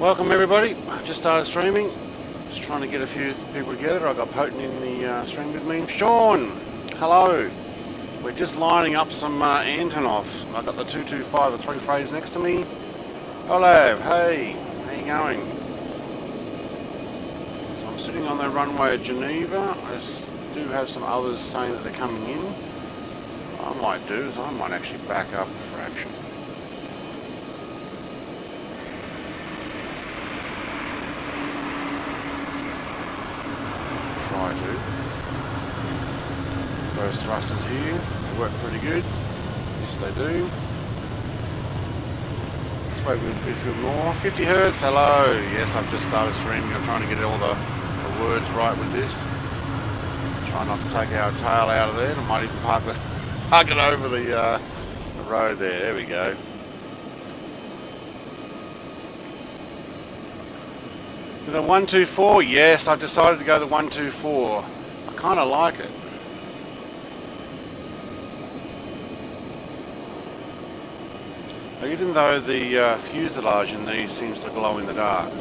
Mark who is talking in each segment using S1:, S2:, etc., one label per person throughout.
S1: Welcome everybody. I just started streaming. Just trying to get a few people together. I got Potent in the stream with me. Sean, hello. We're just lining up some Antonovs. I got the 225 with 3 frays next to me. Olav, hey, how you going? So I'm sitting on the runway at Geneva. I just do have some others saying that they're coming in. What I might do is I might actually back up a fraction. Try to. Those thrusters here, they work pretty good. Yes, they do. Let's wait a few more. 50 hertz, hello. Yes, I've just started streaming. I'm trying to get all the words right with this. Try not to take our tail out of there. I might even park it over the road there. There we go. The 124, yes, I've decided to go the 124. I kind of like it. Even though the fuselage in these seems to glow in the dark.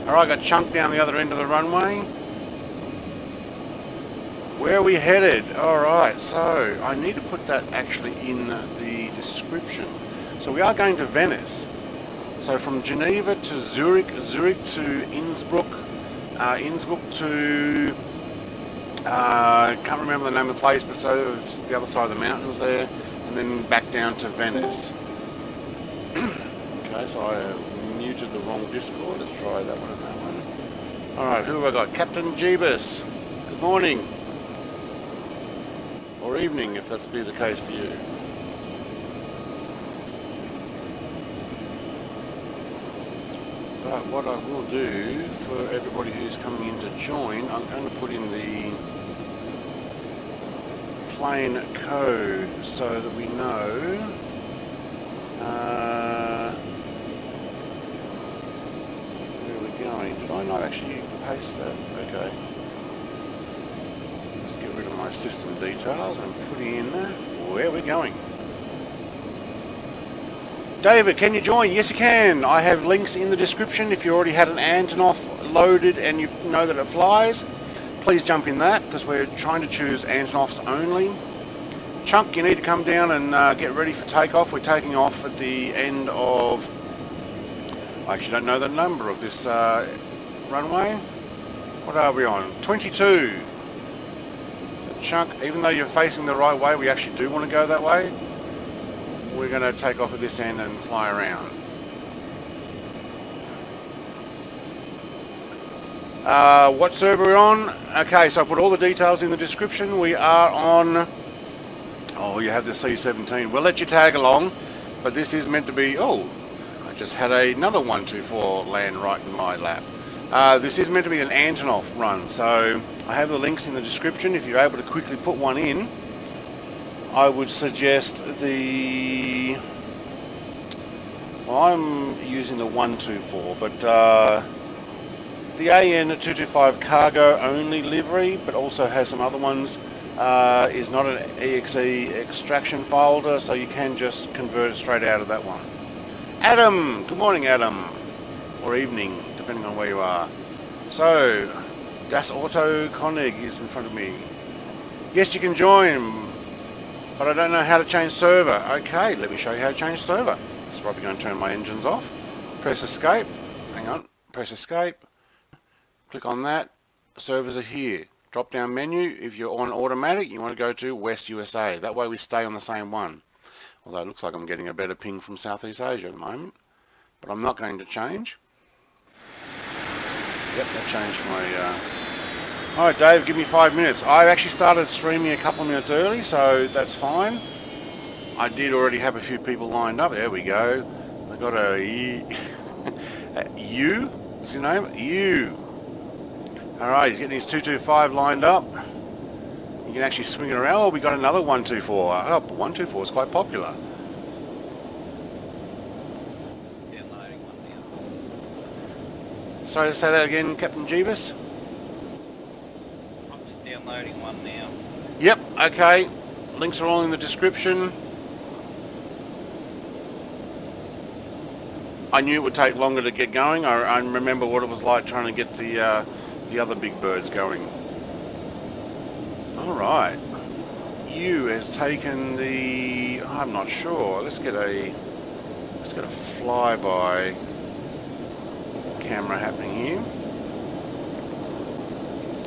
S1: Alright, got Chunk down the other end of the runway. Where are we headed? Alright, so I need to put that actually in the description. So we are going to Venice. So from Geneva to Zurich, Zurich to Innsbruck, Innsbruck to, can't remember the name of the place, but so it was the other side of the mountains there, and then back down to Venice. Okay, so I have muted the wrong Discord. Let's try that one and that one. Alright, who have I got? Captain Jeebus. Good morning. Or evening, if that's be the case for you. But what I will do for everybody who's coming in to join, I'm going to put in the plane code so that we know where we're going. Did I not actually paste that? Okay. Let's get rid of my system details and put in where we're going. David, can you join? Yes, you can. I have links in the description. If you already had an Antonov loaded and you know that it flies, please jump in that because we're trying to choose Antonovs only. Chunk, you need to come down and get ready for takeoff. We're taking off at the end of... I actually don't know the number of this runway. What are we on? 22. So Chunk, even though you're facing the right way, we actually do want to go that way. We're going to take off at this end and fly around. What server we're on? Okay, so I put all the details in the description. We are on... Oh, you have the C17. We'll let you tag along, but this is meant to be... Oh, I just had another 124 land right in my lap. This is meant to be an Antonov run, so I have the links in the description. If you're able to quickly put one in, I would suggest the... Well, I'm using the 124, but the AN225 cargo only livery, but also has some other ones, is not an exe extraction folder, so you can just convert it straight out of that one. Adam, good morning Adam, or evening, depending on where you are. So, Das Auto Konig is in front of me. Yes, you can join. But I don't know how to change server. Okay, let me show you how to change server. It's probably going to turn my engines off. Press escape. Hang on. Press escape. Click on that. Servers are here. Drop down menu. If you're on automatic, you want to go to West USA. That way we stay on the same one. Although it looks like I'm getting a better ping from Southeast Asia at the moment. But I'm not going to change. Yep, that changed my... Alright Dave, give me 5 minutes. I actually started streaming a couple of minutes early, so that's fine. I did already have a few people lined up. There we go. I got a... U? What's his name? U. Alright, he's getting his 225 lined up. You can actually swing it around. Oh, we got another 124. Oh, 124 is quite popular.
S2: Downloading one now.
S1: Sorry to say that again, Captain Jeebus.
S2: Downloading one now.
S1: Yep, okay. Links are all in the description. I knew it would take longer to get going. I remember what it was like trying to get the other big birds going. All right. You has taken the... I'm not sure. Let's get a flyby camera happening here.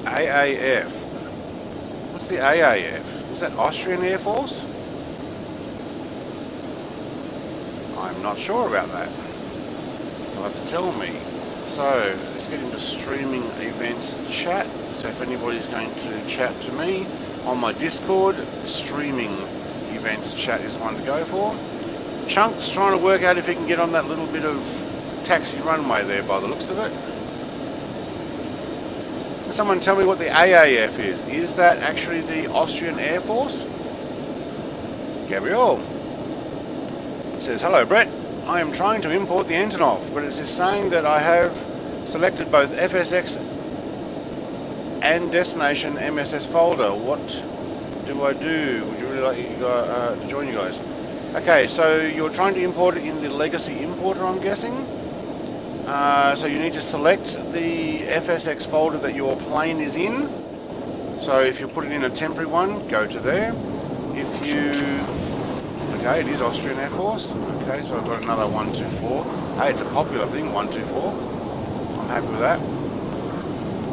S1: AAF. What's the AAF? Is that Austrian Air Force? I'm not sure about that. You'll have to tell me. So, let's get into streaming events chat. So if anybody's going to chat to me on my Discord, streaming events chat is one to go for. Chunk's trying to work out if he can get on that little bit of taxi runway there by the looks of it. Can someone tell me what the AAF is? Is that actually the Austrian Air Force? Gabriel says, hello Brett, I am trying to import the Antonov, but it's just saying that I have selected both FSX and destination MSS folder. What do I do? Would you really like to join you guys? Okay, so you're trying to import it in the legacy importer, I'm guessing. So you need to select the FSX folder that your plane is in. So if you put it in a temporary one, go to there. If you... Okay, it is Austrian Air Force. Okay, so I've got another 124. Hey, it's a popular thing, 124. I'm happy with that.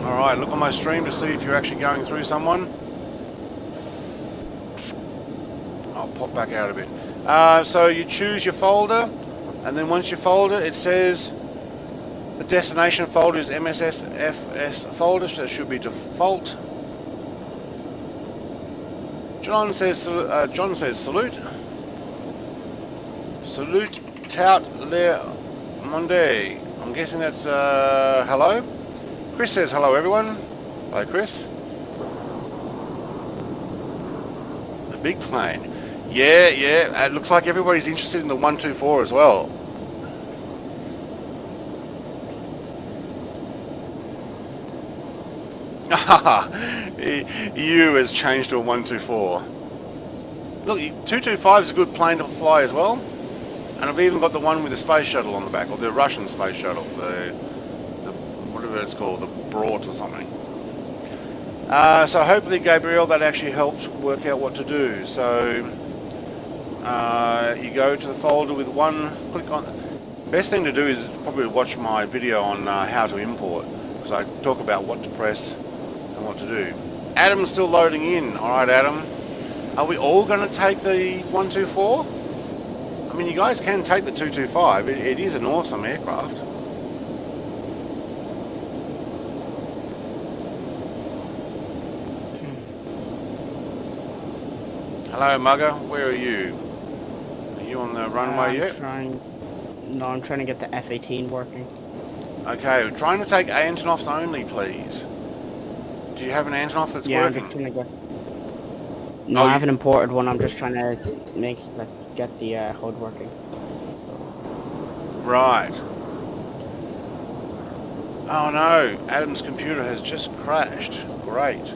S1: Alright, look on my stream to see if you're actually going through someone. I'll pop back out a bit. So you choose your folder, and then once you folder, it says the destination folder is MSFS folder, so it should be default. John says salute. Salute tout le monde. I'm guessing that's hello. Chris says hello everyone. Hello Chris. The big plane. Yeah, it looks like everybody's interested in the 124 as well. You has changed to a 124. Look, 225 is a good plane to fly as well. And I've even got the one with the space shuttle on the back, or the Russian space shuttle, the whatever it's called, the Brought or something. So hopefully, Gabriel, that actually helps work out what to do. So you go to the folder with one, click on. Best thing to do is probably watch my video on how to import, because I talk about what to press and what to do. Adam's still loading in. All right, Adam. Are we all going to take the 124? I mean, you guys can take the 225. It is an awesome aircraft. Hello, Mugger. Where are you? Are you on the runway yet?
S3: No, I'm trying to get the F-18 working.
S1: Okay, we're trying to take Antonovs only, please. Do you have an Antonov that's working?
S3: I'm just trying to get... No, I haven't imported one. I'm just trying to get the HUD working.
S1: Right. Oh no, Adam's computer has just crashed. Great.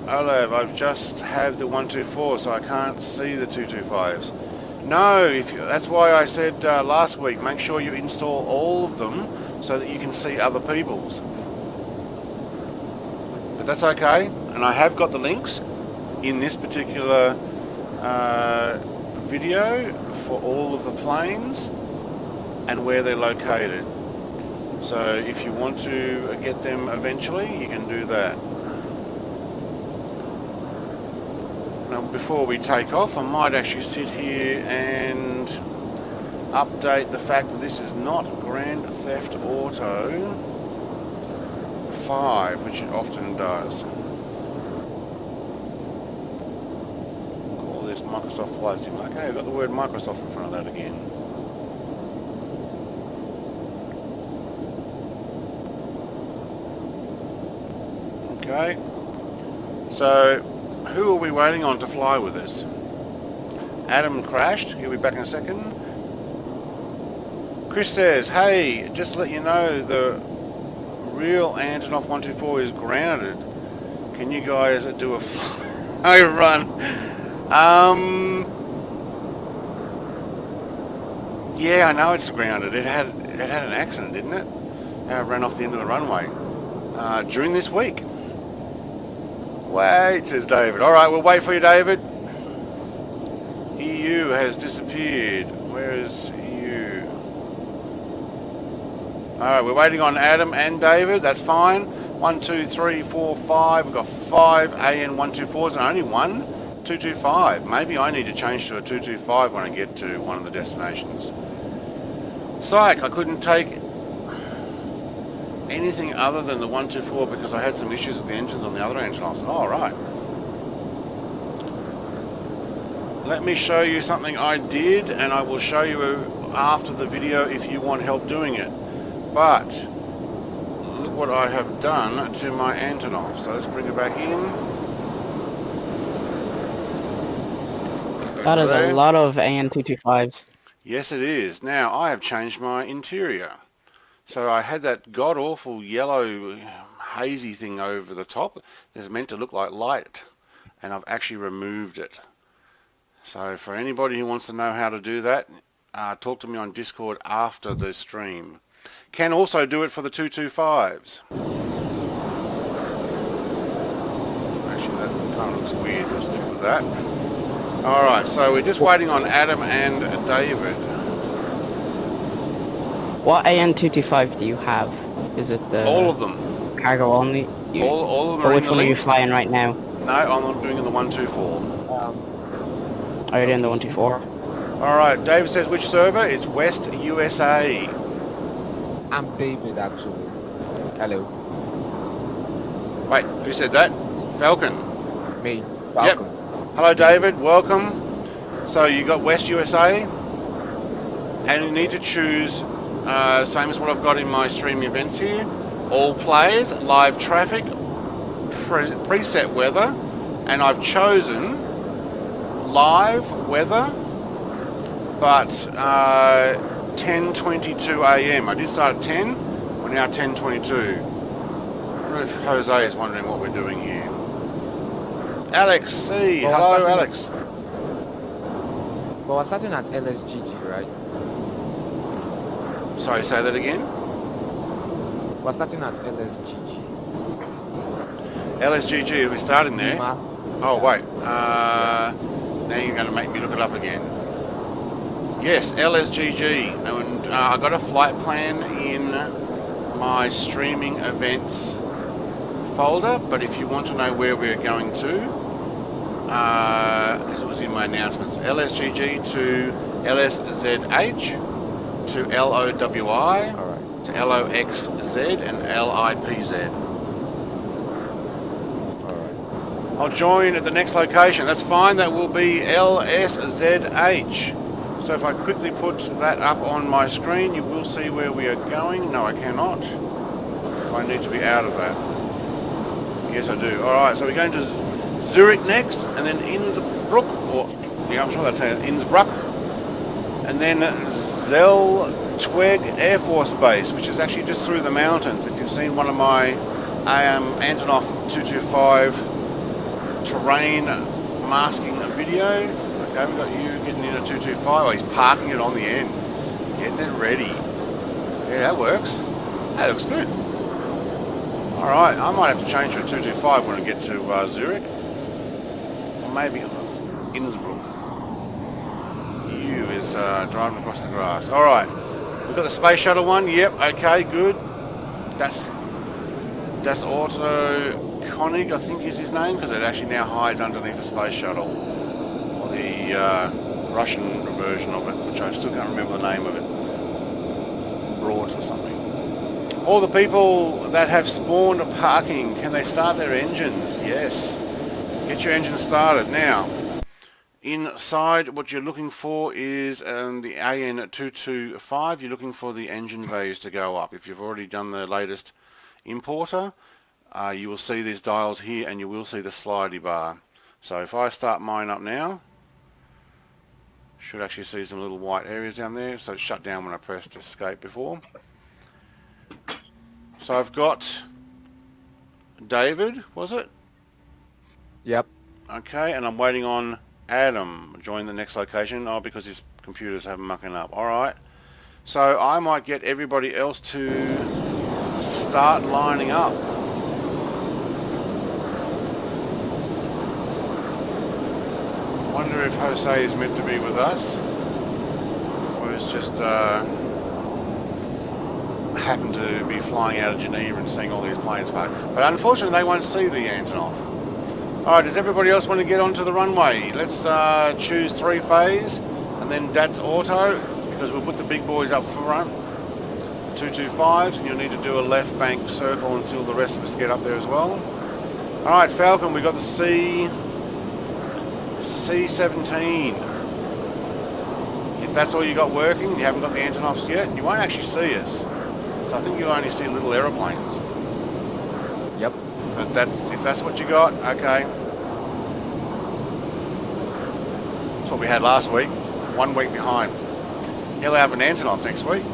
S1: Olev, I've just have the 124, so I can't see the 225s. No, that's why I said last week, make sure you install all of them so that you can see other people's. But that's okay, and I have got the links in this particular video for all of the planes and where they're located. So if you want to get them eventually, you can do that. Now before we take off, I might actually sit here and update the fact that this is not Grand Theft Auto 5, which it often does. Call this Microsoft Flight Sim. Okay, I've got the word Microsoft in front of that again. Okay, so who are we waiting on to fly with us? Adam crashed, he'll be back in a second. Chris says, hey, just to let you know, the real Antonov 124 is grounded. Can you guys do a fly run? Yeah, I know it's grounded. It had an accident, didn't it? It ran off the end of the runway during this week. Wait, says David. All right, we'll wait for you, David. EU has disappeared. Where is EU? All right, we're waiting on Adam and David. That's fine. 1, 2, 3, 4, 5. We've got 5 AN124s and only one 225. Maybe I need to change to a 225 when I get to one of the destinations. Psych, I couldn't take anything other than the 124 because I had some issues with the engines on the other Antonovs. Oh, right. Let me show you something I did, and I will show you after the video if you want help doing it. But look what I have done to my Antonov. So let's bring it back in.
S3: That is a lot of AN225s.
S1: Yes, it is. Now, I have changed my interior. So I had that god-awful yellow hazy thing over the top. It's meant to look like light, and I've actually removed it. So for anybody who wants to know how to do that, talk to me on Discord after the stream. Can also do it for the 225s. Actually, that kind of looks weird. We'll stick with that. Alright, so we're just waiting on Adam and David.
S3: What AN225 do you have? Is it the...
S1: All of them.
S3: Cargo only?
S1: All of them
S3: or
S1: are
S3: which
S1: in the
S3: one are you
S1: link.
S3: flying right now?
S1: No, I'm doing in the 124.
S3: Are you doing the 124?
S1: Alright, David says which server? It's West USA.
S4: I'm David, actually. Hello.
S1: Wait, who said that? Falcon.
S4: Me.
S1: Yep.
S4: Welcome.
S1: Hello David, welcome. So you got West USA, and you need to choose, same as what I've got in my stream events here, all players, live traffic, preset weather, and I've chosen live weather, but 10:22 AM. I did start at 10, we're now 10:22. I wonder if Jose is wondering what we're doing here. Alex C.
S4: Well,
S1: Hello, Alex.
S4: But we're starting at LSGG, right?
S1: Sorry, say that again.
S4: We're starting at LSGG.
S1: LSGG, are we starting there?
S4: Lima.
S1: Oh, wait. Now you're going to make me look it up again. Yes, LSGG. And I got a flight plan in my streaming events folder, but if you want to know where we're going to, it was in my announcements. LSGG to LSZH to LOWI to LOXZ and LIPZ. I'll join at the next location. That's fine. That will be LSZH. So if I quickly put that up on my screen, you will see where we are going. No, I cannot. I need to be out of that. Yes, I do. All right, so we're going to Zurich next, and then Innsbruck, or yeah, I'm sure that's it, Innsbruck, and then Zelltweg Air Force Base, which is actually just through the mountains. If you've seen one of my Antonov 225 terrain masking video, okay, we've got you getting in a 225. Oh, he's parking it on the end, getting it ready. Yeah, that works. That looks good. Alright, I might have to change to a 225 when I get to Zurich. Or maybe Innsbruck. You is driving across the grass. Alright, we've got the space shuttle one. Yep, okay, good. That's Auto Konig, I think is his name, because it actually now hides underneath the space shuttle. Or the Russian version of it, which I still can't remember the name of it. Broad or something. All the people that have spawned are parking. Can they start their engines? Yes. Get your engine started. Now, inside what you're looking for is the AN225. You're looking for the engine values to go up. If you've already done the latest importer, you will see these dials here and you will see the slidey bar. So if I start mine up now, should actually see some little white areas down there. So it shut down when I pressed escape before. So I've got David, was it?
S4: Yep.
S1: Okay, and I'm waiting on Adam. Join the next location. Oh, because his computers have mucking up. Alright. So I might get everybody else to start lining up. Wonder if Jose is meant to be with us, or is just happened to be flying out of Geneva and seeing all these planes park. But unfortunately they won't see the Antonov. Alright, does everybody else want to get onto the runway? Let's choose 3-phase and then that's auto, because we'll put the big boys up front. 225s, and you'll need to do a left bank circle until the rest of us get up there as well. Alright, Falcon, we got the C17. If that's all you got working, you haven't got the Antonovs yet, you won't actually see us. So I think you only see little aeroplanes.
S4: Yep.
S1: But if that's what you got, okay. That's what we had last week. 1 week behind. He'll have an Antonov next week.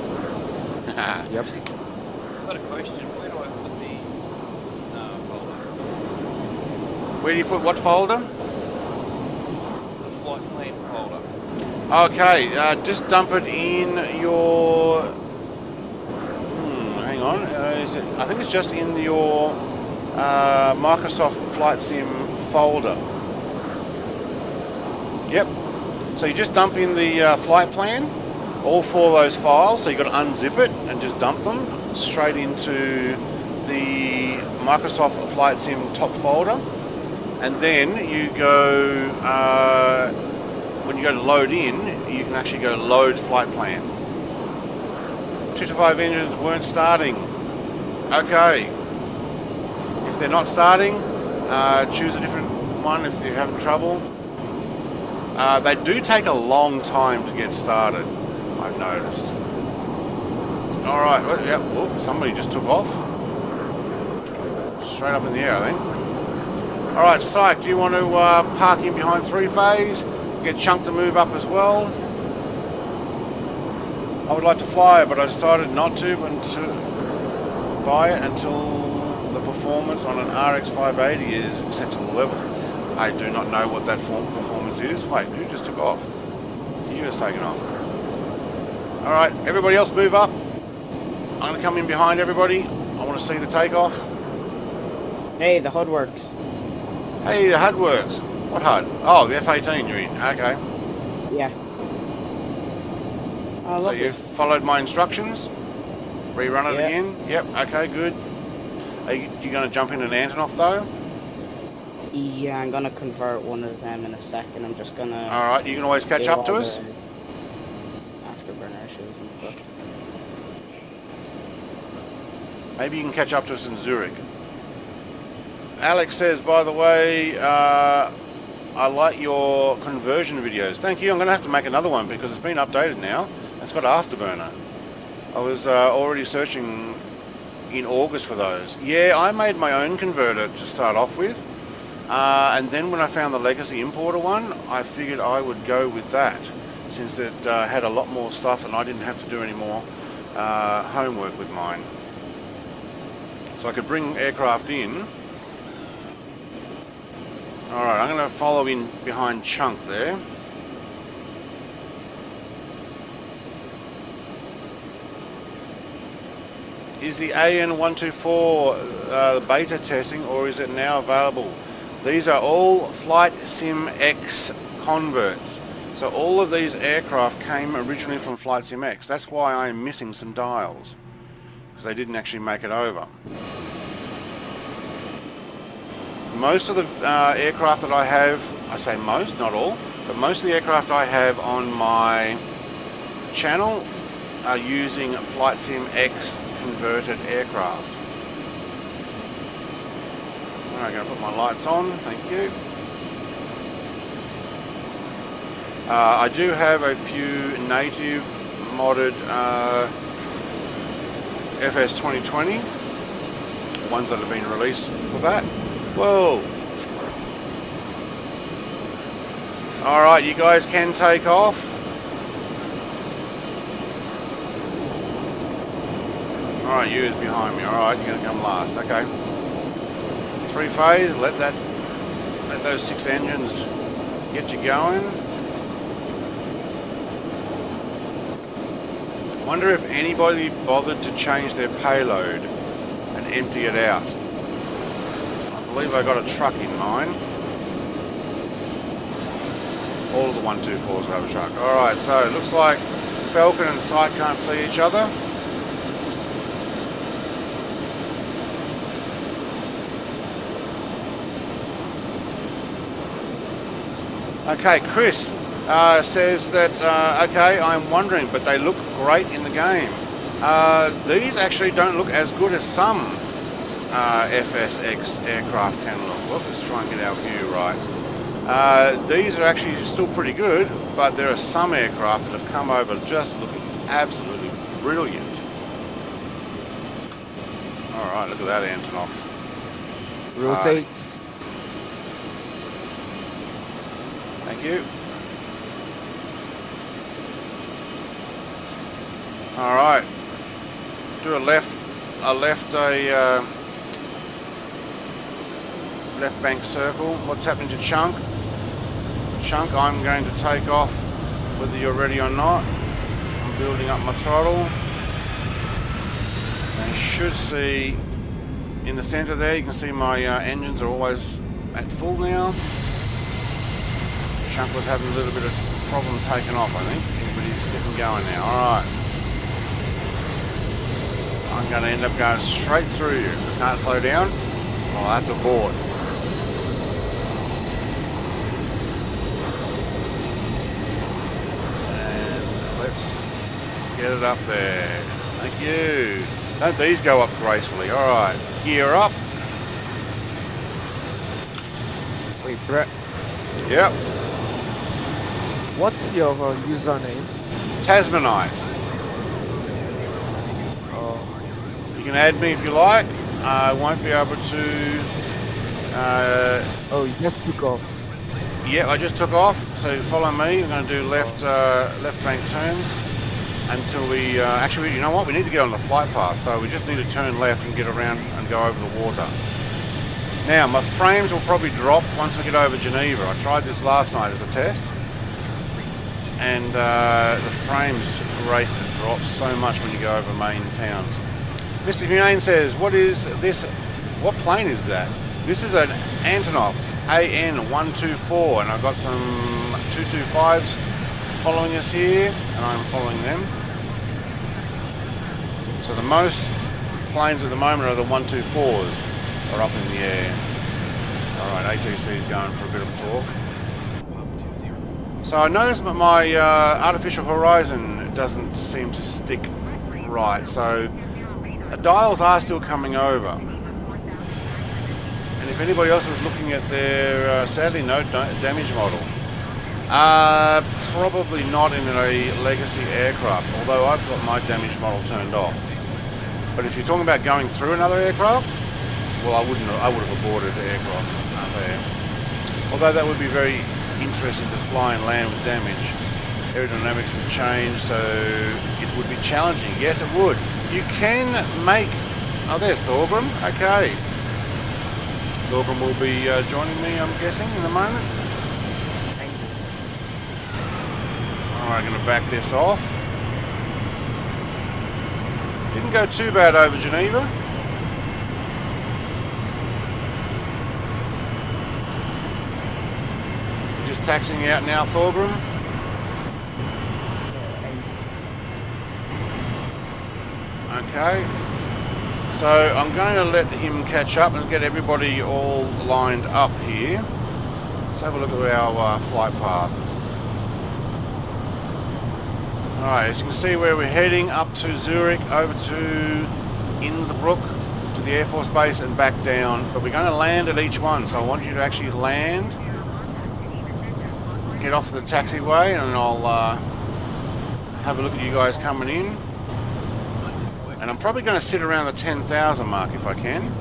S4: Yep.
S2: I've got a question. Where do I put the folder?
S1: Where do you put what folder?
S2: The flight plan folder.
S1: Okay, just dump it in your... hang on. I think it's just in your Microsoft Flight Sim folder. Yep. So you just dump in the flight plan, all 4 of those files, so you've got to unzip it and just dump them straight into the Microsoft Flight Sim top folder. And then you go, when you go to load in, you can actually go load flight plan. 225 engines weren't starting. Okay. If they're not starting, choose a different one if you're having trouble. They do take a long time to get started, I've noticed. Alright, well, yep, whoop, somebody just took off. Straight up in the air, I think. Alright, Psych, do you want to park in behind 3-phase? Get Chunk to move up as well. I would like to fly it, but I decided not to buy it until the performance on an RX 580 is acceptable level. I do not know what that performance is. Wait, who just took off? You just taken off. Alright, everybody else move up. I'm going to come in behind everybody. I want to see the takeoff.
S3: Hey, the HUD works.
S1: Hey, the HUD works. What HUD? Oh, the F-18 you're in. Okay.
S3: Yeah. Oh,
S1: So
S3: lovely.
S1: you followed my instructions? Rerun it
S3: Yeah.
S1: again? Yep, okay, good. Are you going to jump in an Antonov though?
S3: Yeah, I'm gonna convert one of them in a second. I'm just gonna...
S1: Alright, you can always catch
S3: do
S1: up to
S3: all
S1: us?
S3: the Afterburner issues and stuff.
S1: Maybe you can catch up to us in Zurich. Alex says, by the way, I like your conversion videos. Thank you. I'm going to have to make another one because it's been updated now. It's got Afterburner. I was already searching in August for those. Yeah, I made my own converter to start off with. And then when I found the legacy importer one, I figured I would go with that since it had a lot more stuff and I didn't have to do any more homework with mine. So I could bring aircraft in. Alright, I'm going to follow in behind Chunk there. Is the AN124 beta testing or is it now available? These are all Flight Sim X converts. So all of these aircraft came originally from Flight Sim X. That's why I'm missing some dials, because they didn't actually make it over. Most of the aircraft that I have, I say most, not all, but most of the aircraft I have on my channel are using Flight Sim X converted aircraft. I'm going to put my lights on, thank you. I do have a few native modded FS 2020, ones that have been released for that. Whoa! Alright, you guys can take off. Alright, you is behind me. Alright, you're going to come last. Okay. 3-phase, let those 6 engines get you going. Wonder if anybody bothered to change their payload and empty it out. I believe I got a truck in mine. All of the 124s will have a truck. Alright, so it looks like Falcon and Sight can't see each other. Okay, Chris says that, okay, I'm wondering, but they look great in the game. These actually don't look as good as some FSX aircraft can look. Well, let's try and get our view right. These are actually still pretty good, but there are some aircraft that have come over just looking absolutely brilliant. Alright, look at that Antonov.
S4: Rotate.
S1: Thank you. Alright. Do a left bank circle. What's happening to Chunk? Chunk, I'm going to take off whether you're ready or not. I'm building up my throttle. And you should see in the center there, you can see my engines are always at full now. Chunk was having a little bit of problem taking off, I think, but he's getting going now. Alright. I'm going to end up going straight through you. I can't slow down. I'll have to abort. And let's get it up there. Thank you. Don't these go up gracefully? Alright. Gear up.
S4: Wait, Brett.
S1: Yep.
S4: What's your username?
S1: Tasmanite. You can add me if you like. I won't be able to...
S4: Oh, you just took off.
S1: Yeah, I just took off, so follow me. We're going to do left bank turns until we... actually, you know what? We need to get on the flight path, so we just need to turn left and get around and go over the water. Now, my frames will probably drop once we get over Geneva. I tried this last night as a test, and the frames rate drops so much when you go over main towns. Mr. Humane says, what is this? What plane is that? This is an Antonov AN124, and I've got some 225s following us here, and I'm following them. So the most planes at the moment are the 124s are up in the air. Alright, ATC is going for a bit of talk. So I noticed that my artificial horizon doesn't seem to stick right, so the dials are still coming over. And if anybody else is looking at their, sadly no damage model, probably not in a legacy aircraft, although I've got my damage model turned off. But if you're talking about going through another aircraft, well, I would have aborted the aircraft there. Although that would be very interesting to fly and land with damage. Aerodynamics would change, so it would be challenging. Yes, it would. You can make... Oh, there's Thorgrim. Okay. Thorgrim will be joining me, I'm guessing, in a moment. Alright, I'm going to back this off. Didn't go too bad over Geneva. Just taxiing out now, Thorgrim. Okay. So I'm going to let him catch up and get everybody all lined up here. Let's have a look at our flight path. Alright, as you can see where we're heading, up to Zurich, over to Innsbruck, to the Air Force Base and back down. But we're going to land at each one, so I want you to actually land, get off the taxiway, and I'll have a look at you guys coming in. And I'm probably going to sit around the 10,000 mark if I can.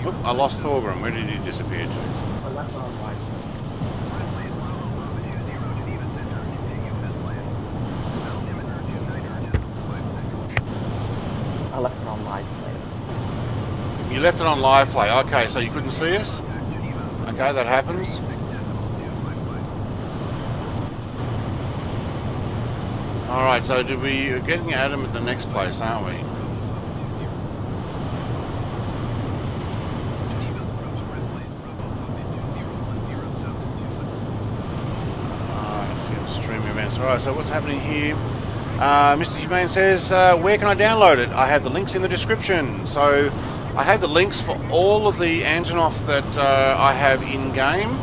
S1: Oop, I lost Thorgrim. Where did he disappear to?
S3: I left it on live play.
S1: You left it on live play. Okay, so you couldn't see us? Okay, that happens. Alright, so we're getting Adam at the next place, aren't we? Stream events. Alright, so what's happening here? Mr. Humane says, where can I download it? I have the links in the description. So I have the links for all of the Antonov that I have in-game.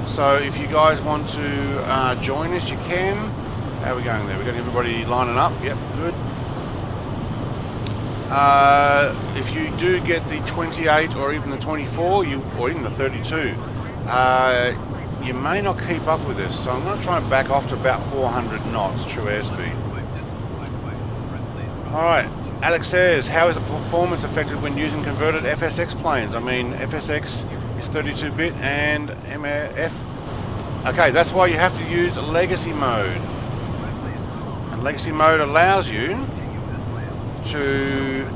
S1: So if you guys want to join us, you can. How are we going there? We've got everybody lining up. Yep, good. If you do get the 28 or even the 24, or even the 32, you may not keep up with this. So I'm going to try and back off to about 400 knots true airspeed. Alright, Alex says, how is the performance affected when using converted FSX planes? I mean, FSX is 32-bit and MF. Okay, that's why you have to use legacy mode. And legacy mode allows you to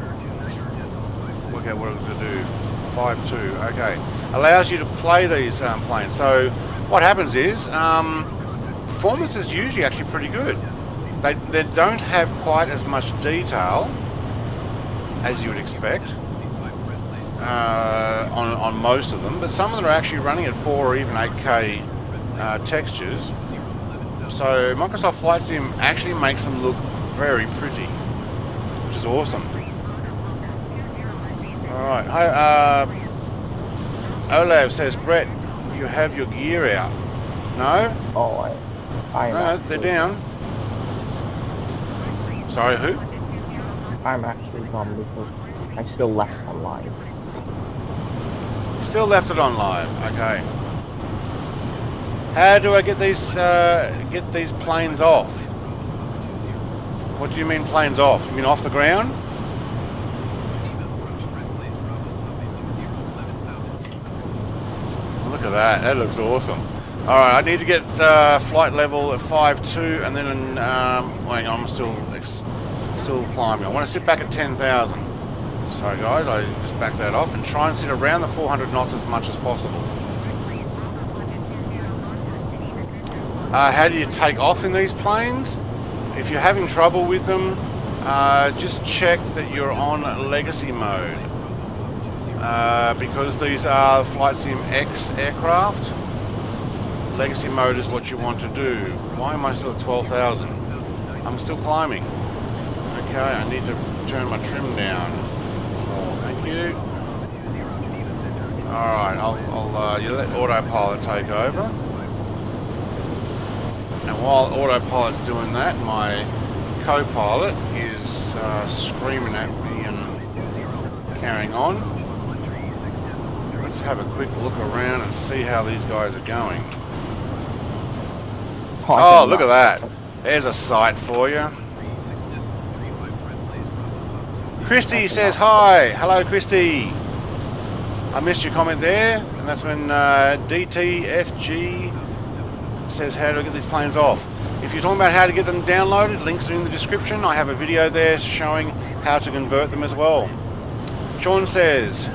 S1: work out what it's going to do. 5.2. Okay, allows you to play these planes. So what happens is performance is usually actually pretty good. They don't have quite as much detail as you would expect on most of them, but some of them are actually running at 4 or even 8K textures. So Microsoft Flight Sim actually makes them look very pretty, which is awesome. Alright, hi, Olav says, Brett, you have your gear out. No?
S5: Oh,
S1: No, they're down. Sorry, who?
S5: I'm actually dumb because I still left on live.
S1: Still left it on live. Okay. How do I get these planes off? What do you mean planes off? You mean off the ground? Look at that. That looks awesome. All right, I need to get flight level at 5.2, and then wait, I'm still climbing. I want to sit back at 10,000. Sorry guys, I just backed that off and try and sit around the 400 knots as much as possible. How do you take off in these planes? If you're having trouble with them, just check that you're on legacy mode. Because these are Flight Sim X aircraft, legacy mode is what you want to do. Why am I still at 12,000? I'm still climbing. Okay, I need to turn my trim down. Oh, thank you. Alright, I'll you let autopilot take over. And while autopilot's doing that, my co-pilot is screaming at me and carrying on. Let's have a quick look around and see how these guys are going. Oh, look at that. There's a sight for you. Christy says hi. Hello, Christy. I missed your comment there, and that's when DTFG says how do I get these planes off. If you're talking about how to get them downloaded, links are in the description. I have a video there showing how to convert them as well. Sean says,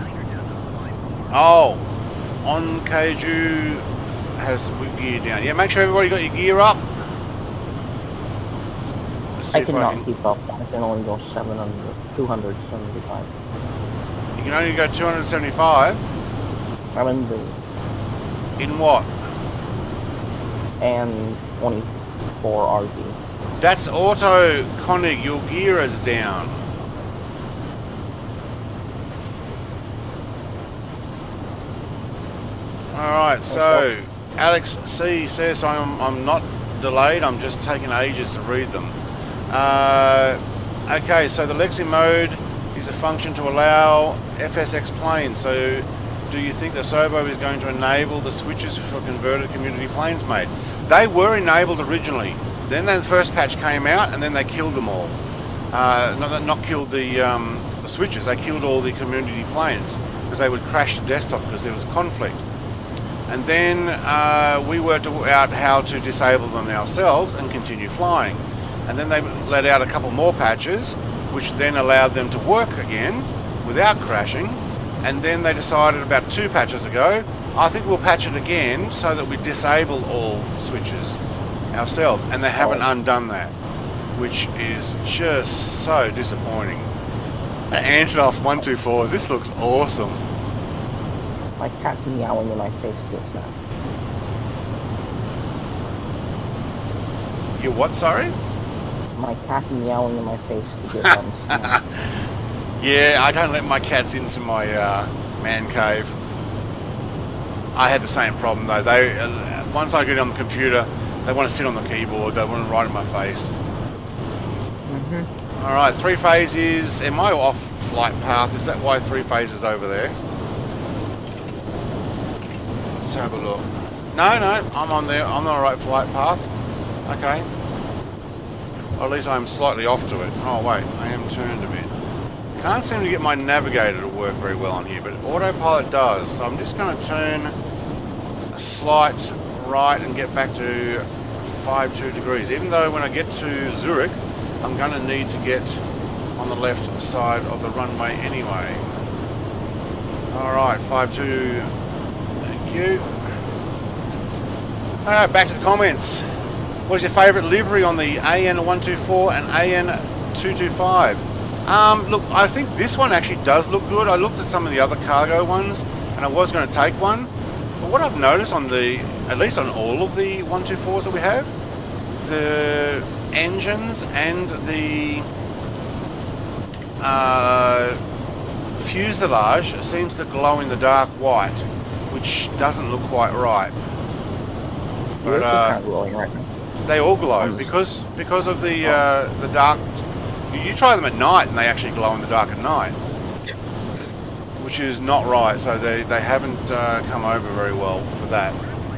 S1: oh, on Kaiju has gear down. Yeah, make sure everybody got your gear up.
S5: I cannot keep up. I can only go 275.
S1: You can only go 275?
S5: I'm in the...
S1: In what?
S5: And 24 RG.
S1: That's auto, Connig. Your gear is down. Alright, so Alex C says I'm not delayed, I'm just taking ages to read them. Okay, so the legacy mode is a function to allow FSX planes. So do you think the Sobo is going to enable the switches for converted community planes made? They were enabled originally. Then the first patch came out and then they killed them all. Not killed the switches, they killed all the community planes because they would crash the desktop because there was a conflict. And then we worked out how to disable them ourselves and continue flying. And then they let out a couple more patches, which then allowed them to work again without crashing. And then they decided about 2 patches ago, I think we'll patch it again so that we disable all switches ourselves. And they haven't undone that. which is just so disappointing. Antonov 124s, this looks awesome.
S5: My cat's meowing in my face just now.
S1: You what, sorry?
S5: My cat meowing in my face to get on.
S1: Yeah, I don't let my cats into my man cave. I had the same problem though. They once I get on the computer, they want to sit on the keyboard. They want to write in my face. All right, 3 phases. Am I off flight path? Is that why 3 phases over there? Let's have a look. No, I'm on the right flight path. Okay. Or at least I'm slightly off to it. Oh wait, I am turned a bit. Can't seem to get my navigator to work very well on here, but autopilot does. So I'm just going to turn a slight right and get back to 52 degrees. Even though when I get to Zurich, I'm going to need to get on the left side of the runway anyway. Alright, 52. Thank you. Alright, back to the comments. What's your favourite livery on the AN124 and AN225? Look, I think this one actually does look good. I looked at some of the other cargo ones, and I was going to take one. But what I've noticed on at least on all of the 124s that we have, the engines and the fuselage seems to glow in the dark white, which doesn't look quite right. But
S5: glowing right now.
S1: they all glow because of the dark. You try them at night and they actually glow in the dark at night, which is not right. So they haven't come over very well for that.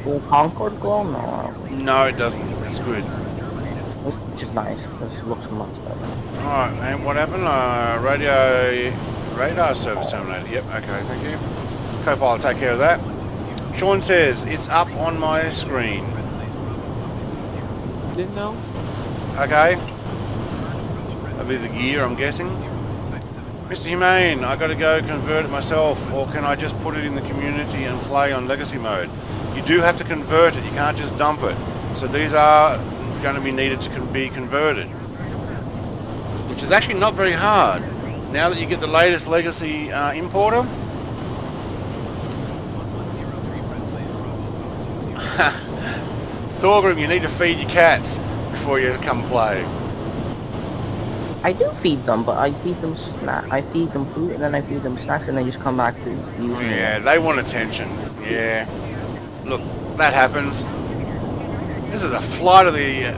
S5: Will Concorde glow? No.
S1: No, it doesn't. It's good.
S5: Which is nice because it looks much better.
S1: Alright, and what happened? Radar service terminated. Yep, okay, thank you. Copilot, take care of that. Sean says, it's up on my screen.
S4: Didn't know?
S1: Okay. That'll be the gear, I'm guessing. Mr. Humane, I gotta go convert it myself, or can I just put it in the community and play on legacy mode? You do have to convert it, you can't just dump it. So these are going to be needed to be converted, which is actually not very hard now that you get the latest legacy importer. Thorgrim, you need to feed your cats before you come play.
S5: I do feed them, but I feed them food, and then I feed them snacks, and they just come back to using it.
S1: Yeah, they want attention. Yeah. Look, that happens. This is a flight of the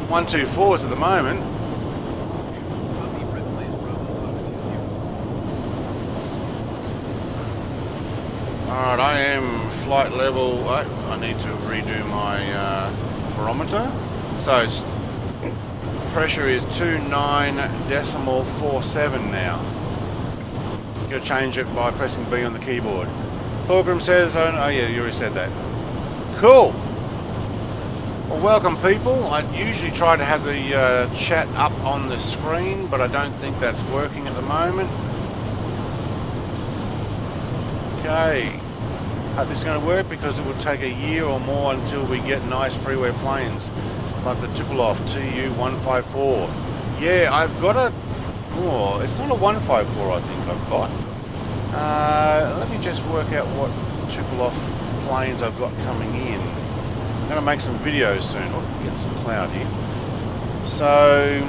S1: 124s at the moment. Alright, I am flight level. I need to redo my barometer. So pressure is 29.47 now. Gotta change it by pressing B on the keyboard. Thorgrim says, oh yeah, you already said that. Cool. Well, welcome people. I usually try to have the chat up on the screen, but I don't think that's working at the moment. Okay. Hope this is going to work because it would take a year or more until we get nice freeware planes like the Tupolev Tu-154. Yeah, I've got a... Oh, it's not a 154 I think I've got. Let me just work out what Tupolev planes I've got coming in. I'm going to make some videos soon. Oh, getting some cloud here. So...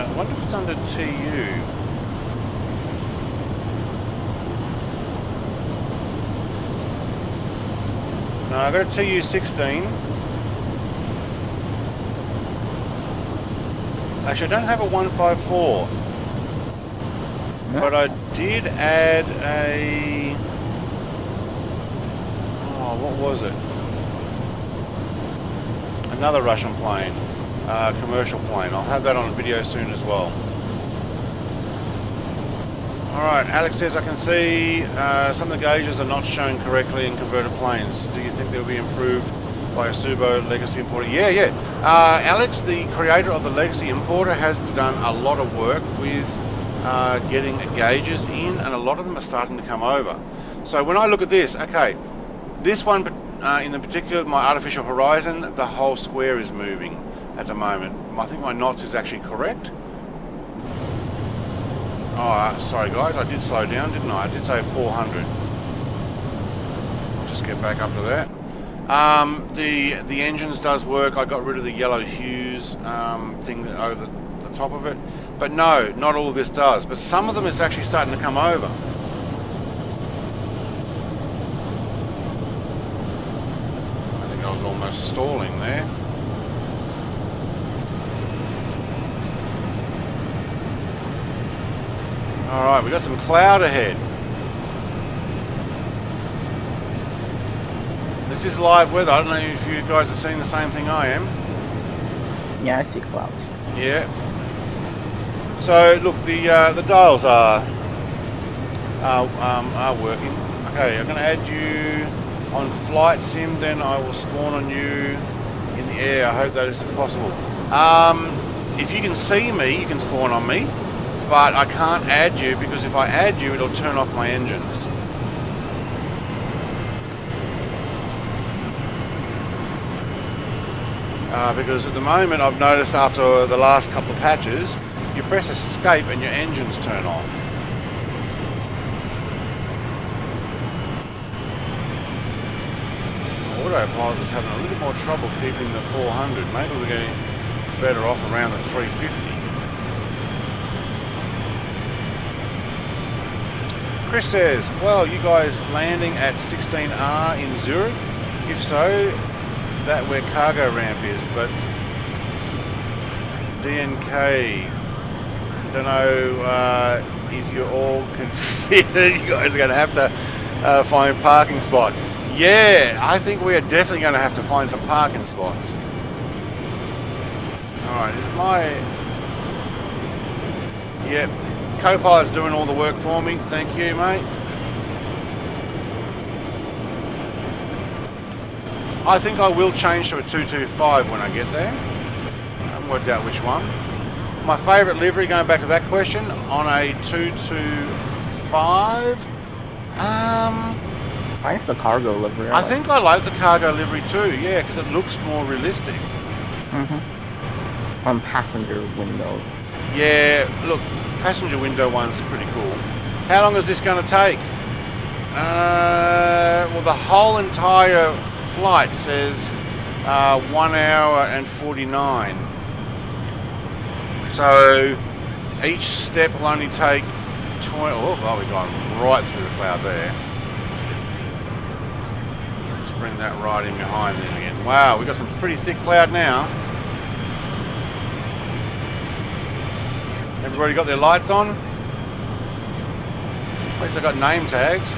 S1: I wonder if it's under TU. No, I've got a TU-16. Actually, I don't have a 154. But I did add a... Oh, what was it? Another Russian plane. Commercial plane. I'll have that on video soon as well. Alright, Alex says I can see some of the gauges are not shown correctly in converted planes. Do you think they'll be improved by a Subo legacy importer? Yeah. Alex, the creator of the legacy importer, has done a lot of work with getting gauges in, and a lot of them are starting to come over. So when I look at this, okay, this one in the particular, my artificial horizon, the whole square is moving at the moment. I think my knots is actually correct. Oh, sorry guys, I did slow down, didn't I? I did say 400. Just get back up to that. The engines does work. I got rid of the yellow hues thing over the top of it. But no, not all of this does. But some of them is actually starting to come over. I think I was almost stalling there. Alright, we got some cloud ahead. This is live weather. I don't know if you guys are seeing the same thing I am.
S5: Yeah, I see clouds.
S1: Yeah. So look, the dials are working. Okay, I'm going to add you on flight sim. Then I will spawn on you in the air. I hope that is possible. If you can see me, you can spawn on me. But I can't add you because if I add you, it'll turn off my engines. Because at the moment I've noticed after the last couple of patches, you press escape and your engines turn off. Autopilot was having a little more trouble keeping the 400. Maybe we're getting better off around the 350. Chris says, well, you guys landing at 16R in Zurich? If so, that where cargo ramp is, but DNK, don't know if you all can fit it. You guys are going to have to find a parking spot. Yeah, I think we are definitely going to have to find some parking spots. Alright, yep, Copilot's doing all the work for me. Thank you, mate. I think I will change to a 225 when I get there. I haven't worked out which one. My favourite livery, going back to that question, on a 225.
S5: I like the cargo livery.
S1: I think I like the cargo livery too, yeah, because it looks more realistic.
S5: On passenger window.
S1: Yeah, look, passenger window one's pretty cool. How long is this going to take? Well, the whole entire flight says 1 hour and 49. So each step will only take 20. Oh, we've gone right through the cloud there. Let's bring that right in behind them again. Wow, we've got some pretty thick cloud now. Everybody got their lights on? At least I got name tags.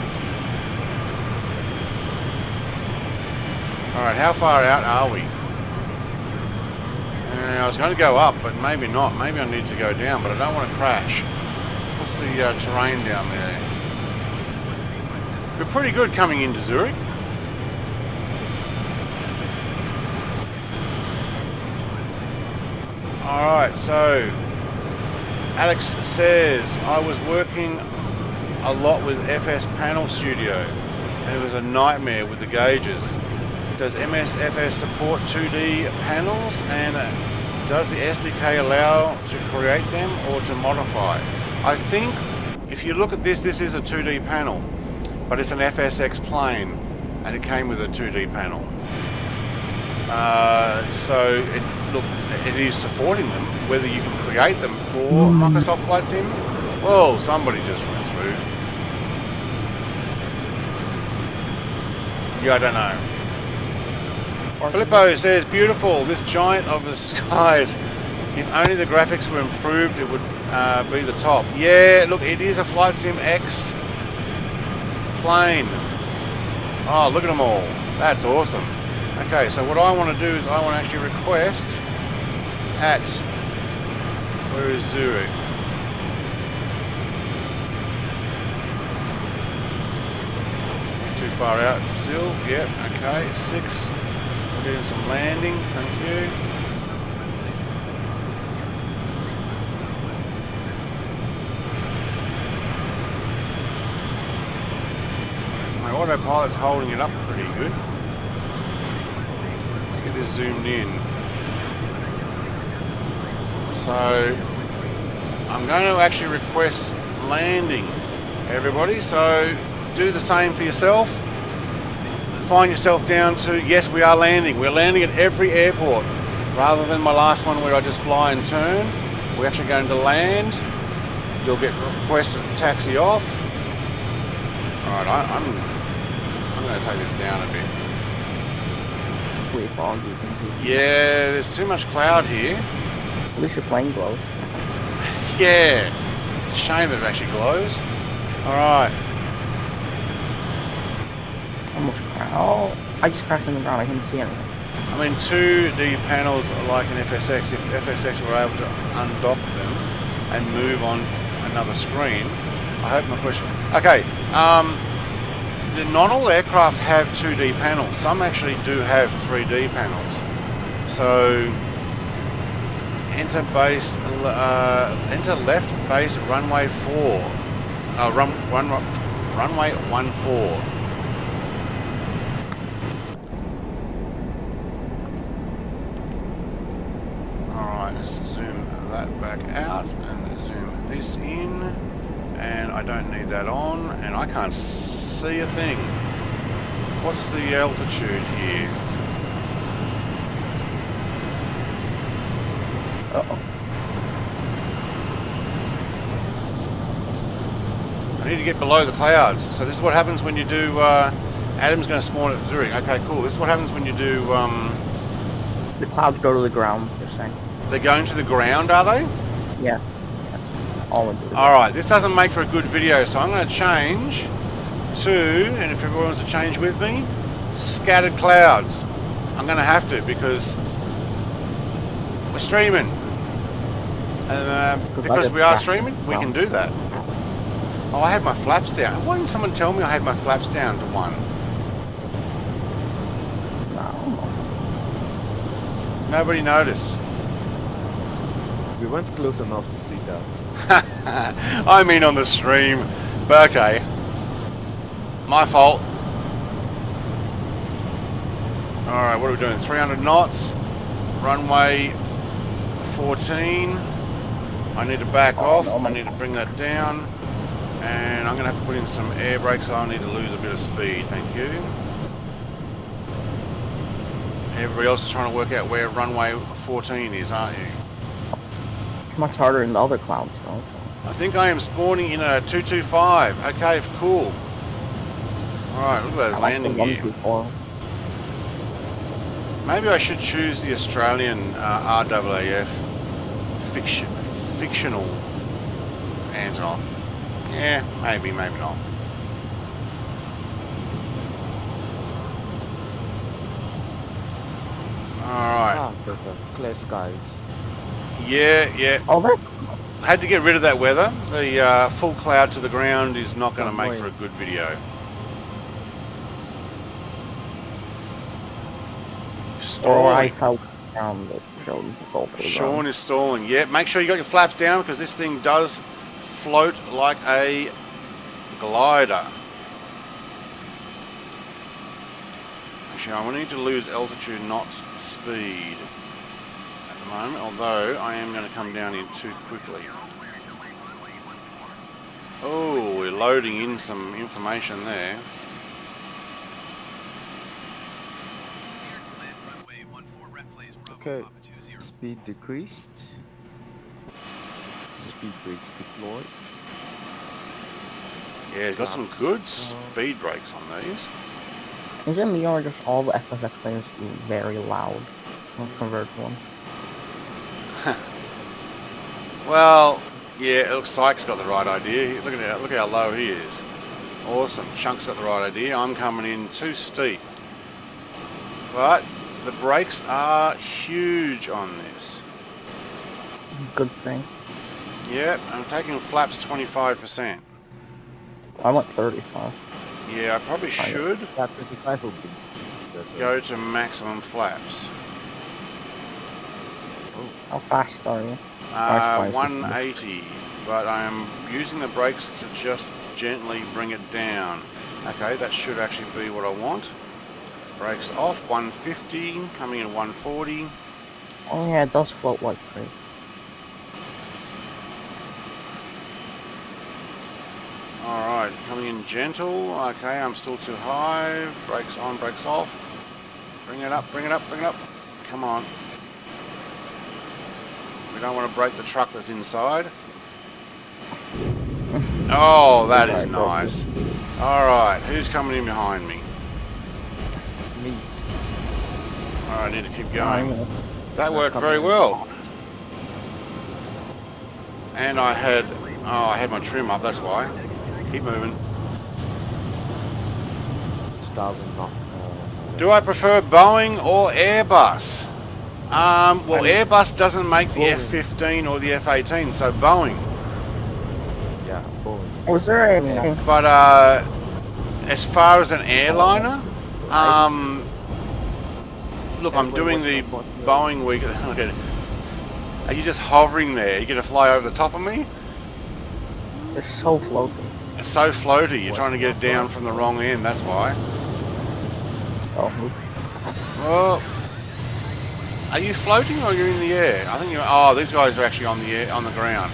S1: Alright, how far out are we? I was going to go up, but maybe not. Maybe I need to go down, but I don't want to crash. What's the terrain down there? We're pretty good coming into Zurich. Alright, so Alex says, I was working a lot with FS Panel Studio and it was a nightmare with the gauges. Does MSFS support 2D panels, and does the SDK allow to create them or to modify? I think if you look at this, this is a 2D panel, but it's an FSX plane and it came with a 2D panel. So it is supporting them. Whether you can create them for Microsoft Flight Sim, well, somebody just went through. Yeah, I don't know. Filippo says, beautiful, this giant of the skies. If only the graphics were improved, it would be the top. Yeah, look, it is a Flight Sim X plane. Oh, look at them all. That's awesome. Okay, so what I want to do is I want to actually request at, where is Zurich? Too far out still. Yep, okay, 6. We're doing some landing, thank you. autopilot's holding it up pretty good. Let's get this zoomed in. So I'm going to actually request landing, everybody. So do the same for yourself. Find yourself down to, yes, we are landing. We're landing at every airport. Rather than my last one where I just fly and turn, we're actually going to land. You'll get requested to taxi off. Alright, I'm going to take this down a bit.
S5: Way foggy.
S1: Yeah, there's too much cloud here.
S5: At least your plane glows.
S1: Yeah, it's a shame that it actually glows. Alright.
S5: Almost crashed. Oh, I just crashed on the ground. I couldn't see anything.
S1: I mean, 2D panels are like an FSX. If FSX were able to undock them and move on another screen, I hope my question... Okay, not all aircraft have 2D panels. Some actually do have 3D panels. So, enter left base runway 4. Runway 14. Back out and zoom this in, and I don't need that on, and I can't see a thing. What's the altitude here?
S5: Uh-oh.
S1: I need to get below the clouds. So this is what happens when you do Adam's going to spawn at Zurich. Okay, cool. This is what happens when you do
S5: The clouds go to the ground, you're saying.
S1: They're going to the ground, are they?
S5: Yeah. All into the ground.
S1: Alright, this doesn't make for a good video, so I'm going to change to, and if everyone wants to change with me, scattered clouds. I'm going to have to because we're streaming. And because we are streaming, we can do that. Oh, I had my flaps down. Why didn't someone tell me I had my flaps down to 1?
S5: No.
S1: Nobody noticed.
S4: We weren't close enough to see that.
S1: I mean on the stream, but okay. My fault. Alright, what are we doing? 300 knots. Runway 14. I need to back off. I need to bring that down. And I'm going to have to put in some air brakes, so I'll need to lose a bit of speed. Thank you. Everybody else is trying to work out where runway 14 is, aren't you?
S5: Much harder than the other clouds, though.
S1: I think I am spawning in a 225. Okay, cool. Alright, look at that landing gear. Maybe I should choose the Australian RAAF fictional Antonov. Yeah, maybe, maybe not. Alright.
S4: Ah, better. Clear skies.
S1: Yeah.
S5: Oh, that.
S1: Had to get rid of that weather. The full cloud to the ground is not going to make for a good video.
S5: Or I
S1: Stalling.
S5: felt down the show.
S1: Sean is stalling. Yeah, make sure you got your flaps down because this thing does float like a glider. Actually, I need to lose altitude, not speed at the moment, although I am going to come down here too quickly. Oh, we're loading in some information there.
S4: Okay. Speed decreased. Speed brakes deployed.
S1: Yeah, it's got some good speed brakes on these.
S5: Is it me or just all the FSX planes very loud? I'll convert one.
S1: Well, yeah, it looks Sykes got the right idea. Look at how low he is. Awesome. Chunk's got the right idea. I'm coming in too steep. But the brakes are huge on this.
S5: Good thing.
S1: Yep, I'm taking flaps 25%.
S5: I went 35.
S1: Yeah, I probably should
S4: That 25 will be better.
S1: go to maximum flaps.
S5: How fast are you?
S1: 180, but I am using the brakes to just gently bring it down. Okay, that should actually be what I want. Brakes off, 150, coming in 140.
S5: Oh yeah, it does float like crazy.
S1: Alright, coming in gentle. Okay, I'm still too high. Brakes on, brakes off. Bring it up, bring it up, bring it up. Come on. We don't want to break the truck that's inside. Oh, that is nice. Alright, who's coming in behind me?
S4: Me.
S1: Alright, I need to keep going. That worked very well. And I had my trim up, that's why. Keep moving.
S4: 2000 knock.
S1: Do I prefer Boeing or Airbus? Well, Airbus doesn't make the
S4: Boeing.
S1: F-15 or the F-18, so Boeing.
S4: Yeah, Boeing.
S5: Was there a...
S1: But as far as an airliner, look, I'm doing the Boeing week. Look at it. Are you just hovering there? You gonna fly over the top of me?
S5: It's so floaty.
S1: It's so floaty. You're trying to get it down from the wrong end. That's why.
S5: Oh, oops.
S1: Well, are you floating or are you in the air? I think you're. Oh, these guys are actually on the air, on the ground.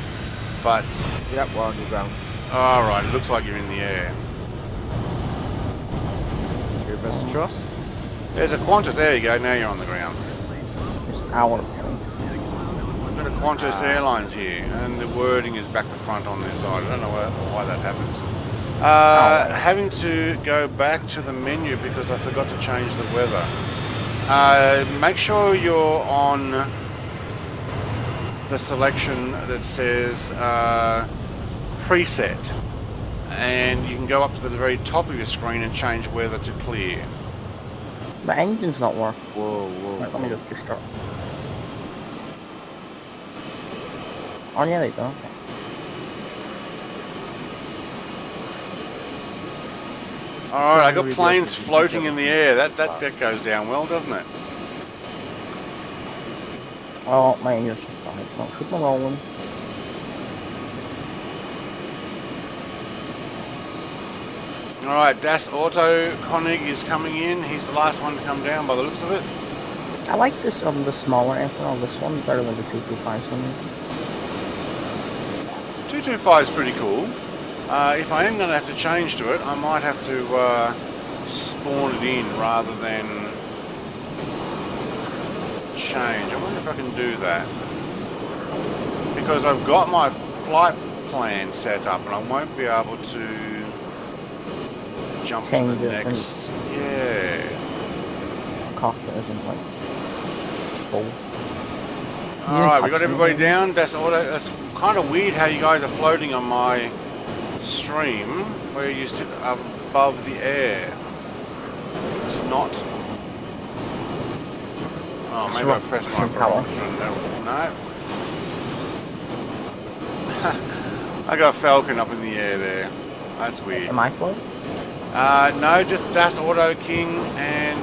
S1: But
S4: Yep, we're on the ground.
S1: all right, it looks like you're in the air.
S4: Give us trust.
S1: There's a Qantas. There you go. Now you're on the ground.
S5: It's our...
S1: We've got a Qantas Airlines here, and the wording is back to front on this side. I don't know why that happens. Having to go back to the menu because I forgot to change the weather. Make sure you're on the selection that says preset, and you can go up to the very top of your screen and change weather to clear.
S5: The engine's not working.
S4: Whoa, whoa.
S5: Right, let me just restart. Oh yeah, they go.
S1: Alright, I got planes floating in the air. That goes down well, doesn't it?
S5: Oh, my engine's just died. So keep on rolling.
S1: Alright, Das Auto Konig is coming in. He's the last one to come down by the looks of it.
S5: I like this the smaller Antonov. This one's better than the 225 something.
S1: 225 is pretty cool. If I am going to have to change to it, I might have to spawn it in rather than change. I wonder if I can do that. Because I've got my flight plan set up and I won't be able to jump to the next. Yeah.
S5: Cockpit isn't like full.
S1: Alright, we got everybody down. That's auto. That's kind of weird how you guys are floating on my stream where you sit above the air. It's not. Oh, maybe I pressed my button. No. I got Falcon up in the air there. That's weird.
S5: Am I floating?
S1: No, just Das Auto King,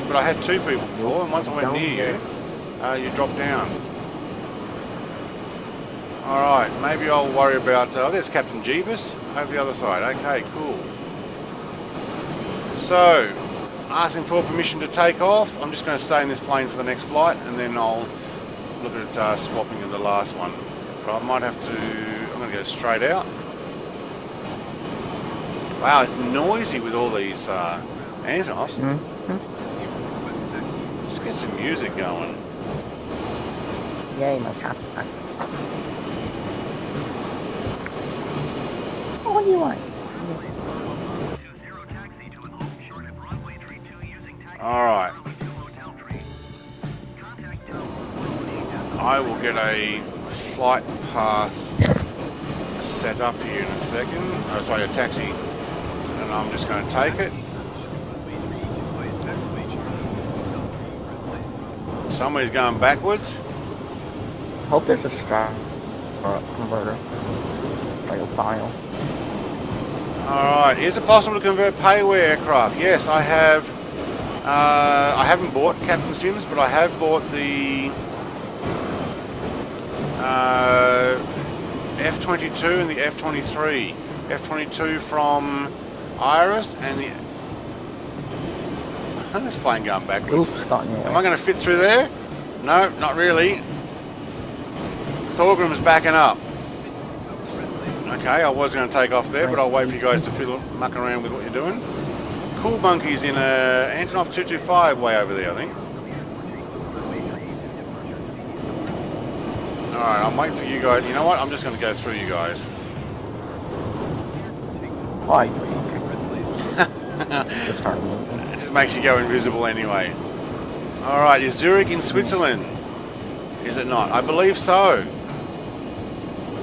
S1: but I had two people before, and once I went near you, you dropped down. Alright, maybe I'll worry about... oh, there's Captain Jeebus over the other side. Okay, cool. So, asking for permission to take off. I'm just going to stay in this plane for the next flight, and then I'll look at swapping in the last one. But I might have to... I'm going to go straight out. Wow, it's noisy with all these Antonovs. Let's get some music going.
S5: Yay, my cat. What do you want?
S1: Alright. I will get a flight path set up here in a second. Oh, sorry, a taxi. And I'm just going to take it. Somebody's going backwards.
S5: Hope there's a strap or a converter. Like a file.
S1: Alright, is it possible to convert payware aircraft? Yes, I have. I haven't bought Captain Sims, but I have bought the F-22 and the F-23. F-22 from Iris and the This plane going backwards.
S5: Oops, got in your
S1: Am
S5: way.
S1: I going to fit through there? No, not really. Thorgrim's backing up. Okay, I was going to take off there, but I'll wait for you guys to muck around with what you're doing. Cool Monkey's in a Antonov 225 way over there, I think. Alright, I'm waiting for you guys. You know what? I'm just going to go through you guys.
S5: Why? Just start moving.
S1: It just makes you go invisible anyway. Alright, is Zurich in Switzerland? Is it not? I believe so.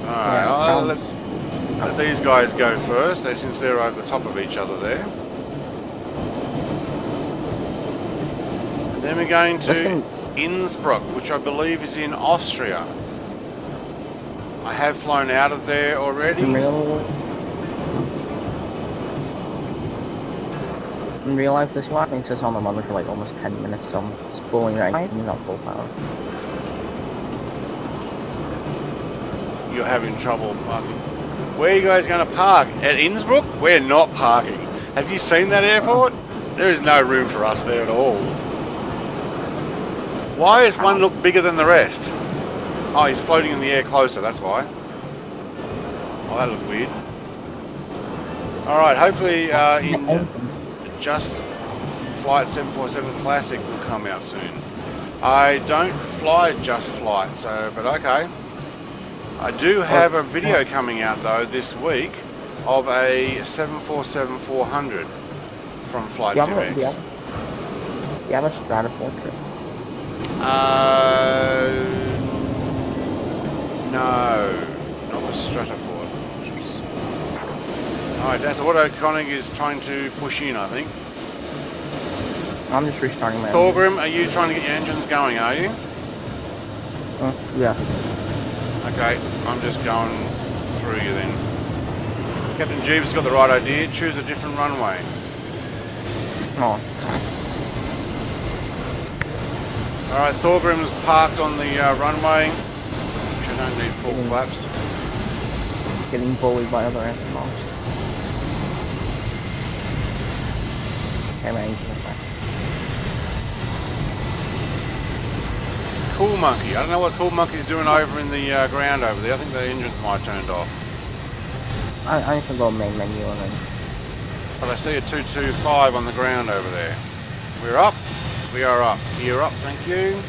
S1: Alright, I'll let these guys go first, since they're over the top of each other there. And then we're going to Innsbruck, which I believe is in Austria. I have flown out of there already.
S5: In real life, this one, I think it's just on the mother for like almost 10 minutes, so I'm spooling right now, not full power.
S1: You're having trouble parking. Where are you guys going to park? At Innsbruck? We're not parking. Have you seen that airport? There is no room for us there at all. Why does one look bigger than the rest? Oh, he's floating in the air closer, that's why. Oh, that looked weird. Alright, hopefully in Just Flight 747 Classic will come out soon. I don't fly Just Flight, so, but okay. I do have a video coming out though this week of a 747-400 from Flight CMX.
S5: Do you have a Stratofortress?
S1: No, not the Strataford. Alright, that's what O'Connor is trying to push in, I think.
S5: I'm just restarting my
S1: Thorgrim, are you trying to get your engines going, are you?
S5: yeah.
S1: Okay, I'm just going through you then. Captain Jeeves has got the right idea. Choose a different runway.
S5: Oh.
S1: Alright, Thorgrim's parked on the runway. Which I don't need full flaps.
S5: Getting bullied by other Antonovs. Okay, my engine is back.
S1: Cool Monkey. I don't know what Cool Monkey's doing over in the ground over there. I think the engines might have turned off.
S5: I need to go main menu and then...
S1: But I see a 225 on the ground over there. We're up. We are up. You're up, thank you.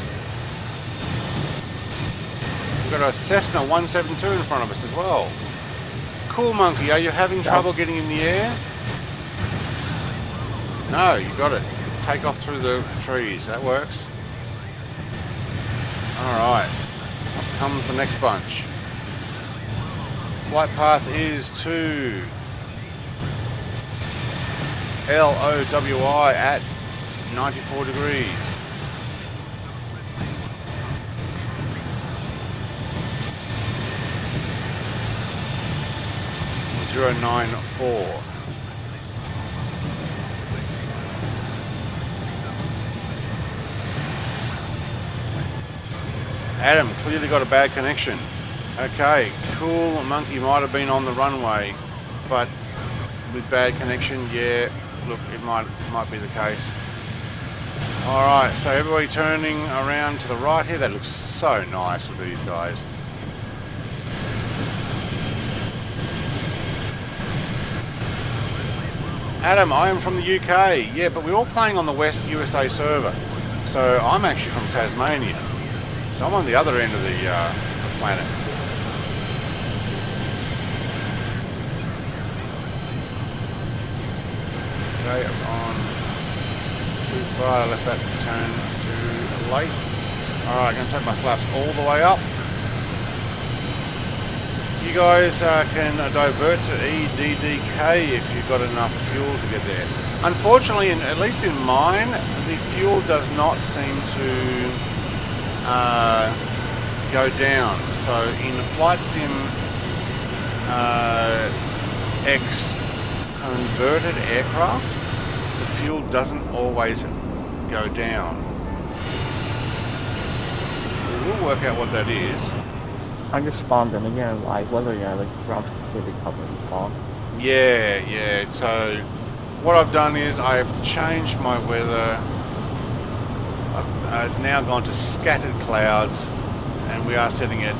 S1: We've got a Cessna 172 in front of us as well. Cool Monkey, are you having trouble getting in the air? No, you got it. Take off through the trees. That works. Alright. Up comes the next bunch. Flight path is to LOWI at 94 degrees. .094. Adam, clearly got a bad connection. Okay, Cool Monkey might have been on the runway, but with bad connection, yeah, look, it might be the case. Alright, so everybody turning around to the right here. That looks so nice with these guys. Adam, I am from the UK. Yeah, but we're all playing on the West USA server. So I'm actually from Tasmania. So I'm on the other end of the planet. Okay, I'm on too far. I left that turn too late. Alright, I'm going to take my flaps all the way up. You guys can divert to EDDK if you've got enough fuel to get there. Unfortunately, at least in mine, the fuel does not seem to go down. So in Flight Sim X converted aircraft, the fuel doesn't always go down. We'll work out what that is.
S5: I just spawned in again, like whether the ground's completely covered in fog.
S1: Yeah. So what I've done is I've changed my weather now gone to scattered clouds, and we are setting at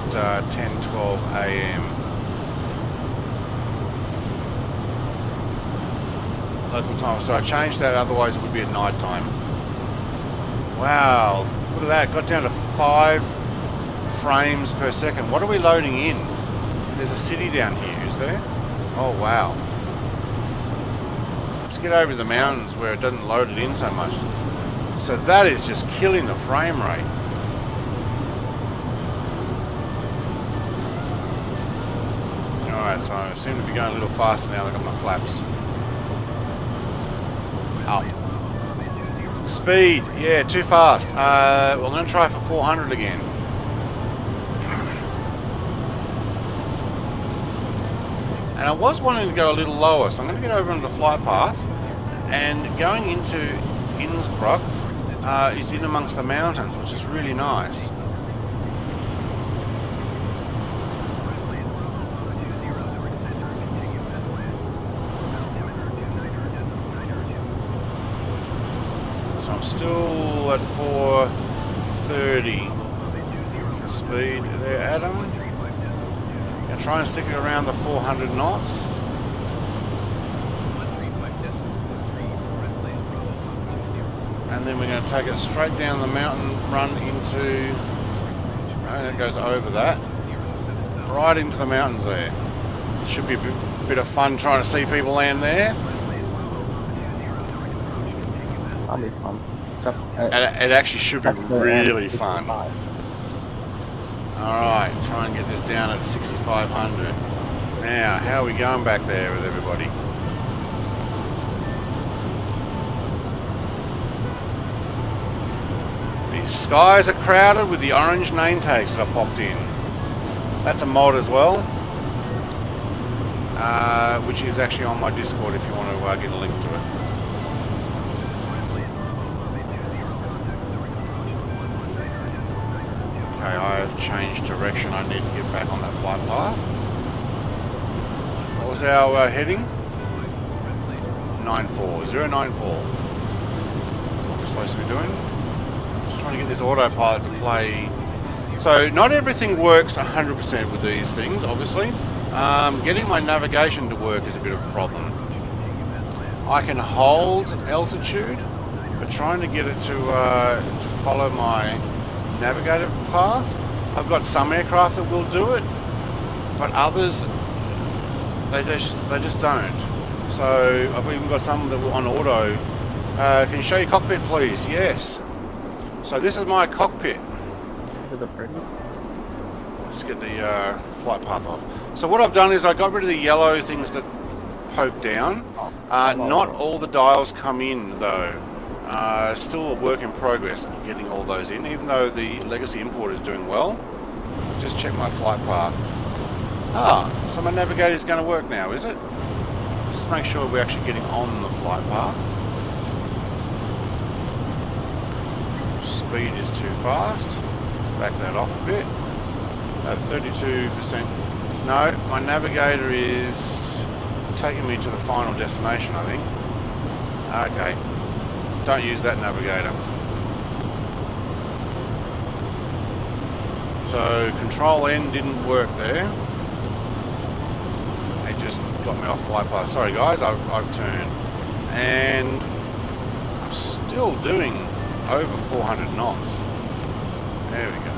S1: 10:12 a.m. local time. So I changed that, otherwise it would be at night time. Wow, look at that, got down to 5 frames per second. What are we loading in? There's a city down here, is there? Oh wow. Let's get over to the mountains where it doesn't load it in so much. So that is just killing the frame rate. Alright, so I seem to be going a little faster now that I've got my flaps up. Speed, yeah, too fast. Well, I'm going to try for 400 again. And I was wanting to go a little lower, so I'm going to get over onto the flight path. And going into Innsbruck is in amongst the mountains, which is really nice. So I'm still at 430 for speed there, Adam. Gonna try and stick it around the 400 knots. And then we're going to take it straight down the mountain, run into, and it goes over that, right into the mountains there. Should be a bit of fun trying to see people land there.
S5: That'll be fun.
S1: It actually should be really fun. Alright, try and get this down at 6,500. Now, how are we going back there with everybody? The skies are crowded with the orange name tags that I popped in. That's a mod as well, which is actually on my Discord if you want to get a link to it. Okay, I have changed direction. I need to get back on that flight path. What was our heading? 094. That's what we're supposed to be doing. Just trying to get this autopilot to play. So not everything works 100% with these things, obviously. Getting my navigation to work is a bit of a problem. I can hold altitude, but trying to get it to follow my navigator path. I've got some aircraft that will do it, but others they just don't. So I've even got some that were on auto. Can you show your cockpit, please? Yes. So this is my cockpit. Let's get the flight path off. So what I've done is I got rid of the yellow things that poke down. Not all the dials come in though. Still a work in progress getting all those in, even though the legacy import is doing well. Just check my flight path. So my navigator is going to work now, is it? Just make sure we're actually getting on the flight path. Speed is too fast. Let's back that off a bit. 32%. No, my navigator is taking me to the final destination, I think. Okay. Don't use that navigator. So Control N didn't work there. It just got me off flight path. Sorry guys, I've turned. And I'm still doing over 400 knots. There we go.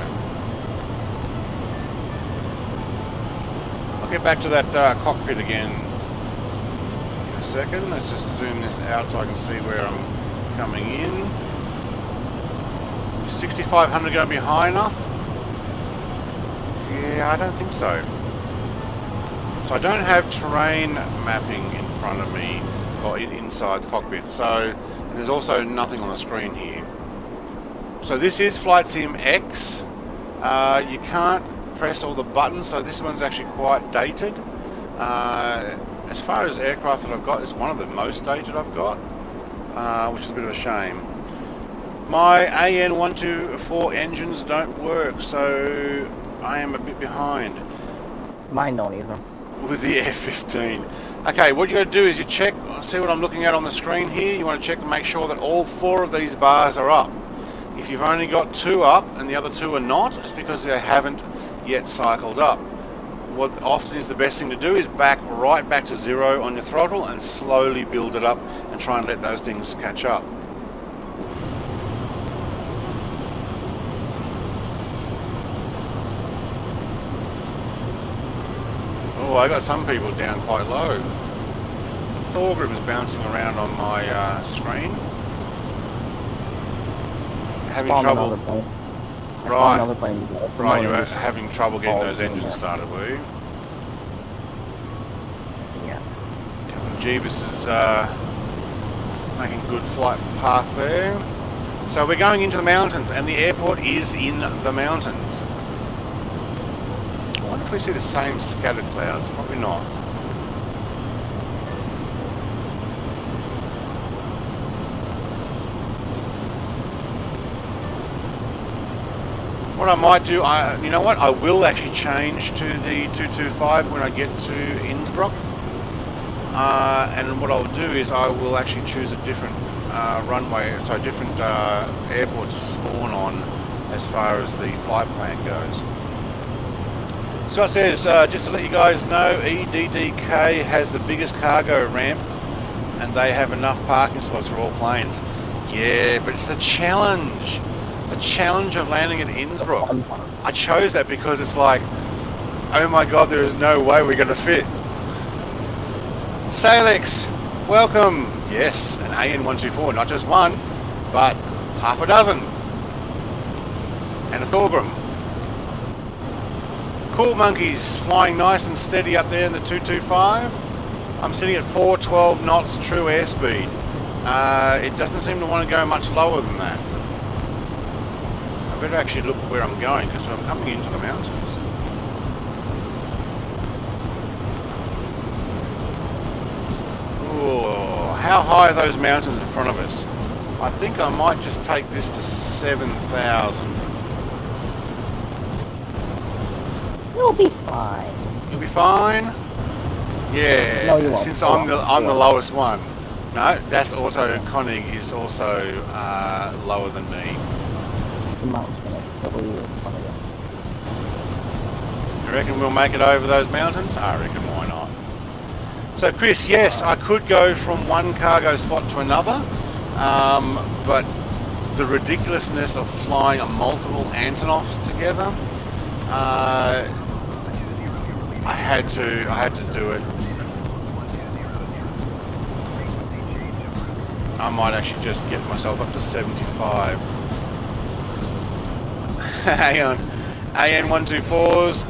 S1: I'll get back to that cockpit again in a second. Let's just zoom this out so I can see where I'm coming in. Is 6,500 going to be high enough? Yeah, I don't think so. So I don't have terrain mapping in front of me or inside the cockpit. So there's also nothing on the screen here. So this is Flight Sim X. You can't press all the buttons, so this one's actually quite dated. As far as aircraft that I've got, it's one of the most dated I've got, which is a bit of a shame. My AN124 engines don't work, so I am a bit behind.
S5: Mine don't either.
S1: With the F-15. Okay, what you got to do is you check, see what I'm looking at on the screen here. You want to check to make sure that all 4 of these bars are up. If you've only got 2 up and the other 2 are not, it's because they haven't yet cycled up. What often is the best thing to do is right back to 0 on your throttle and slowly build it up and try and let those things catch up. Oh, I got some people down quite low. Thorgrim is bouncing around on my screen. Having trouble. Right, you were having trouble getting those engines started, were you?
S5: Yeah.
S1: Jeebus is making good flight path there. So we're going into the mountains, and the airport is in the mountains. I wonder if we see the same scattered clouds. Probably not. What I might do, you know what, I will actually change to the 225 when I get to Innsbruck. And what I'll do is I will actually choose a different runway, so different airport to spawn on as far as the flight plan goes. Scott says, just to let you guys know, EDDK has the biggest cargo ramp and they have enough parking spots for all planes. Yeah, but it's the challenge. The challenge of landing at Innsbruck. I chose that because it's like, oh my god, there is no way we're going to fit. Salix, welcome. Yes, an AN124, not just one, but half a dozen. And a Thorgrim. Cool monkeys, flying nice and steady up there in the 225. I'm sitting at 412 knots true airspeed. It doesn't seem to want to go much lower than that. I better actually look where I'm going because I'm coming into the mountains. Ooh, how high are those mountains in front of us? I think I might just take this to 7,000.
S5: You'll be fine.
S1: You'll be fine? Yeah,
S5: No, you won't.
S1: since I'm the lowest one. No, Das Auto Konig is also lower than me.
S5: The mountain's gonna double you in front of you.
S1: You reckon we'll make it over those mountains? I reckon, why not? So Chris, yes, I could go from one cargo spot to another, but the ridiculousness of flying multiple Antonovs together, I had to do it. I might actually just get myself up to 75. Hang on. AN124s,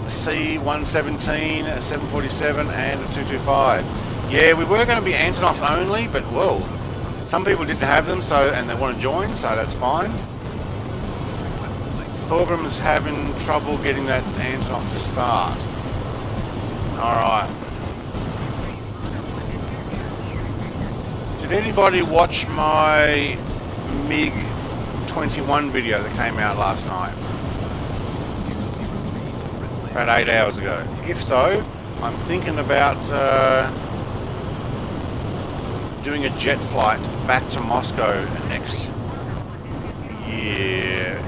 S1: C117, a 747 and a 225. Yeah, we were going to be Antonovs only, but well, some people didn't have them, so and they want to join, so that's fine. Thorgrim's having trouble getting that Antonov to start. Alright. Did anybody watch my MiG-21 video that came out last night? About 8 hours ago. If so, I'm thinking about doing a jet flight back to Moscow next year.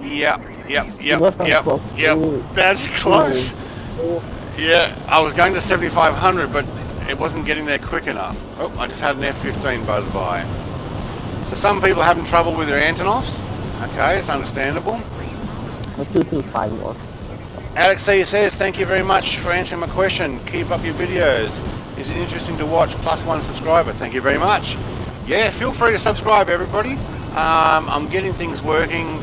S1: Yep. That's close. Yeah, I was going to 7,500, but it wasn't getting there quick enough. Oh, I just had an F-15 buzz by. So some people are having trouble with their Antonovs. Okay, it's understandable.
S5: The 225 works.
S1: Alex C says, thank you very much for answering my question. Keep up your videos. Is it interesting to watch? +1 subscriber. Thank you very much. Yeah, feel free to subscribe, everybody. I'm getting things working.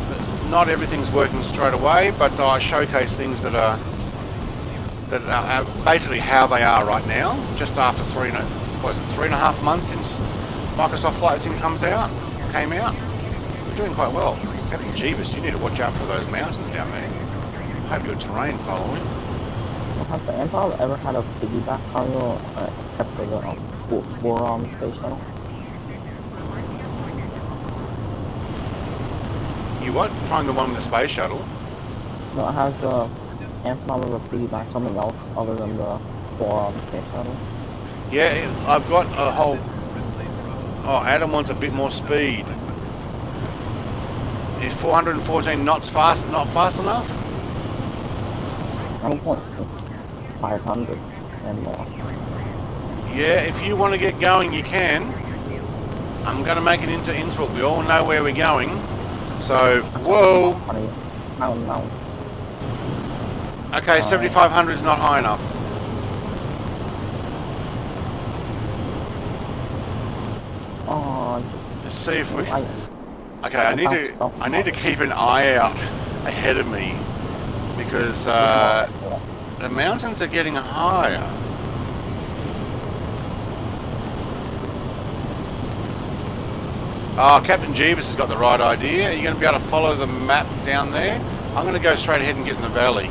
S1: Not everything's working straight away, but I showcase things that are basically how they are right now. Just after 3.5 months since Microsoft Flight Sim came out. We're doing quite well. Captain Jeebus, you need to watch out for those mountains down there. Hope your terrain following.
S5: Has the Antonov ever had a piggyback cargo, except for the Boron space shuttle?
S1: You what? Trying the one with the space shuttle?
S5: No, it has the Antonov ever piggyback something else other than the Boron space shuttle?
S1: Yeah, I've got a whole... Oh, Adam wants a bit more speed. Is 414 knots fast? Not fast enough?
S5: I'm going 500 and more.
S1: Yeah, if you want to get going, you can. I'm going to make it into Innsbruck. We all know where we're going. So, whoa.
S5: No.
S1: Okay, 7,500 is not high enough.
S5: Oh,
S1: Let's see if we... Okay, I need to keep an eye out ahead of me because the mountains are getting higher. Oh, Captain Jeebus has got the right idea. Are you going to be able to follow the map down there? I'm going to go straight ahead and get in the valley.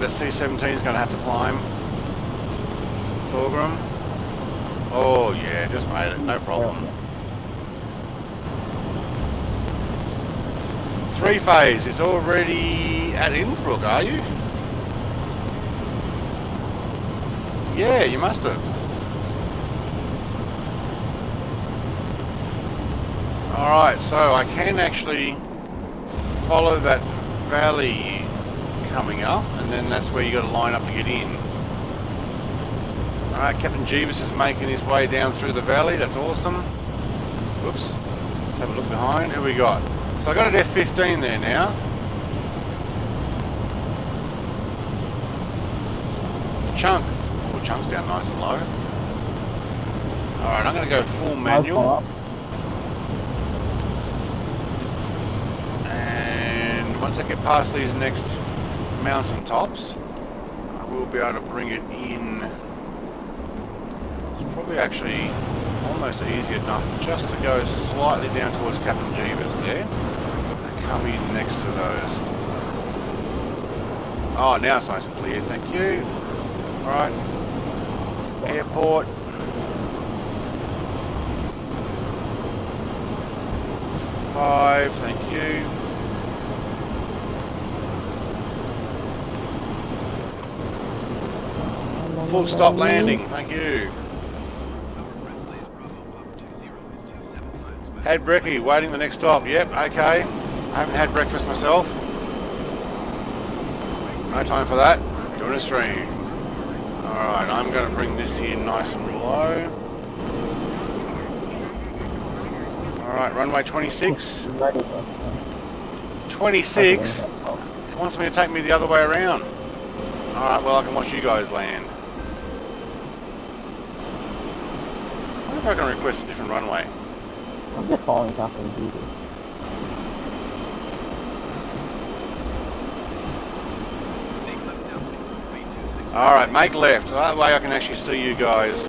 S1: The C-17 is going to have to climb. Thorgrim. Oh yeah, just made it, no problem. 3-phase is already at Innsbruck, are you? Yeah, you must have. Alright, so I can actually follow that valley coming up, and then that's where you got to line up to get in. Alright, Captain Jeebus is making his way down through the valley, that's awesome. Whoops, let's have a look behind, who we got? So I got an F-15 there now. Chunk. Oh, Chunk's down nice and low. Alright, I'm going to go full manual. And once I get past these next mountain tops, I will be able to bring it in. It's probably actually almost easy enough just to go slightly down towards Captain Jeebus there and come in next to those. Oh, now it's nice and clear, thank you. Alright, airport. Five, thank you. Full stop landing, thank you. Had brekkie, waiting the next stop. Yep, okay. I haven't had breakfast myself. No time for that. Doing a stream. Alright, I'm going to bring this in nice and low. Alright, runway 26. 26? It wants me to take me the other way around. Alright, well I can watch you guys land. I wonder if I can request a different runway.
S5: I'm just following Captain Jeebus.
S1: Alright, make left. That way I can actually see you guys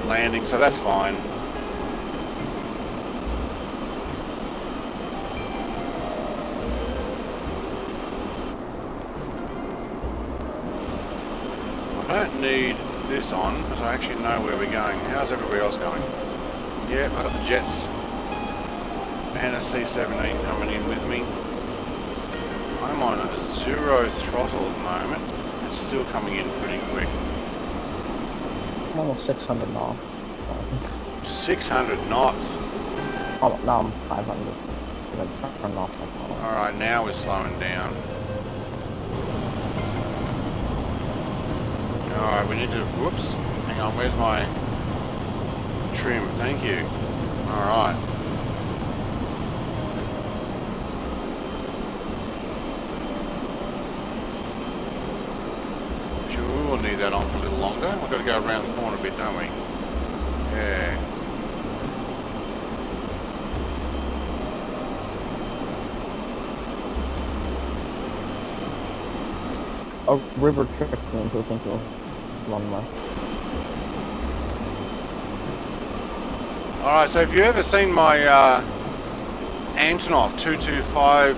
S1: landing, so that's fine. I don't need this on because I actually know where we're going. How's everybody else going? Yep, I've got the jets and a C-17 coming in with me. I'm on a 0 throttle at the moment. It's still coming in pretty quick.
S5: I'm almost 600 knots.
S1: 600 knots?
S5: Oh, now I'm 500.
S1: Alright, now we're slowing down. Alright, we need to... Whoops. Hang on, where's my trim? Thank you. Alright. Sure, we will need that on for a little longer. We've got to go around the corner a bit, don't we? Yeah.
S5: A river trick into a single runway.
S1: Alright, so if you've ever seen my Antonov 225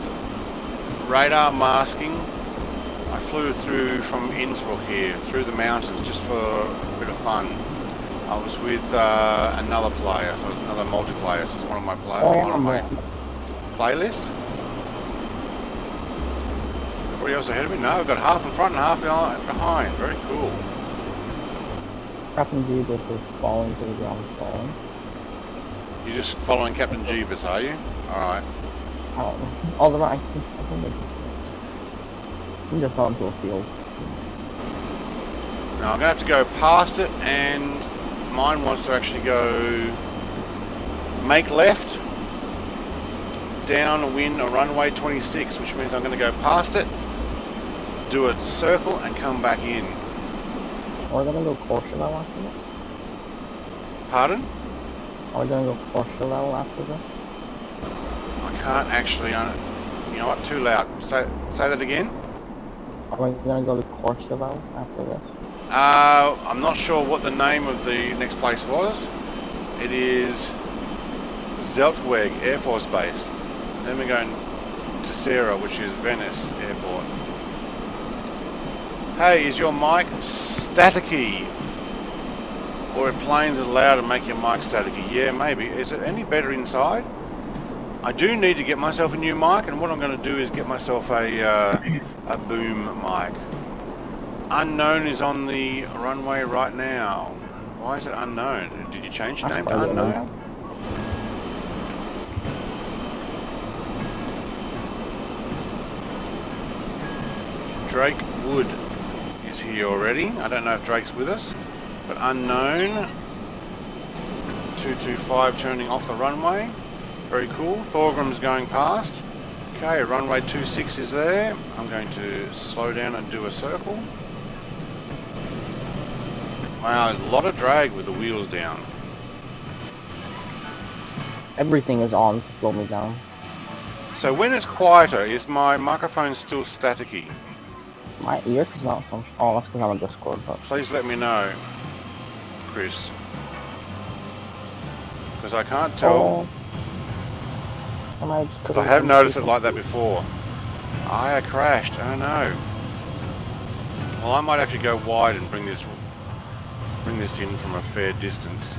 S1: radar masking, I flew through from Innsbruck here, through the mountains, just for a bit of fun. I was with another player, so another multiplayer, so it's one of my playlists. Everybody else ahead of me? No, we've got half in front and half behind. Very cool.
S5: Captain Jeebus is falling to the ground, falling.
S1: You're just following Captain Jeebus, are you? Alright.
S5: I don't know. Although I think I'm just onto a field.
S1: Now I'm going to have to go past it, and mine wants to actually go make left, down, win a runway 26, which means I'm going to go past it, do a circle, and come back in.
S5: Are we going to go Corsair level after that?
S1: Pardon?
S5: Are we going to go Corsair level after that?
S1: I can't actually, you know what, too loud. Say that again?
S5: Are we going to go to Corsair level after this?
S1: I'm not sure what the name of the next place was. It is Zeltweg Air Force Base. Then we're going to Sarah, which is Venice Airport. Hey, is your mic staticky? Or are planes allowed to make your mic staticky? Yeah, maybe. Is it any better inside? I do need to get myself a new mic, and what I'm going to do is get myself a boom mic. Unknown is on the runway right now. Why is it unknown? Did you change your name to unknown? Drake Wood is here already. I don't know if Drake's with us, but unknown. 225 turning off the runway. Very cool. Thorgrim's going past. Okay, runway 26 is there. I'm going to slow down and do a circle. Wow, there's a lot of drag with the wheels down.
S5: Everything is on to slow me down.
S1: So when it's quieter, is my microphone still staticky?
S5: My ears is not from... Oh, that's because I'm on Discord, but...
S1: Please let me know, Chris. Because I can't tell. Because I have noticed it like that before. I crashed. Oh no. Well, I might actually go wide and bring this in from a fair distance.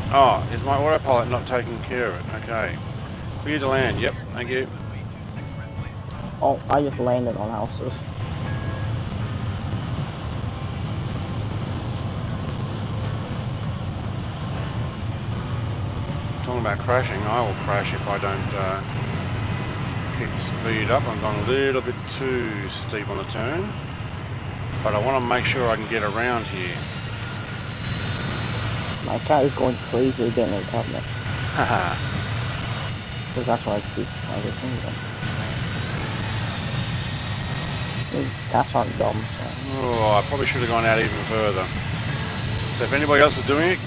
S1: Oh, is my autopilot not taking care of it? Okay. Clear to land. Yep, thank you.
S5: Oh, I just landed on houses.
S1: Talking about crashing, I will crash if I don't keep the speed up. I'm going a little bit too steep on the turn, but I want to make sure I can get around here.
S5: My cat is going crazy getting in top of me.
S1: Haha.
S5: Because that's what I keep my other things on. Cats aren't dumb, so.
S1: Oh, I probably should have gone out even further. So if anybody else is doing it,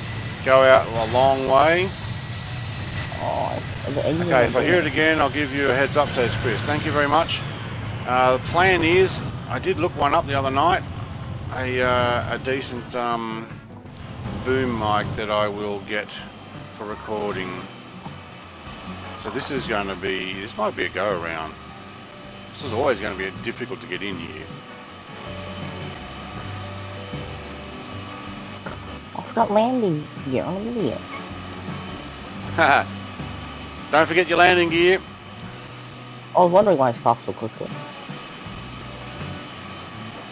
S1: go out a long way.
S5: Oh,
S1: Okay, if I hear it again, I'll give you a heads up, says Chris. Thank you very much. The plan is, I did look one up the other night, a decent boom mic that I will get for recording. So this is going to be, this might be a go around. This is always going to be difficult to get in here.
S5: I forgot landing gear, I'm an idiot.
S1: Haha. Don't forget your landing gear.
S5: I was wondering why I stopped so quickly.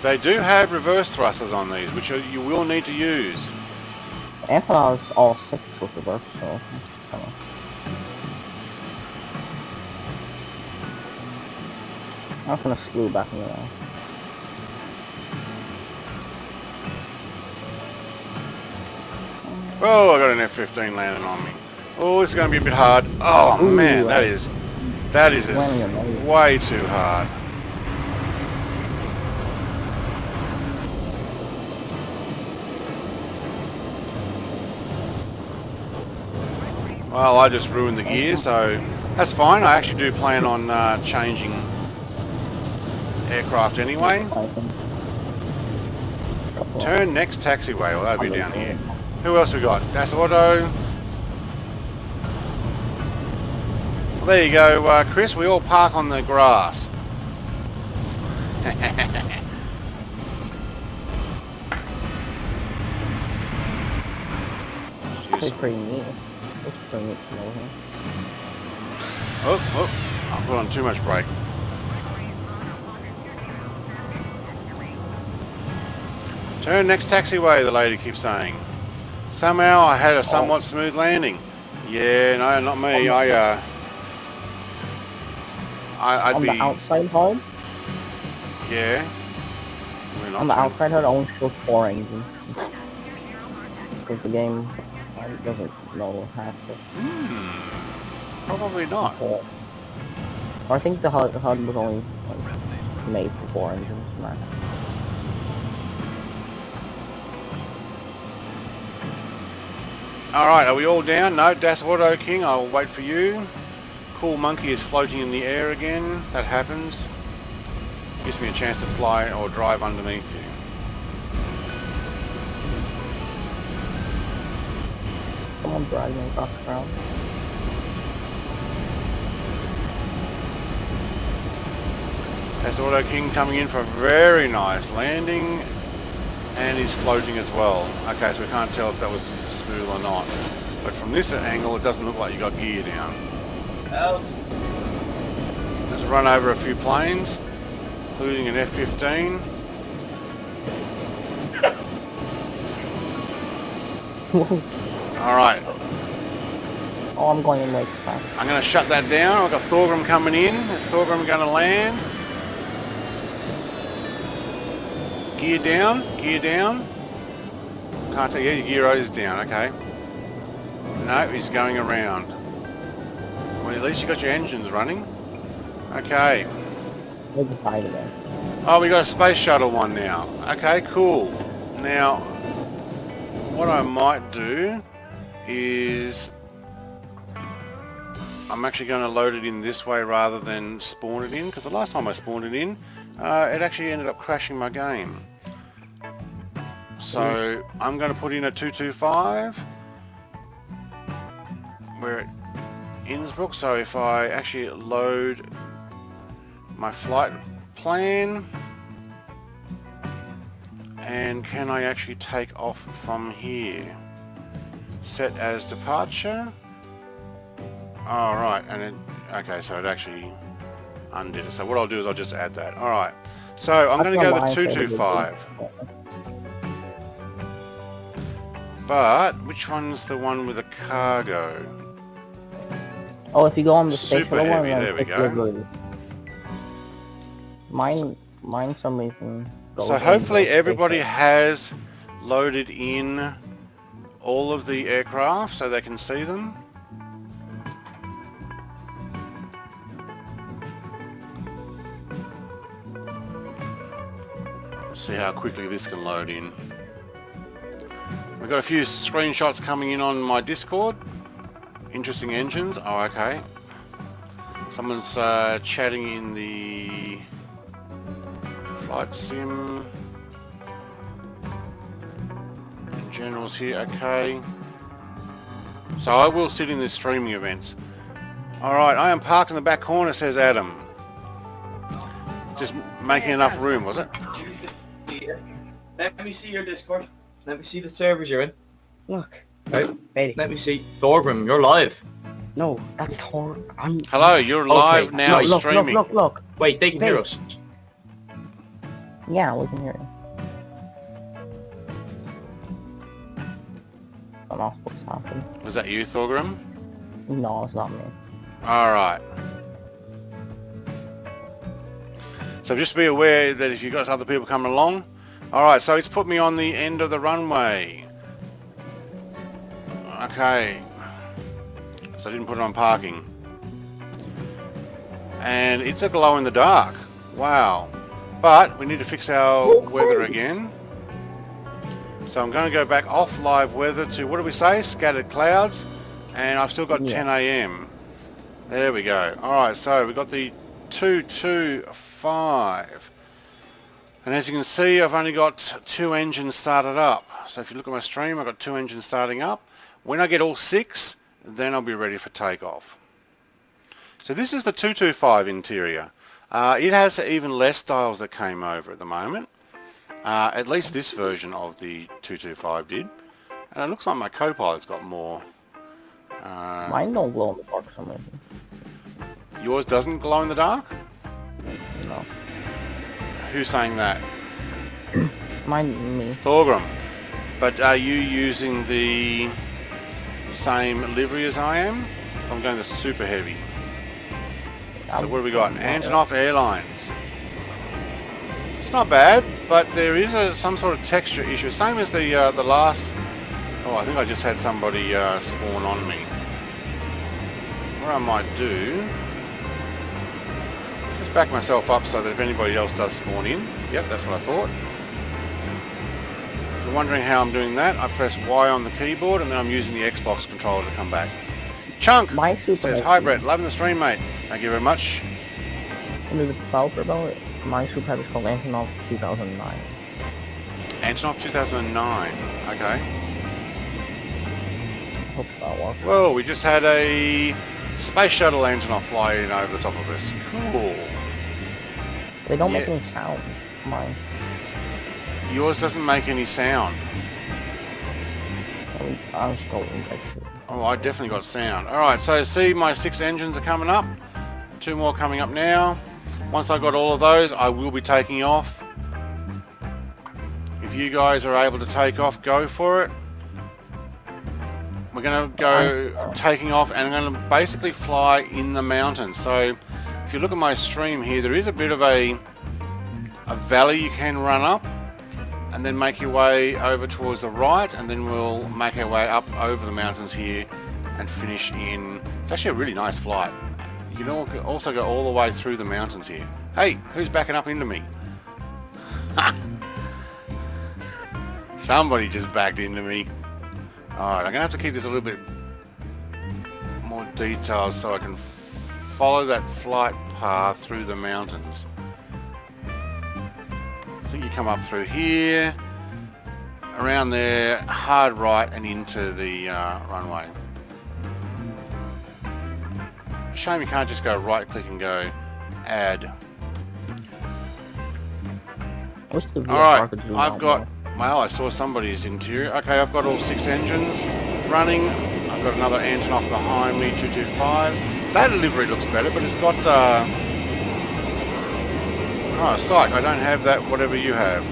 S1: They do have reverse thrusters on these, which you will need to use.
S5: Antonov is all 6 with reverse, so... I don't know. I'm not gonna slew back in the air.
S1: Oh, I got an F-15 landing on me. Oh, this is going to be a bit hard. Oh man, that is way too hard. Well, I just ruined the gear, so that's fine. I actually do plan on changing aircraft anyway. Turn next taxiway. Well, that'll be down here. Who else we got? Das Auto. Well, there you go, Chris. We all park on the grass.
S5: It's pretty neat. It's bring it over here.
S1: Oh, I put on too much brake. Turn next taxiway, the lady keeps saying. Somehow I had a somewhat smooth landing. Yeah, no, not me. I'd
S5: On
S1: be...
S5: the outside HUD?
S1: Yeah. We're not
S5: On the
S1: too-
S5: outside HUD, I only show 4 engines. Because the game doesn't know it has to.
S1: Probably not.
S5: 4. Or I think the HUD was only like, made for 4 engines. Nah.
S1: Alright, are we all down? No, Das Auto King, I'll wait for you. Cool Monkey is floating in the air again. That happens. Gives me a chance to fly or drive underneath you.
S5: Someone driving across the ground.
S1: Das Auto King coming in for a very nice landing. And he's floating as well. Okay, so we can't tell if that was smooth or not. But from this angle, it doesn't look like you got gear down.
S2: Else.
S1: Let's run over a few planes, including an F-15. Alright,
S5: Oh, I'm going in way too fast.
S1: I'm going to shut that down. I've got Thorgrim coming in. Is Thorgrim going to land? Gear down, gear down. Can't tell. Yeah, your gear is down. Okay. No, he's going around. Well, at least you got your engines running. Okay.
S5: We'll decide again.
S1: Oh, we got a space shuttle one now. Okay, cool. Now, what I might do is I'm actually going to load it in this way rather than spawn it in, because the last time I spawned it in, it actually ended up crashing my game. So I'm going to put in a 225. We're at Innsbruck, so if I actually load my flight plan, and can I actually take off from here? Set as departure. Alright, and it, okay, so it actually undid it. So what I'll do is I'll just add that. Alright, so I'm going to go the 225. But which one's the one with the cargo?
S5: Oh, if you go on the space
S1: Super
S5: shuttle one,
S1: heavy,
S5: then
S1: there we
S5: click
S1: go.
S5: Livery. Mine, some reason.
S1: So hopefully everybody has loaded in all of the aircraft so they can see them. See how quickly this can load in. We've got a few screenshots coming in on my Discord. Interesting engines. Oh, okay. Someone's chatting in the flight sim. Generals here. Okay. So I will sit in the streaming events. Alright, I am parked in the back corner, says Adam. Just making enough room, was it?
S2: Let me see your Discord. Let me see the servers you're in.
S3: Look.
S2: Right.
S3: Baby.
S2: Let me see. Thorgrim, you're live.
S3: No, that's horrible. I'm...
S1: Hello, you're live now
S5: look,
S1: streaming.
S5: Look.
S2: Wait, they can hear us.
S5: Yeah, we can hear you. I'm not supposed to happen.
S1: Was that you, Thorgrim?
S5: No, it's not me.
S1: Alright. So just be aware that if you've got other people coming along. Alright, so it's put me on the end of the runway. Okay. So I didn't put it on parking. And it's a glow in the dark. Wow. But we need to fix our weather again. So I'm going to go back off live weather to, what do we say? Scattered clouds. And I've still got 10 a.m. There we go. Alright, so we've got the 225. And as you can see, I've only got 2 engines started up. So if you look at my stream, I've got 2 engines starting up. When I get all 6, then I'll be ready for takeoff. So this is the 225 interior. It has even less dials that came over at the moment. At least this version of the 225 did. And it looks like my co-pilot's got more
S5: Mine don't glow in the dark for some reason.
S1: Yours doesn't glow in the dark?
S5: No.
S1: Who's saying that?
S5: Me.
S1: Thorgrim. But are you using the same livery as I am? I'm going the super heavy. So what do we got? Antonov Airlines. It's not bad, but there is some sort of texture issue. Same as the last... Oh, I think I just had somebody spawn on me. What I might do... Just back myself up so that if anybody else does spawn in... Yep, that's what I thought. If you're wondering how I'm doing that, I press Y on the keyboard and then I'm using the Xbox controller to come back. Chunk
S5: My super
S1: says, hi Brett, loving the stream, mate. Thank you very much.
S5: Under the developer about it, my super heavy is called Antonov 2009.
S1: Antonov 2009, okay.
S5: Hope that works.
S1: Whoa, we just had a space shuttle Antonov fly in over the top of us. Cool.
S5: They don't make
S1: Yeah.
S5: any sound. Mine.
S1: Yours doesn't make any sound.
S5: I'm scrolling back to it.
S1: Oh, I definitely got sound. Alright, so see my 6 engines are coming up. 2 more coming up now. Once I've got all of those, I will be taking off. If you guys are able to take off, go for it. We're going to go taking off and I'm going to basically fly in the mountains. So if you look at my stream here, there is a bit of a valley you can run up and then make your way over towards the right, and then we'll make our way up over the mountains here and finish in... It's actually a really nice flight. You can also go all the way through the mountains here. Hey, who's backing up into me? Somebody just backed into me. Alright, I'm going to have to keep this a little bit more detailed so I can follow that flight path through the mountains. I think you come up through here, around there, hard right and into the runway. Shame you can't just go right click and go add.
S5: What's the
S1: Alright, I've got... Well, I saw somebody's interior. Okay, I've got all 6 engines running. I've got another Antonov behind me, 225. That livery looks better, but it's got... Oh, psych, I don't have that, whatever you have.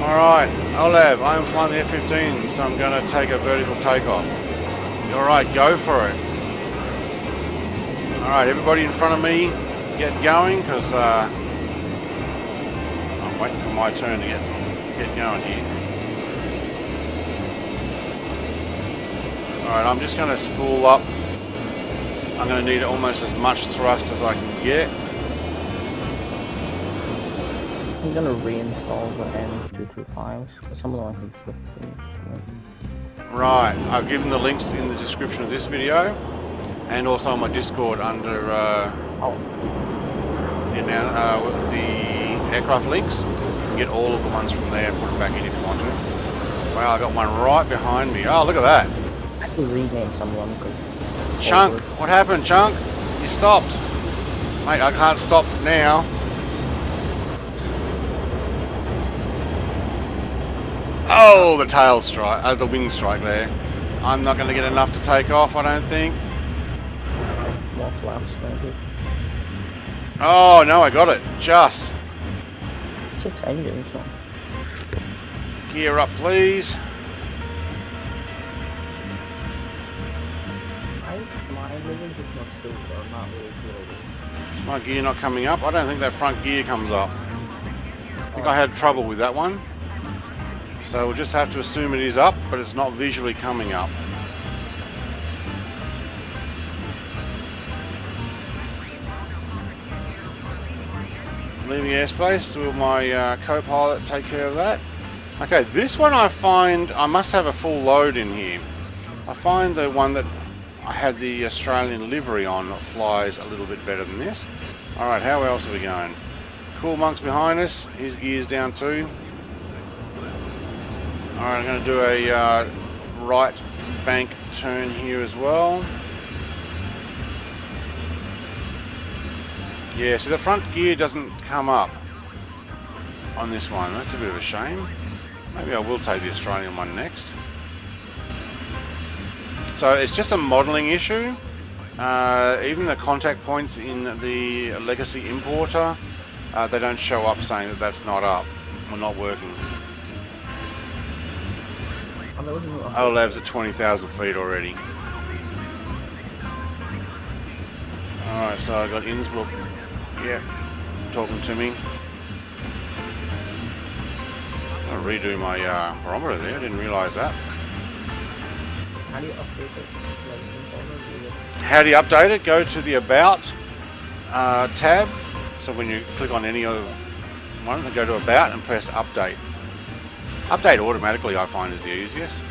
S1: Alright, Olav, I'm flying the F-15, so I'm going to take a vertical takeoff. Alright, go for it. Alright, everybody in front of me, get going, because I'm waiting for my turn to get going here. Alright, I'm just going to spool up. I'm going to need almost as much thrust as I can get.
S5: I'm going to reinstall the N225s, because some of them I can flip through.
S1: Right, I've given the links in the description of this video, and also on my Discord under the aircraft links. You can get all of the ones from there and put them back in if you want to. Wow, I got one right behind me. Oh, look at that.
S5: I can rename some of them because...
S1: Chunk, what happened, Chunk? You stopped. Mate, I can't stop now. Oh, the tail strike, the wing strike there. I'm not going to get enough to take off, I don't think.
S5: More flaps, maybe.
S1: Oh, no, I got it. Just.
S5: 6 engines, so.
S1: Gear up, please.
S5: My living is not silver, not really good.
S1: Is my gear not coming up? I don't think that front gear comes up. I think I had trouble with that one. So we'll just have to assume it is up, but it's not visually coming up. Leaving airspace, will my co-pilot take care of that? Okay, this one I find, I must have a full load in here. I find the one that I had the Australian livery on flies a little bit better than this. Alright, how else are we going? Cool Monk's behind us, his gear's down too. Alright, I'm going to do a right bank turn here as well. Yeah, so the front gear doesn't come up on this one. That's a bit of a shame. Maybe I will take the Australian one next. So it's just a modelling issue. Even the contact points in the legacy importer, they don't show up saying that that's not up or not working. LAV's at 20,000 feet already. Alright, so I got Innsbruck, yeah, talking to me. I'm going to redo my barometer there, I didn't realise that.
S5: How do you update it?
S1: How do you update it? Go to the About tab. So when you click on any of one, go to About and press Update. Update automatically, I find, is the easiest.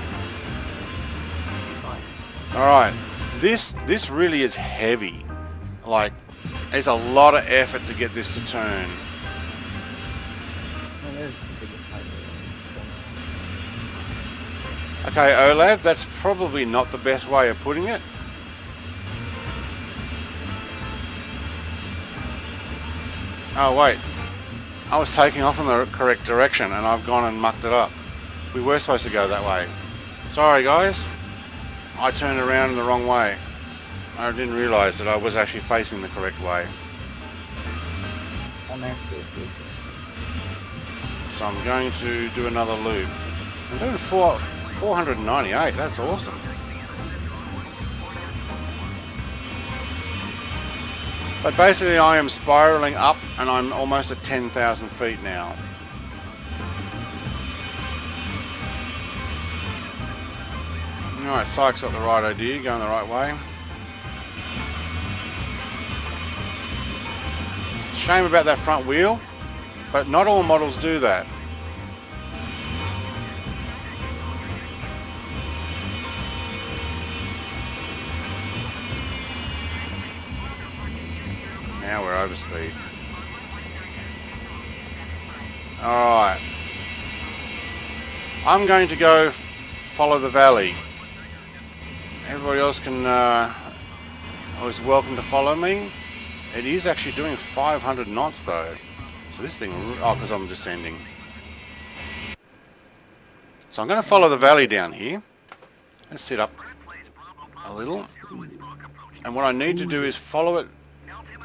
S1: Alright, this really is heavy. Like, it's a lot of effort to get this to turn. Okay, OLAV, that's probably not the best way of putting it. Oh wait, I was taking off in the correct direction and I've gone and mucked it up. We were supposed to go that way. Sorry guys, I turned around in the wrong way. I didn't realise that I was actually facing the correct way. So I'm going to do another loop. I'm doing 498, that's awesome. But basically I am spiralling up and I'm almost at 10,000 feet now. Alright, Sykes got the right idea, going the right way. Shame about that front wheel, but not all models do that. Now we're over speed. Alright. I'm going to go follow the valley. Everybody else can always welcome to follow me. It is actually doing 500 knots though. So this thing, oh, because I'm descending. So I'm going to follow the valley down here and sit up a little. And what I need to do is follow it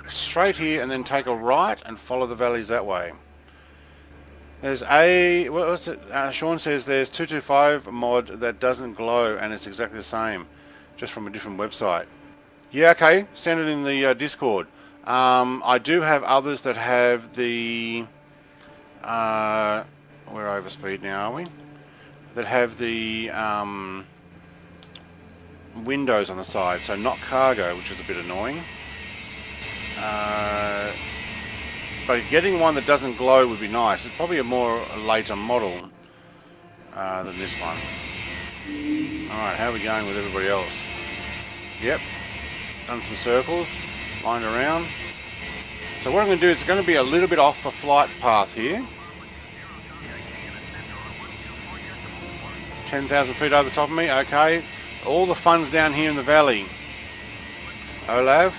S1: straight here and then take a right and follow the valleys that way. There's a, what's it? Sean says there's 225 mod that doesn't glow and it's exactly the same, just from a different website. Yeah, okay, send it in the Discord. I do have others that have the, we're over speed now, are we? That have the windows on the side, so not cargo, which is a bit annoying. But getting one that doesn't glow would be nice. It's probably a more later model than this one. Alright, how are we going with everybody else? Yep, done some circles, lined around. So what I'm going to do is it's going to be a little bit off the flight path here. 10,000 feet over the top of me, okay. All the fun's down here in the valley. Olav.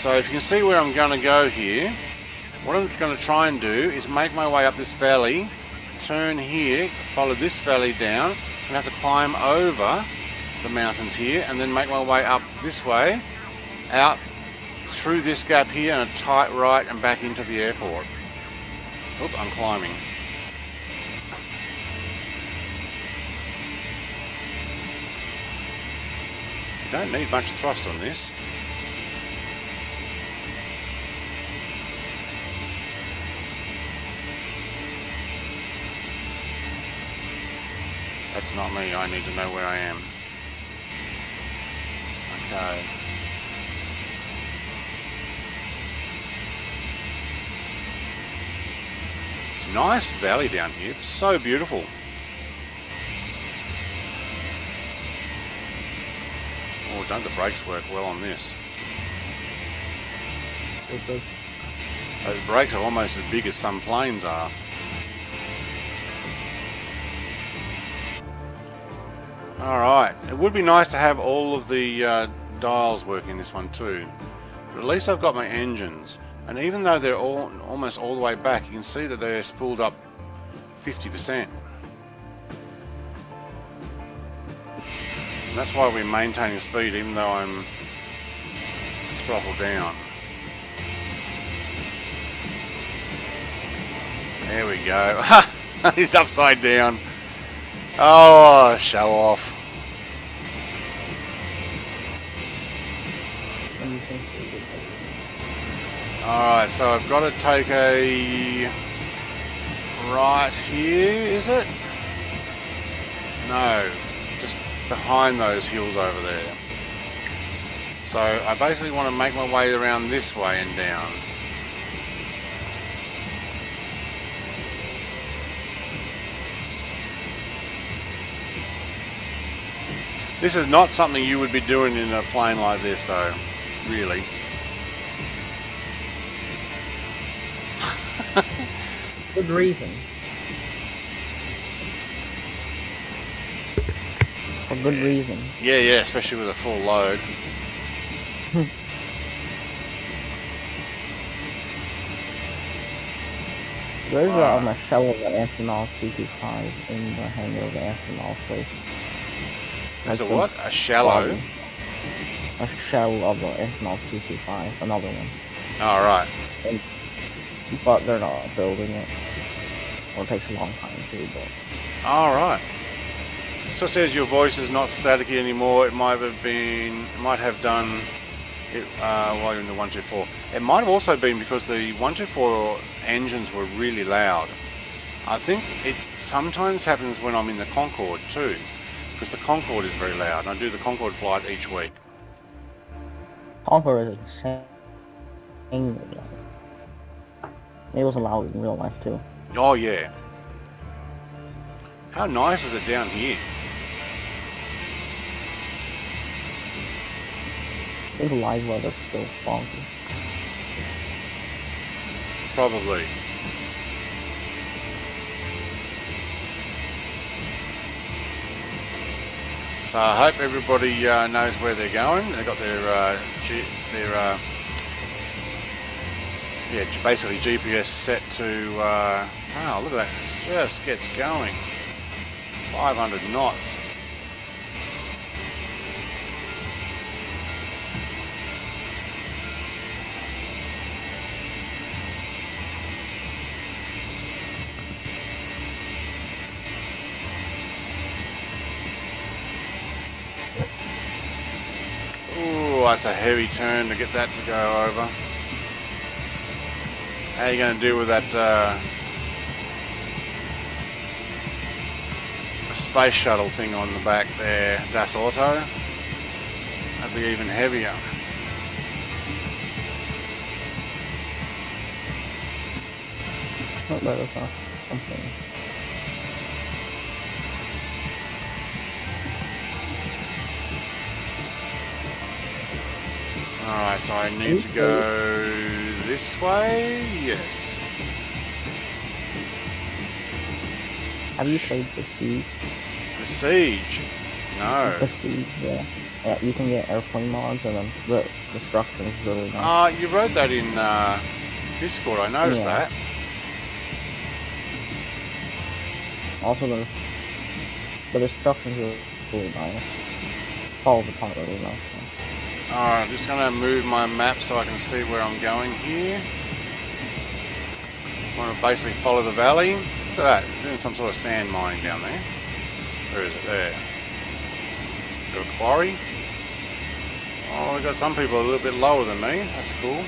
S1: So if you can see where I'm going to go here, what I'm going to try and do is make my way up this valley, turn here, follow this valley down, and have to climb over the mountains here, and then make my way up this way, out through this gap here, and a tight right and back into the airport. Oop, I'm climbing. You don't need much thrust on this. That's not me, I need to know where I am. Okay. It's a nice valley down here, it's so beautiful. Oh, don't the brakes work well on this? Those brakes are almost as big as some planes are. Alright, it would be nice to have all of the dials working in this one too. But at least I've got my engines. And even though they're almost all the way back, you can see that they're spooled up 50%. And that's why we're maintaining speed even though I'm throttled down. There we go. He's upside down. Oh, show off. Alright, so I've got to take a right here, is it? No, just behind those hills over there. So I basically want to make my way around this way and down. This is not something you would be doing in a plane like this though, really.
S5: Good reason. For good reason.
S1: Yeah, especially with a full load.
S5: There's a shell of an Antonov 225 in the hangar of the Antonov place.
S1: There's a what? A shallow?
S5: A shell of the Antonov 225, another one.
S1: Oh, right.
S5: But they're not building it. Or it takes a long time to, but...
S1: Alright. So it says your voice is not staticky anymore. It might have done it while you're in the 124. It might have also been because the 124 engines were really loud. I think it sometimes happens when I'm in the Concorde too, because the Concorde is very loud, and I do the Concorde flight each week.
S5: Concorde is insane. It was loud in real life too.
S1: Oh yeah. How nice is it down here?
S5: I think live weather's still foggy.
S1: Probably. So I hope everybody knows where they're going. They've got their basically GPS set to, wow, look at that, it just gets going. 500 knots. Ooh, that's a heavy turn to get that to go over. How are you going to do with that space shuttle thing on the back there, Das Auto? That'd be even heavier.
S5: Not bad enough, something.
S1: Alright, so I need to go this way? Yes.
S5: Have you played The Siege?
S1: The Siege? No.
S5: The Siege, yeah. Yeah, you can get airplane mods and then the destruction is really nice.
S1: You wrote that in Discord, I noticed that.
S5: Also the destruction is really nice. Falls apart really nice.
S1: Alright, I'm just going to move my map so I can see where I'm going here. I want to basically follow the valley. Look at that, doing some sort of sand mining down there. Where is it? There. Got a quarry. Oh, we've got some people a little bit lower than me. That's cool.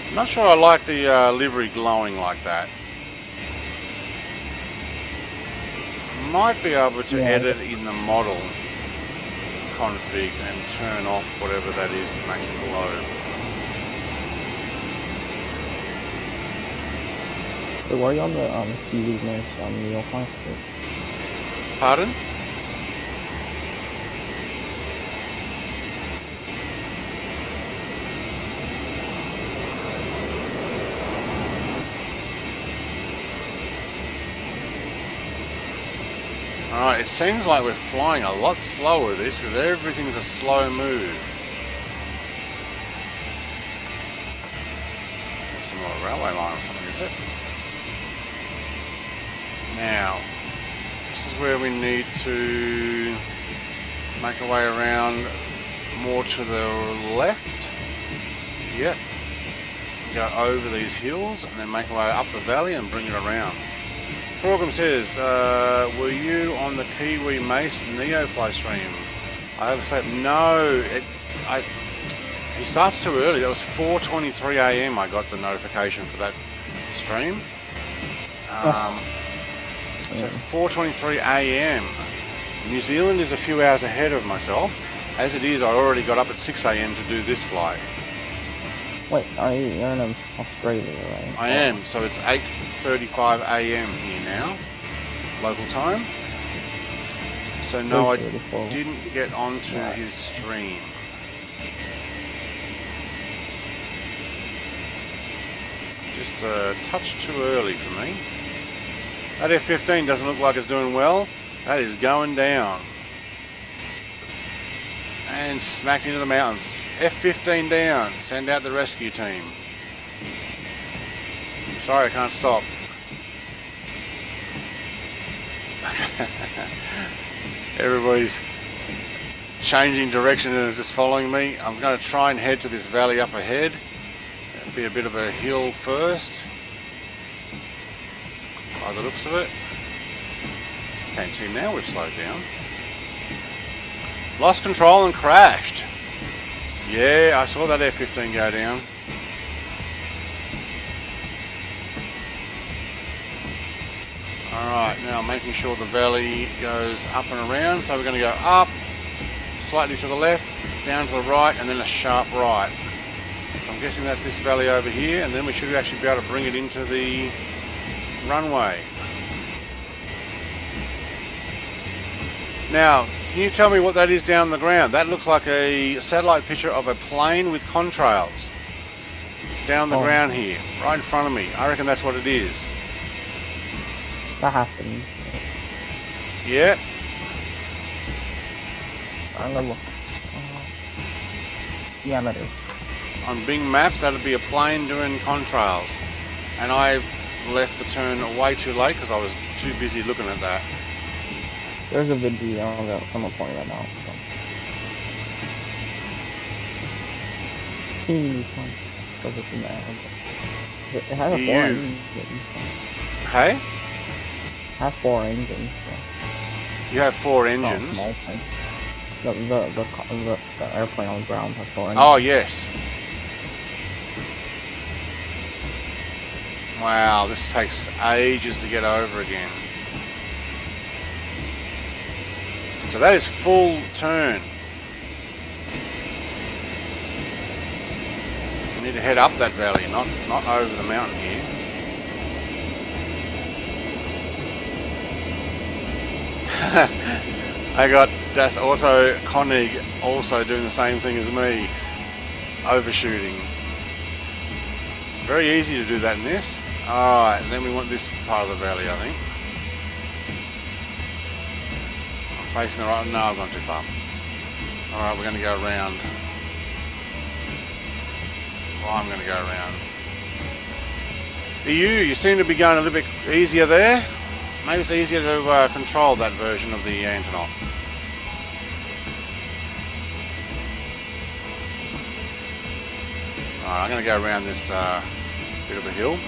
S1: I'm not sure I like the livery glowing like that. Might be able to edit in the model config and turn off whatever that is to make it glow.
S5: So were you on the TV news on Neoplastic?
S1: Pardon? Alright, it seems like we're flying a lot slower this because everything's a slow move. railway line or something, is it? Now, this is where we need to make our way around more to the left. Yep. Go over these hills and then make our way up the valley and bring it around. Thorgum says, were you on the Kiwi Mace Neofly stream? I overslept. No, he starts too early. That was 4:23 AM I got the notification for that stream. So 4:23 AM. New Zealand is a few hours ahead of myself. As it is, I already got up at 6 AM to do this flight.
S5: Wait, you're in Australia, right?
S1: I am, so it's 8:35 AM here now, local time. So no, I didn't get onto his stream. Just a touch too early for me. That F-15 doesn't look like it's doing well. That is going down. And smacked into the mountains. F-15 down. Send out the rescue team. Sorry, I can't stop. Everybody's changing direction and is just following me. I'm going to try and head to this valley up ahead. It'll be a bit of a hill first, by the looks of it. Can't see now, we've slowed down. Lost control and crashed. Yeah, I saw that F-15 go down. Alright, now making sure the valley goes up and around. So we're going to go up, slightly to the left, down to the right, and then a sharp right. So I'm guessing that's this valley over here, and then we should actually be able to bring it into the runway. Now, can you tell me what that is down the ground? That looks like a satellite picture of a plane with contrails down the ground here, right in front of me. I reckon that's what it is.
S5: That happened.
S1: Yeah.
S5: I'm gonna look. Yeah, that is.
S1: On Bing Maps, that'd be a plane doing contrails. And I've left the turn way too late because I was too busy looking at that.
S5: There's a video that someone pointed that out. Teeny one. Doesn't matter. It has a 4 engine.
S1: Hey?
S5: It has 4 engines.
S1: You have 4 engines?
S5: Not a small plane. The airplane on the ground has 4 engines.
S1: Oh, yes. Wow, this takes ages to get over again. So that is full turn. We need to head up that valley, not over the mountain here. I got Das Auto Konig also doing the same thing as me, overshooting. Very easy to do that in this. Alright, and then we want this part of the valley, I think. I'm facing the right. No, I've gone too far. Alright, we're going to go around. Well, I'm going to go around. You seem to be going a little bit easier there. Maybe it's easier to control that version of the Antonov. Alright, I'm going to go around this bit of a hill.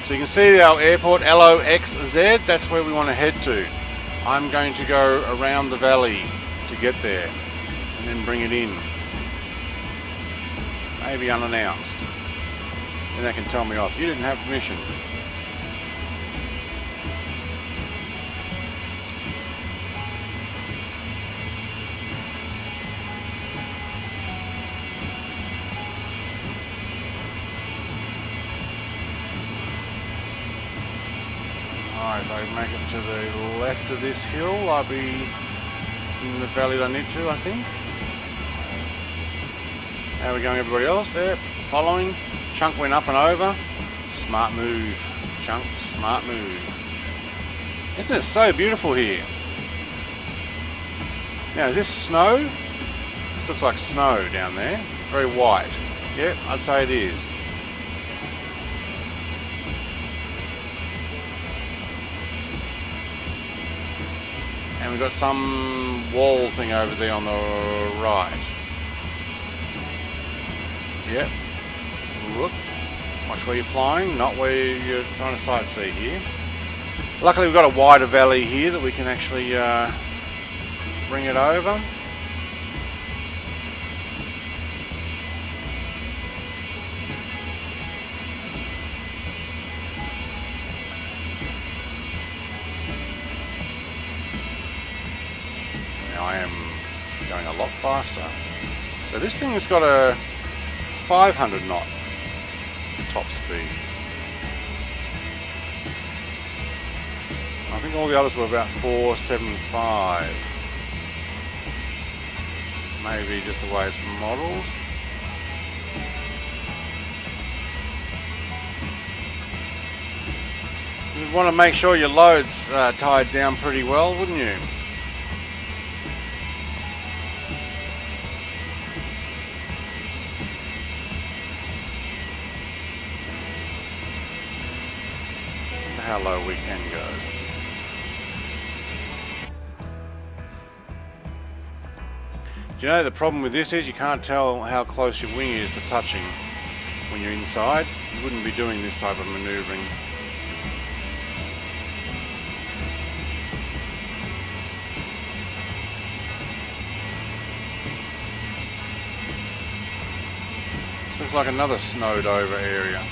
S1: So you can see our airport, LOXZ, that's where we want to head to. I'm going to go around the valley to get there and then bring it in. Maybe unannounced. And they can tell me off. You didn't have permission. Alright, if I make it to the left of this hill, I'll be in the valley that I need to, I think. How are we going, everybody else? There, following. Chunk went up and over. Smart move. Chunk, smart move. Isn't it so beautiful here? Now, is this snow? This looks like snow down there. Very white. Yep, I'd say it is. And we've got some wall thing over there on the right. Yep. Whoop. Watch where you're flying, not where you're trying to sightsee here. Luckily we've got a wider valley here that we can actually bring it over. Now I am going a lot faster. So this thing has got a 500 knot top speed. I think all the others were about 475. Maybe just the way it's modelled. You'd want to make sure your load's tied down pretty well, wouldn't you? How low we can go. Do you know the problem with this is you can't tell how close your wing is to touching when you're inside. You wouldn't be doing this type of manoeuvring. This looks like another snowed over area.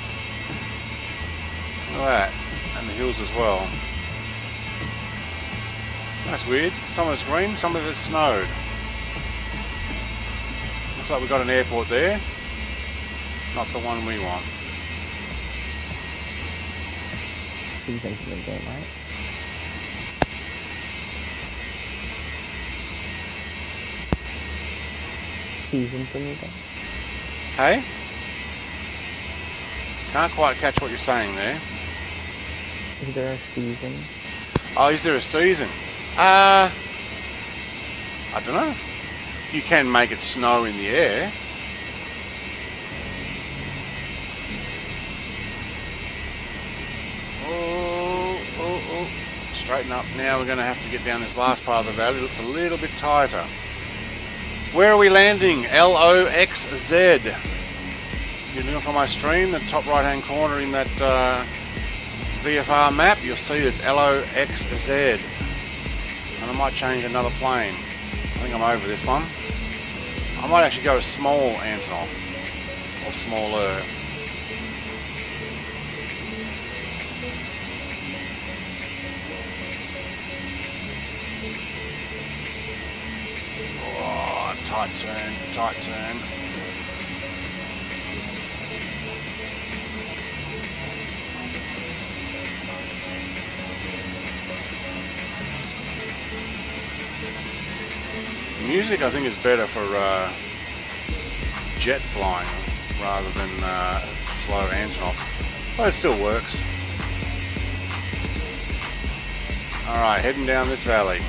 S1: Look at that. And the hills as well. That's weird. Some of it's green, some of it's snowed. Looks like we've got an airport there. Not the one we want.
S5: Season for the game, right? Season for the game.
S1: Hey? Can't quite catch what you're saying there.
S5: Is there a season?
S1: Oh, is there a season? I don't know. You can make it snow in the air. Oh. Straighten up. Now we're going to have to get down this last part of the valley. It looks a little bit tighter. Where are we landing? LOXZ. If you look on my stream, the top right hand corner in that VFR map, you'll see it's LOXZ. And I might change another plane. I think I'm over this one. I might actually go a small Antonov. Or smaller. Oh, tight turn, tight turn. Music I think is better for jet flying rather than slow Antonov, but it still works. Alright, heading down this valley.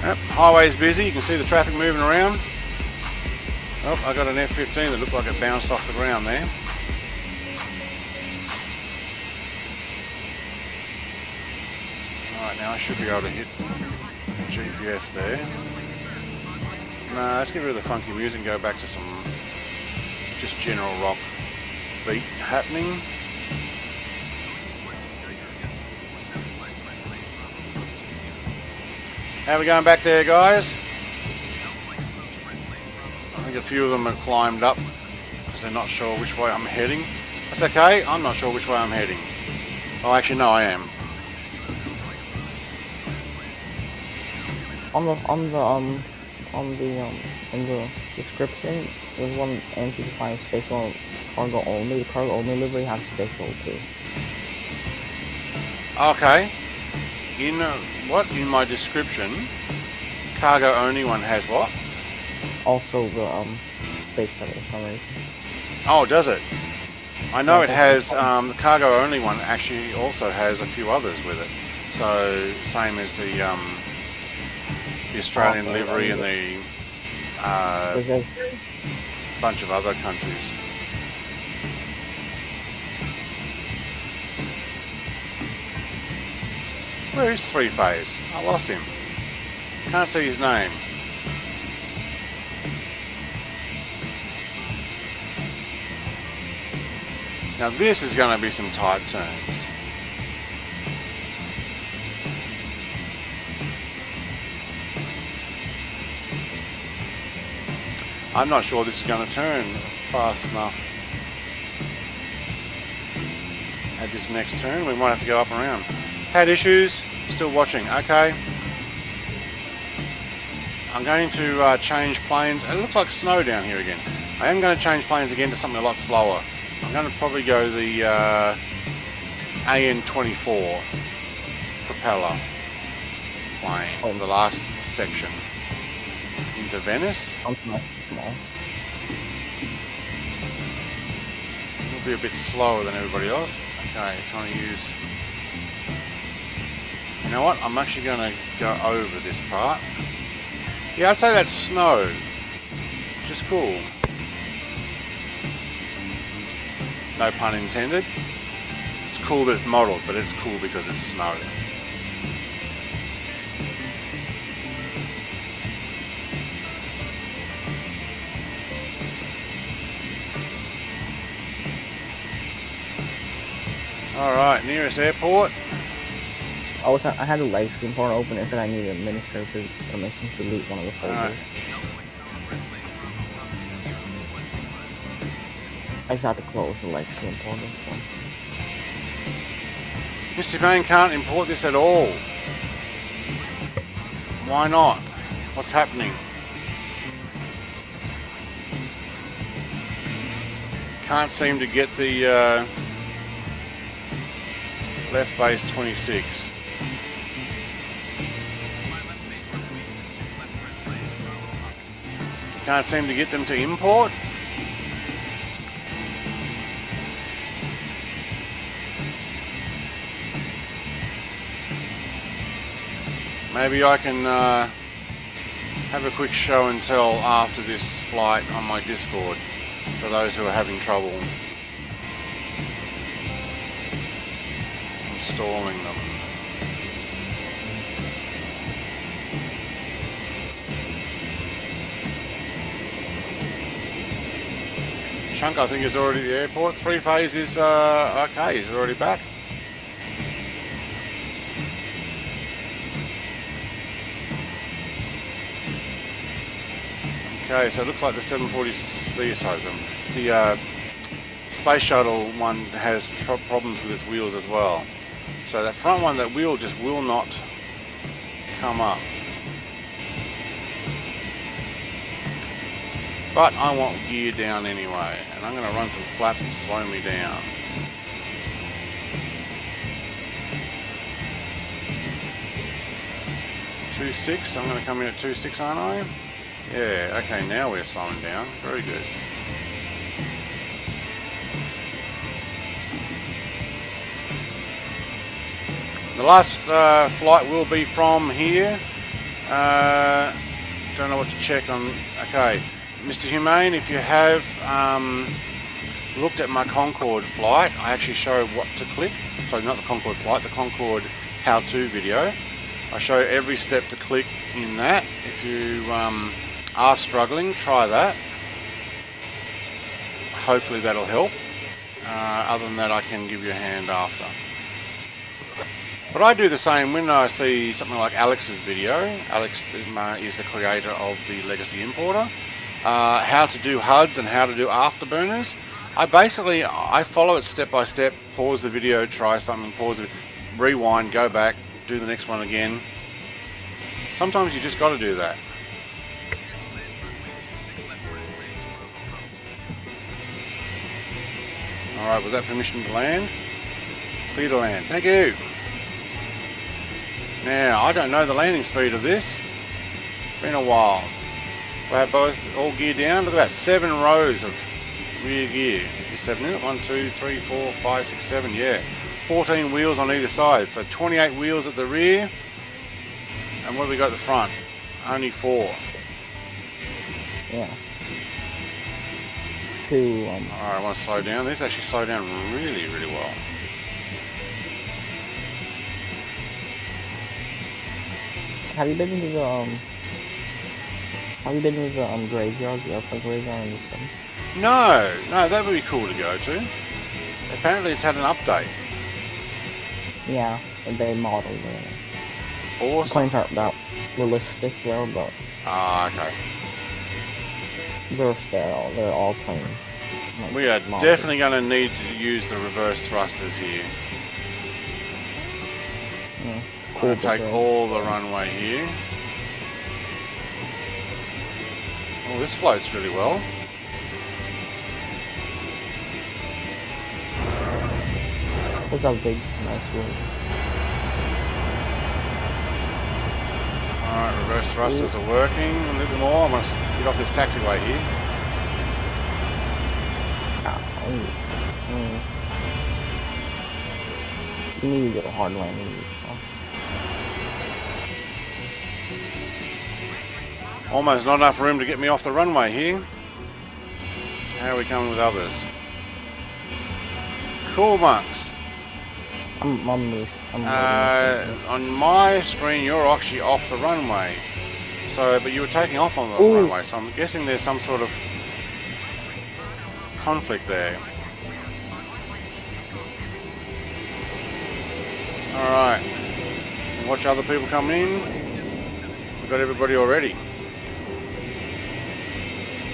S1: Yep, highway's busy, you can see the traffic moving around. Oh, I got an F-15 that looked like it bounced off the ground there. Now I should be able to hit GPS there. Nah, let's get rid of the funky music and go back to some just general rock beat happening. How are we going back there, guys? I think a few of them have climbed up because they're not sure which way I'm heading. That's okay, I'm not sure which way I'm heading. Oh, actually no, I am.
S5: In the description, there's one anti-define space mode cargo only. The cargo only livery has space mode too.
S1: Okay. In in my description, cargo only one has what?
S5: Also the space settings summary.
S1: Oh, does it? I know it has, the cargo only one actually also has a few others with it. So, same as the Australian livery and the bunch of other countries. Where is Three Phase? I lost him. Can't see his name. Now this is going to be some tight turns. I'm not sure this is going to turn fast enough. At this next turn, we might have to go up and around. Had issues, still watching, okay. I'm going to change planes. It looks like snow down here again. I am going to change planes again to something a lot slower. I'm going to probably go the AN24 propeller plane for the last section into Venice. It'll be a bit slower than everybody else. Okay, trying to use... You know what? I'm actually going to go over this part. Yeah, I'd say that's snow, which is cool. No pun intended. It's cool that it's modelled, but it's cool because it's snow. Alright, nearest airport.
S5: I had a live stream port open and said I needed administrative permission to delete one of the folders.
S1: Alright.
S5: I just had to close the live stream portal.
S1: Mr. Payne can't import this at all. Why not? What's happening? Can't seem to get the left base 26. Can't seem to get them to import. Maybe I can have a quick show and tell after this flight on my Discord for those who are having trouble installing them. Chunk, I think, is already at the airport. Three Phase is okay, he's already back. Okay, so it looks like the 740, the Space Shuttle one has problems with its wheels as well. So that front one, that wheel just will not come up. But I want gear down anyway, and I'm going to run some flaps to slow me down. Two 2.6, I'm going to come in at 2.6, aren't I? Yeah, okay, now we're slowing down. Very good. The last flight will be from here. Don't know what to check on. Okay, Mr. Humane, if you have looked at my Concorde flight, I actually show what to click. Sorry, not the Concorde flight, the Concorde how-to video. I show every step to click in that. If you are struggling, try that. Hopefully that'll help. Other than that, I can give you a hand after. But I do the same when I see something like Alex's video. Alex is the creator of the Legacy Importer. How to do HUDs and how to do afterburners. I follow it step by step, pause the video, try something, pause it, rewind, go back, do the next one again. Sometimes you just got to do that. Alright, was that permission to land? Clear to land. Thank you. Now, I don't know the landing speed of this. Been a while. We have both all geared down. Look at that, 7 rows of rear gear is 7, isn't it? 1, 2, 3, 4, 5, 6, 7, yeah. 14 wheels on either side, so 28 wheels at the rear. And what have we got at the front? Only 4.
S5: Yeah. 2.
S1: Alright, I want to slow down. These actually slow down really, really well.
S5: Have you been to the graveyard, the airplane graveyard and stuff?
S1: No, that would be cool to go to. Apparently it's had an update.
S5: Yeah, and they modeled it.
S1: Awesome.
S5: Claims about realistic there, but
S1: Ah, okay.
S5: they're all plain. Like,
S1: We are
S5: modeled.
S1: definitely going to need to use the reverse thrusters here.
S5: Yeah.
S1: I'm going to take all the runway here. Oh, this floats really well.
S5: What's that big, nice wheel?
S1: Alright, reverse thrusters are working a little bit more. I'm going to get off this taxiway here.
S5: You need to get a hard landing.
S1: Almost not enough room to get me off the runway here. How are we coming with others? Cool, Monks.
S5: I'm
S1: On my screen, you're actually off the runway. So, but you were taking off on the
S5: Ooh.
S1: runway, so I'm guessing there's some sort of conflict there. Alright. Watch other people come in. We've got everybody already.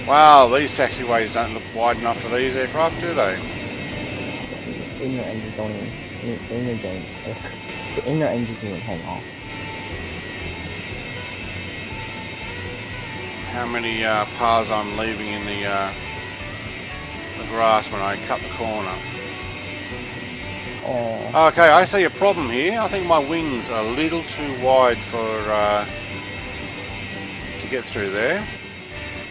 S1: Wow, these taxiways don't look wide enough for these aircraft, do they?
S5: The inner engine don't even, the inner engine can even hang off.
S1: How many pars I'm leaving in the grass when I cut the corner.
S5: Oh,
S1: Okay, I see a problem here. I think my wings are a little too wide for to get through there.
S5: I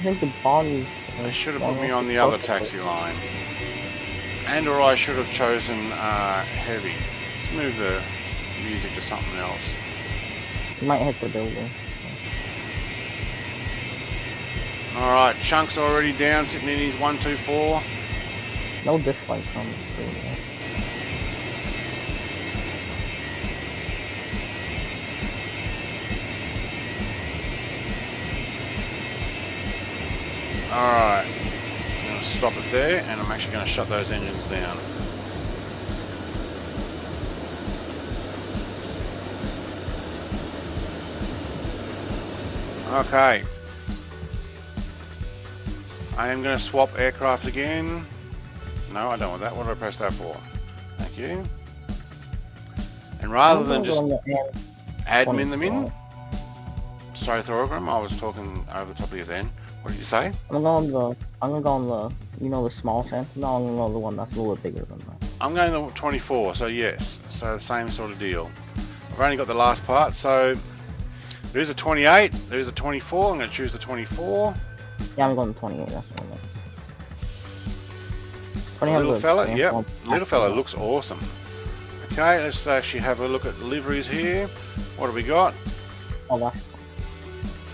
S5: think the body...
S1: They should have put me on the other taxi line. And or I should have chosen heavy. Let's move the music to something else.
S5: You might hit the building.
S1: Alright, Chunk's already down, sitting in his 124.
S5: No dislike from the screen.
S1: Alright, I'm going to stop it there, and I'm actually going to shut those engines down. Okay. I am going to swap aircraft again. No, I don't want that. What do I press that for? Thank you. And rather than just admin them in... Sorry, Thorogram, I was talking over the top of you then. What did you say?
S5: I'm gonna go on the, you know, the small champ. No, I'm gonna go on the one that's a little bit bigger than that.
S1: I'm going to 24, so yes. So the same sort of deal. I've only got the last part, so there's a 28, there's a 24. I'm going to choose the 24.
S5: Yeah, I'm going to 28. That's what I'm going.
S1: Little fella, yep. Little fella looks awesome. Okay, let's actually have a look at liveries here. What have we got?
S5: Oh, that's...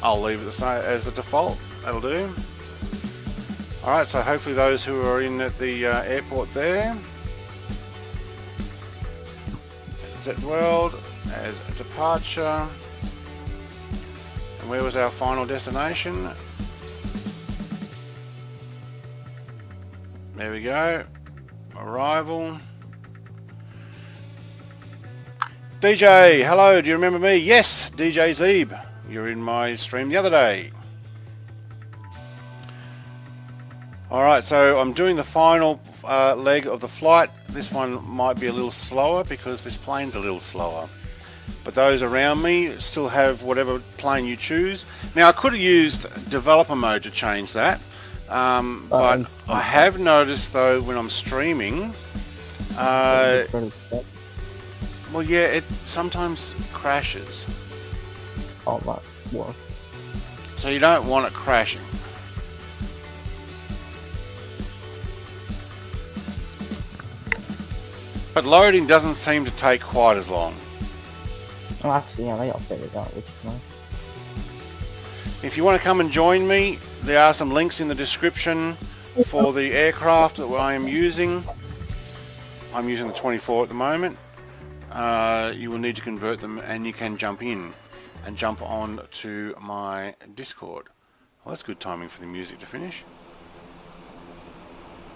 S1: I'll leave it the same as the default. That'll do. Alright, so hopefully those who are in at the airport there. Z World as a departure. And where was our final destination? There we go. Arrival. DJ, hello, do you remember me? Yes, DJ Zeeb. You were in my stream the other day. Alright, so I'm doing the final leg of the flight. This one might be a little slower because this plane's a little slower. But those around me still have whatever plane you choose. Now I could have used developer mode to change that. But I have noticed though when I'm streaming, well yeah, it sometimes crashes.
S5: Oh, that work.
S1: So you don't want it crashing. But loading doesn't seem to take quite as long.
S5: Oh, actually, yeah, they updated that, which is nice.
S1: If you want to come and join me, there are some links in the description for the aircraft that I am using. I'm using the 24 at the moment. You will need to convert them, and you can jump in and jump on to my Discord. Well, that's good timing for the music to finish.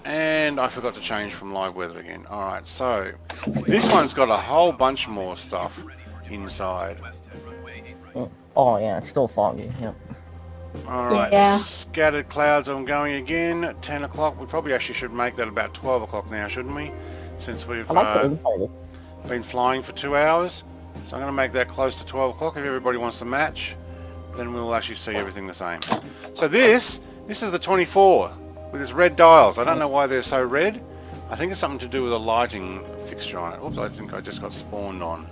S1: And I forgot to change from live weather again. Alright, so this one's got a whole bunch more stuff inside.
S5: Oh yeah, it's still foggy, yep.
S1: Alright,
S6: Yeah.
S1: scattered clouds, I'm going again at 10 o'clock. We probably actually should make that about 12 o'clock now, shouldn't we? Since we've
S5: I like the inside.
S1: been flying for 2 hours. So I'm going to make that close to 12 o'clock. If everybody wants to match, then we'll actually see everything the same. So this is the 24 with its red dials. I don't know why they're so red. I think it's something to do with a lighting fixture on it. Oops, I think I just got spawned on.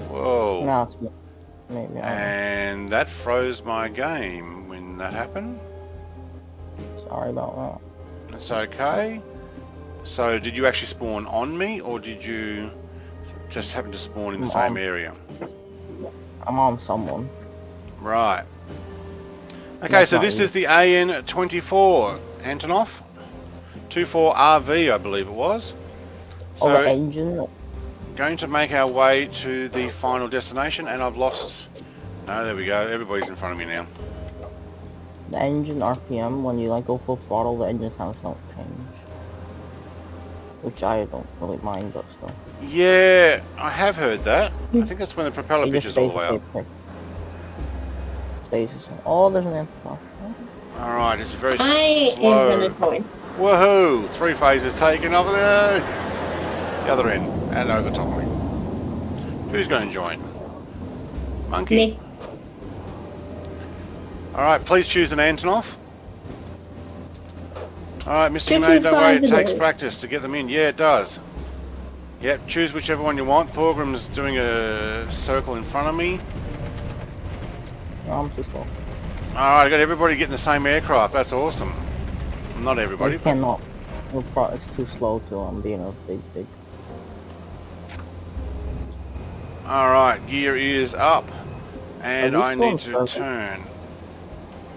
S1: Whoa.
S5: No, it's maybe.
S1: And that froze my game when that happened.
S5: Sorry about that.
S1: It's okay. So did you actually spawn on me, or did you just happen to spawn in the same area?
S5: I'm on someone.
S1: Right. Okay,
S5: That's
S1: so
S5: not
S1: this
S5: you.
S1: is the AN24 Antonov 24RV, I believe it was.
S5: Oh, the
S1: So
S5: engine.
S1: going to make our way to the final destination, and I've lost. No, there we go. Everybody's in front of me now.
S5: The engine RPM, when you like go full throttle, the engine sounds don't change. Which I don't really mind, but still.
S1: Yeah, I have heard that. I think that's when the propeller
S5: It just
S1: pitches all the way up.
S5: Stays the same. Oh, there's an Antonov.
S1: Alright, it's very
S6: I am
S1: slow.
S6: gonna join.
S1: Woohoo! 3 phases taken over there. The other end, and over the top of me. Who's going to join? Monkey?
S6: Me.
S1: Alright, please choose an Antonov. Alright, Mr.
S6: Choose
S1: Grenade, don't worry, it
S6: five
S1: takes
S6: of those.
S1: practice to get them in. Yeah, it does. Yep, choose whichever one you want. Thorgrim's doing a circle in front of me.
S5: No, I'm too slow.
S1: Alright, I got everybody getting the same aircraft. That's awesome. Not everybody.
S5: You cannot. It's too slow to being a big.
S1: Alright, gear is up. And
S5: Are we
S1: I
S5: still
S1: need
S5: in
S1: to
S5: service?
S1: turn.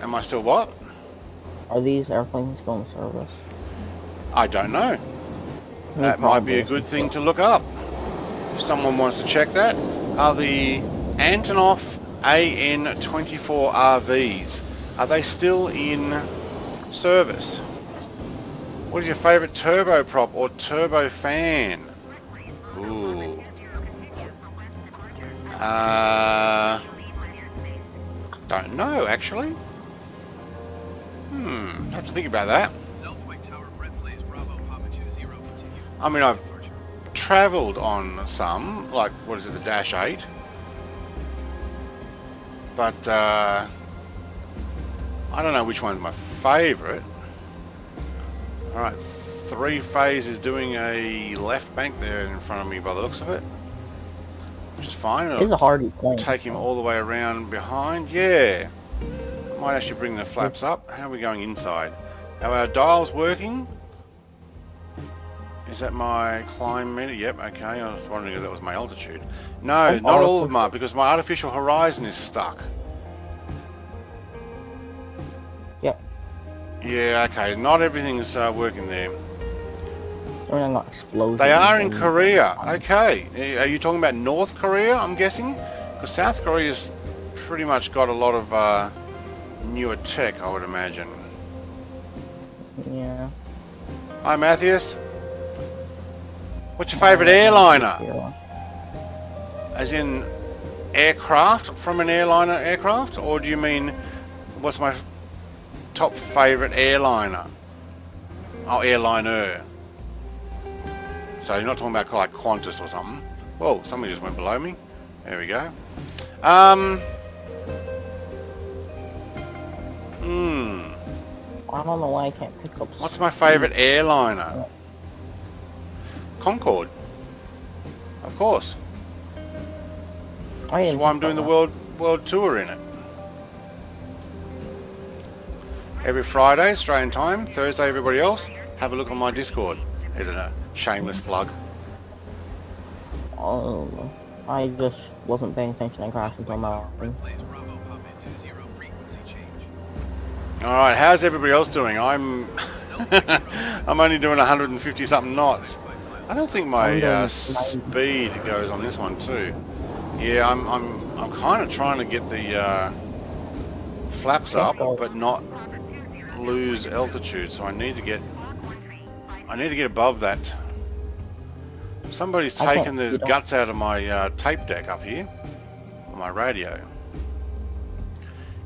S1: Am I still what?
S5: Are these airplanes still in service?
S1: I don't know.
S5: No
S1: That might be a
S5: problem.
S1: good thing to look up. If someone wants to check that. Are the Antonov AN24RVs, are they still in service? What is your favourite turboprop or turbofan? Ooh. Don't know, actually. Have to think about that. I mean, I've travelled on some, like, what is it, the Dash 8. But, I don't know which one's my favourite. Alright, 3 phase is doing a left bank there in front of me by the looks of it. Which is fine.
S5: It's a hardy plane.
S1: Take him all the way around behind. Yeah. Might actually bring the flaps up. How are we going inside? Are our dials working? Is that my climb meter? Yep, okay. I was wondering if that was my altitude. No, not all of them are, because my artificial horizon is stuck.
S5: Yep.
S1: Yeah, okay. Not everything's working there.
S5: They're not explosions.
S1: They are in
S5: and-
S1: Korea. Okay. Are you talking about North Korea, I'm guessing? Because South Korea's pretty much got a lot of newer tech, I would imagine.
S5: Yeah.
S1: Hi, Matthias. What's your favourite airliner?
S5: Yeah.
S1: As in aircraft from an airliner aircraft? Or do you mean what's my top favourite airliner? Oh, airliner. So you're not talking about like Qantas or something? Whoa, somebody just went below me. There we go.
S5: I don't know why I can't pick up.
S1: What's my favourite airliner? Concorde. Of course. That's why I'm doing the world tour in it. Every Friday, Australian time. Thursday, everybody else. Have a look on my Discord. Isn't it? Shameless plug.
S5: Oh, I just wasn't paying attention and crashed into my thing.
S1: Alright, how's everybody else doing? I'm I'm only doing 150 something knots. I don't think my speed goes on this one too. Yeah, I'm kind of trying to get the flaps up, but not lose altitude. So I need to get above that. Somebody's taken the guts out of my tape deck up here on my radio.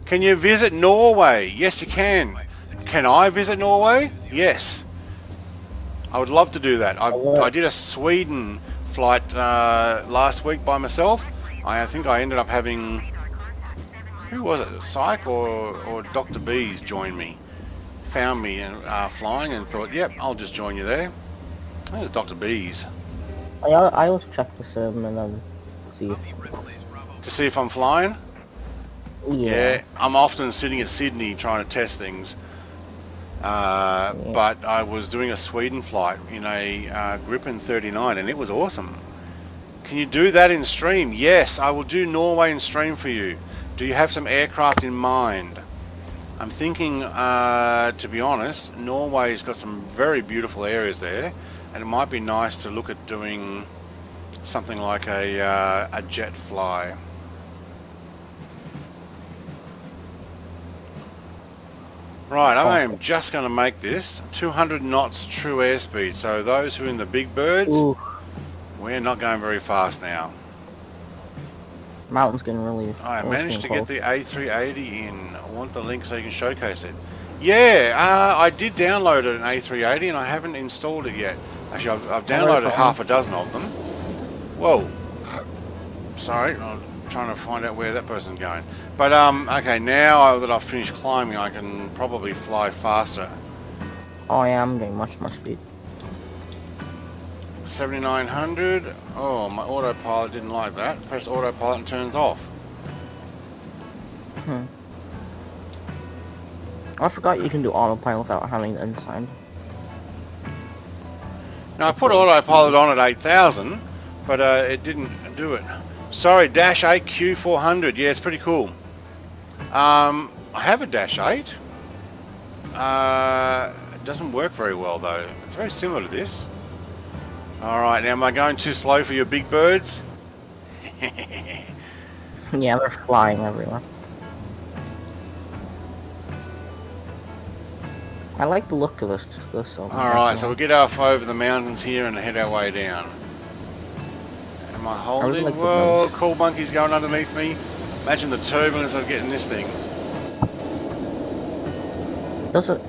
S1: Can you visit Norway? Yes, you can. Can I visit Norway? Yes. I would love to do that. I did a Sweden flight last week by myself. I think I ended up having... Who was it? Psych or Dr. Bees joined me. Found me and flying and thought, yep, I'll just join you there. I think it was Dr. Bees.
S5: I always check the sim and then see if...
S1: To see if I'm flying?
S5: Yeah.
S1: I'm often sitting at Sydney trying to test things. But I was doing a Sweden flight in a Gripen 39 and it was awesome. Can you do that in stream? Yes, I will do Norway in stream for you. Do you have some aircraft in mind? I'm thinking, to be honest, Norway's got some very beautiful areas there and it might be nice to look at doing something like a jet fly. Right, I am just going to make this 200 knots true airspeed. So those who are in the big birds, we're not going very fast now.
S5: Mountain's getting really...
S1: I managed to get the A380 in. I want the link so you can showcase it. Yeah, I did download an A380 and I haven't installed it yet. Actually, I've downloaded half a dozen of them. Whoa. Sorry, I'm trying to find out where that person's going. But okay, now that I've finished climbing, I can probably fly faster.
S5: Oh, I am getting much more speed.
S1: 7900. Oh, my autopilot didn't like that. Press autopilot and turns off.
S5: I forgot you can do autopilot without having the inside.
S1: Now I put autopilot on at 8000, but it didn't do it. Sorry, Dash 8 Q400. Yeah, it's pretty cool. I have a Dash 8. It doesn't work very well though. It's very similar to this. Alright, now am I going too slow for your big birds?
S5: Yeah, they're flying everywhere. I like the look of this.
S1: Alright, so we'll get off over the mountains here and head our way down. Am I holding?
S5: really like the
S1: Whoa,
S5: nose.
S1: cool monkey's going underneath me. Imagine the turbulence of getting this thing.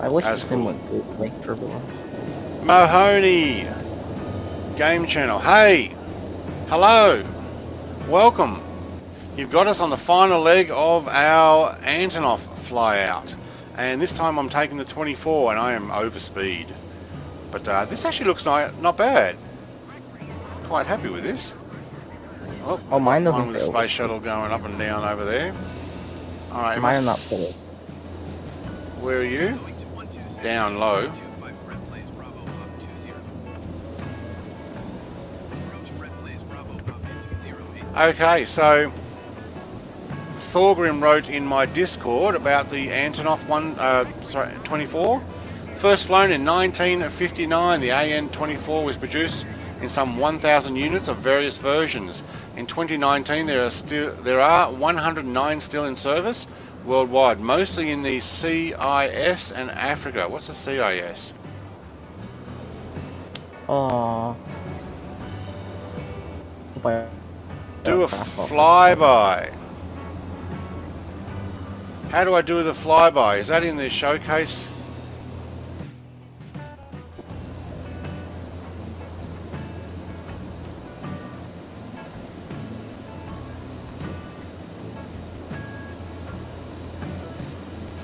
S5: I wish
S1: That's
S5: this thing
S1: cool.
S5: went through like turbulence.
S1: Mahoney! Game channel. Hey! Hello! Welcome! You've got us on the final leg of our Antonov flyout. And this time I'm taking the 24 and I am over speed. But this actually looks not bad. Quite happy with this.
S5: Oh, mine doesn't
S1: One with the
S5: fail.
S1: space shuttle going up and down over there. Alright,
S5: Mine are not full.
S1: where are you? Down low. Okay, so Thorgrim wrote in my Discord about the Antonov 24. First flown in 1959, the AN-24 was produced in some 1,000 units of various versions. In 2019, there are 109 still in service worldwide, mostly in the CIS and Africa. What's the CIS?
S5: Oh.
S1: Do a flyby. How do I do the flyby? Is that in the showcase?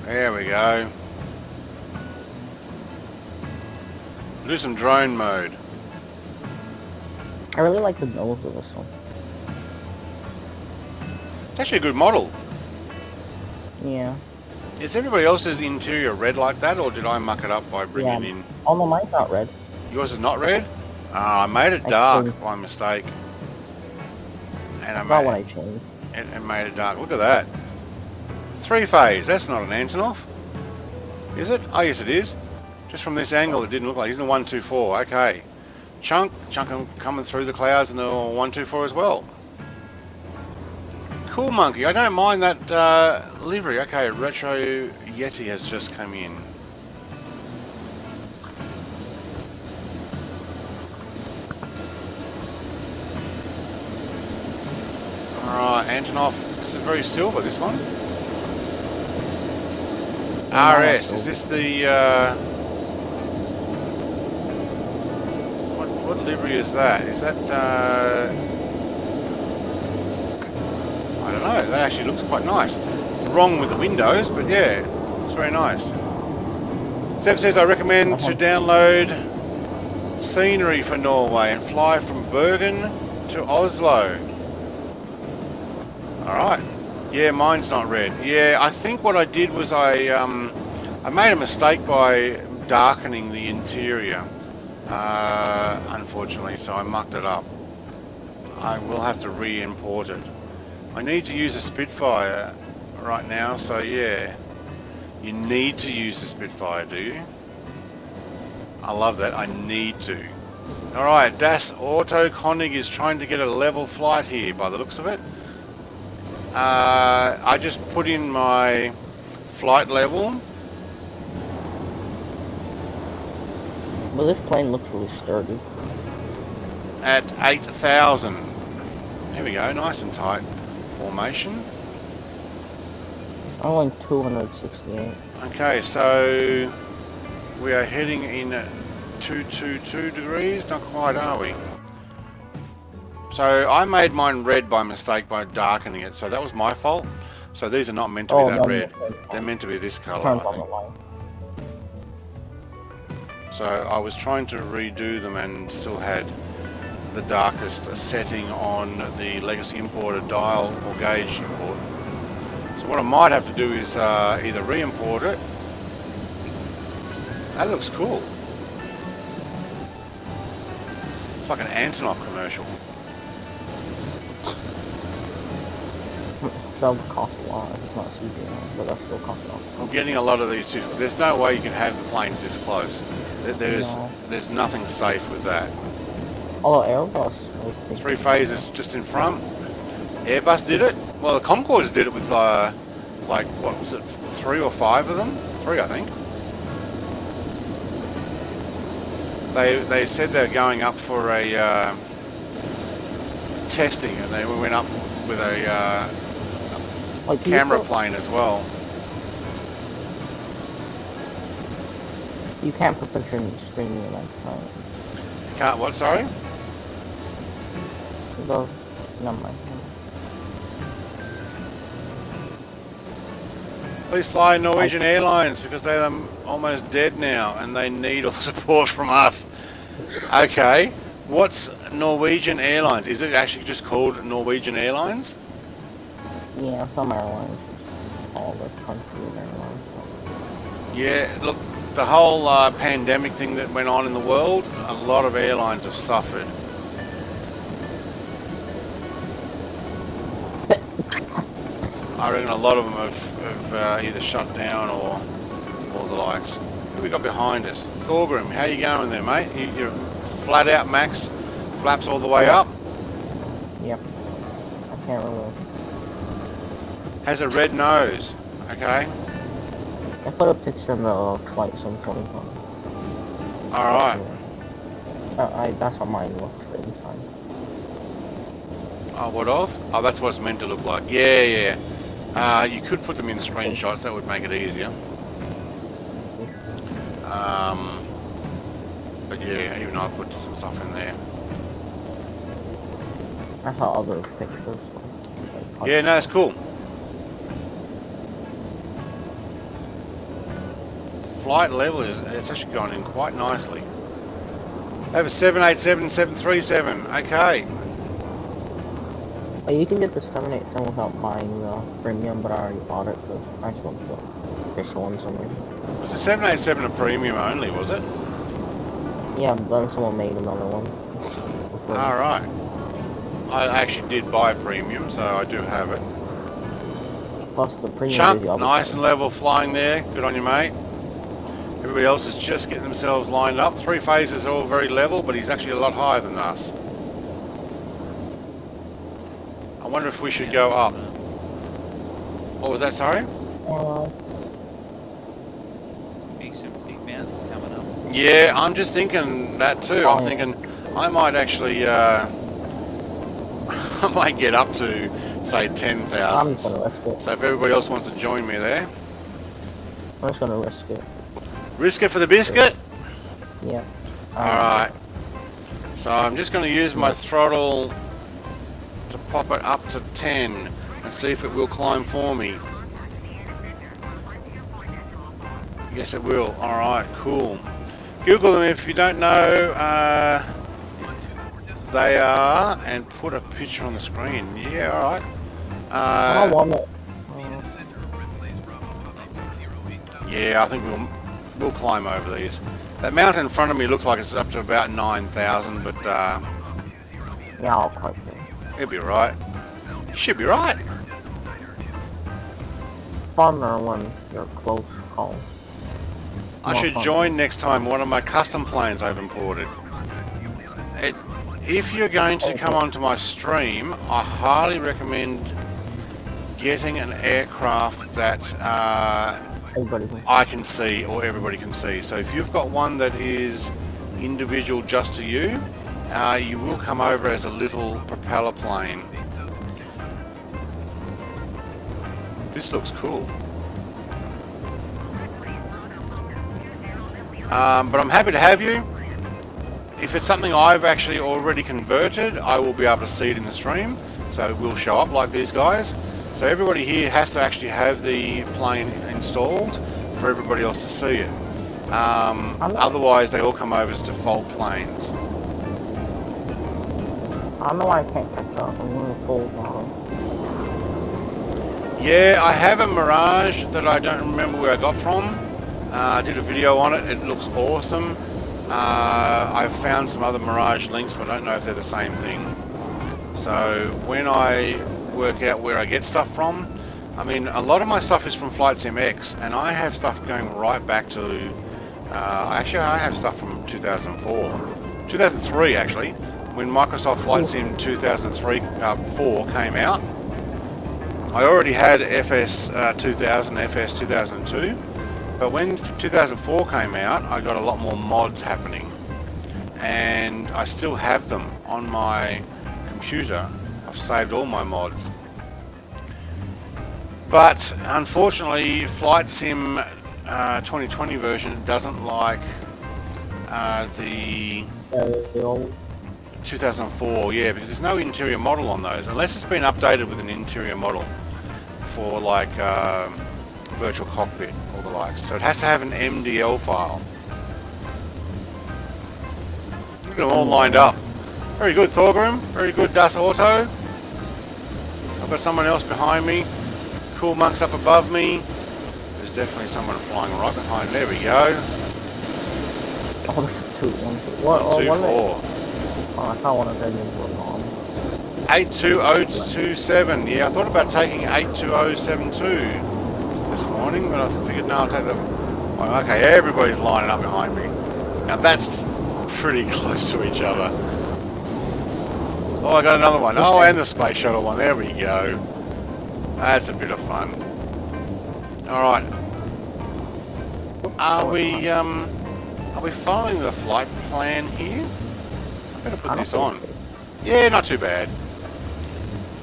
S1: There we go. Do some drone mode.
S5: I really like the nose of this one.
S1: It's actually a good model.
S5: Yeah.
S1: Is everybody else's interior red like that, or did I muck it up by bringing in?
S5: Oh no, mine's not red.
S1: Yours is not red? I made it dark by mistake. And I
S5: Not when
S1: made
S5: I changed.
S1: it made it dark. Look at that. 3-phase. That's not an Antonov. Is it? Oh, yes, it is. Just from this angle, it didn't look like. He's in the 124. Okay. Chunk coming through the clouds in the 124 as well. Cool monkey. I don't mind that livery. Okay, Retro Yeti has just come in. Alright, Antonov. This is very silver, this one. RS. Is this the... What livery is that? Is that... I don't know. That actually looks quite nice. Wrong with the windows, but yeah. It's very nice. Seb says, I recommend to download scenery for Norway and fly from Bergen to Oslo. Alright. Yeah, mine's not red. Yeah, I think what I did was I made a mistake by darkening the interior. Unfortunately, so I mucked it up. I will have to re-import it. I need to use a Spitfire right now, so yeah. You need to use the Spitfire, do you? I love that. I need to. Alright, Das Auto Konig is trying to get a level flight here by the looks of it. I just put in my flight level.
S5: Well, this plane looks really sturdy.
S1: At 8,000. There we go, nice and tight formation.
S5: I'm only 268.
S1: Okay, so we are heading in 222 degrees, not quite, are we? So I made mine red by mistake by darkening it, so that was my fault. So these are not meant to be that red. They're meant to be this colour, I think. So I was trying to redo them and still had the darkest setting on the legacy importer dial or gauge import. So what I might have to do is either re-import it. That looks cool. It's like an Antonov commercial.
S5: That would cost a lot. It's not cheap, but that still costs a lot.
S1: I'm getting a lot of these too. There's no way you can have the planes this close. There's nothing safe with that.
S5: Although Airbus...
S1: 3 phases just in front. Airbus did it. Well, the Concord's did it with like, what was it, 3 or 5 of them? 3, I think. They said they're going up for a testing, and they went up with a camera plane as well.
S5: You can't put picture in the screen in like
S1: Can't what, sorry?
S5: Go, never mind.
S1: Please fly Norwegian Airlines because they're almost dead now and they need all the support from us. Okay, what's Norwegian Airlines? Is it actually just called Norwegian Airlines?
S5: Yeah, some airlines. All the country airlines.
S1: Yeah, look, the whole pandemic thing that went on in the world, a lot of airlines have suffered. I reckon a lot of them have either shut down or the likes. Who have we got behind us? Thorgrim, how you going there, mate? You're flat out, Max. Flaps all the way up.
S5: Yep. I can't remember.
S1: Has a red nose. Okay.
S5: I put a picture in the flight sim 25.
S1: Alright.
S5: That's how mine looks really fine.
S1: Oh, what of? Oh, that's what it's meant to look like. Yeah. You could put them in screenshots, that would make it easier. But yeah, even I put some stuff in there.
S5: I saw other pictures.
S1: Yeah, no, that's cool. Flight level it's actually gone in quite nicely. I have a 787, 737. Okay.
S5: You can get the 787 without buying the premium, but I already bought it because I just want the official one somewhere.
S1: Was the 787 a premium only, was it?
S5: Yeah, but then someone made another one.
S1: Alright. I actually did buy premium, so I do have it.
S5: Plus the premium.
S1: Chunk,
S5: video,
S1: nice and level flying there. Good on you, mate. Everybody else is just getting themselves lined up. 3 phases are all very level, but he's actually a lot higher than us. I wonder if we should go up. What was that, sorry?
S2: Big, some big mountains coming up.
S1: Yeah, I'm just thinking that too. I'm thinking I might actually, I might get up to, say, 10,000. So if everybody else wants to join me there.
S5: I'm just gonna risk it.
S1: Risk it for the biscuit?
S5: Yeah.
S1: Alright. So I'm just going to use my throttle to pop it up to 10 and see if it will climb for me. Yes, it will. Alright, cool. Google them if you don't know. They are, and put a picture on the screen. Yeah, alright.
S5: I want it.
S1: Yeah, I think we'll climb over these. That mountain in front of me looks like it's up to about 9,000, but
S5: Yeah, I'll climb it.
S1: it'll be right. Should be right.
S5: Funner when you're close call.
S1: I should join next time one of my custom planes I've imported. If you're going to come onto my stream, I highly recommend getting an aircraft that I can see or everybody can see. So if you've got one that is individual just to you, you will come over as a little propeller plane. This looks cool. But I'm happy to have you. If it's something I've actually already converted, I will be able to see it in the stream. So it will show up like these guys. So everybody here has to actually have the plane installed for everybody else to see it. Otherwise, they all come over as default planes.
S5: I don't know why I can't catch up. I'm going full throttle.
S1: Yeah, I have a Mirage that I don't remember where I got from. I did a video on it. It looks awesome. I've found some other Mirage links, but I don't know if they're the same thing. So when I work out where I get stuff from, I mean, a lot of my stuff is from Flight Sim X, and I have stuff going right back to, actually I have stuff from 2003 actually, when Microsoft Flight Sim 4 came out. I already had FS 2000, FS 2002, but when 2004 came out, I got a lot more mods happening, and I still have them on my computer. I've saved all my mods. But unfortunately, Flight Sim 2020 version doesn't like the 2004, yeah, because there's no interior model on those, unless it's been updated with an interior model for like virtual cockpit or the likes. So it has to have an MDL file. Look at them all lined up. Very good, Thorgrim. Very good, Das Auto. I've got someone else behind me. Cool Monks up above me. There's definitely someone flying right behind. There we go.
S5: Oh,
S1: 124.
S5: Oh, I thought one of them was on.
S1: 82027. Yeah, I thought about taking 82072 this morning, but I figured no, I'll take the... Oh, okay, everybody's lining up behind me. Now that's pretty close to each other. Oh, I got another one. Oh, and the Space Shuttle one. There we go. That's a bit of fun. Alright. Are we following the flight plan here? I better put this on. Yeah, not too bad.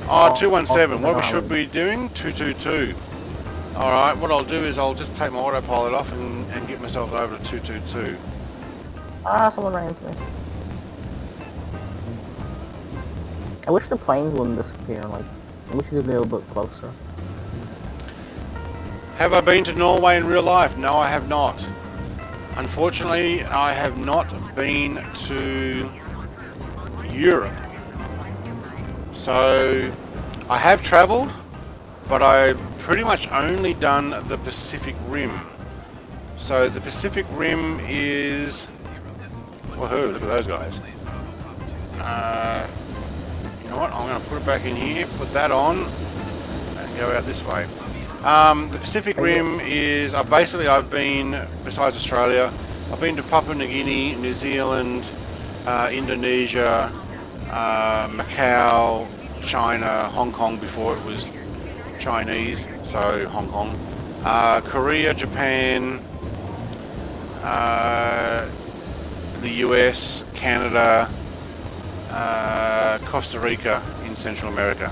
S1: Oh, 217. What should we be doing? 222. Alright, what I'll do is I'll just take my autopilot off and get myself over to 222.
S5: Ah, someone ran into me. I wish the planes wouldn't disappear, like, I wish it could be a little bit closer.
S1: Have I been to Norway in real life? No, I have not. Unfortunately, I have not been to Europe. So, I have travelled, but I've pretty much only done the Pacific Rim. So the Pacific Rim is... Woohoo, look at those guys. You know what? I'm going to put it back in here, put that on, and go out this way. The Pacific Rim is I've been, besides Australia, I've been to Papua New Guinea, New Zealand, Indonesia, Macau, China, Hong Kong before it was Chinese, so Hong Kong, Korea, Japan, the US, Canada, Costa Rica in Central America.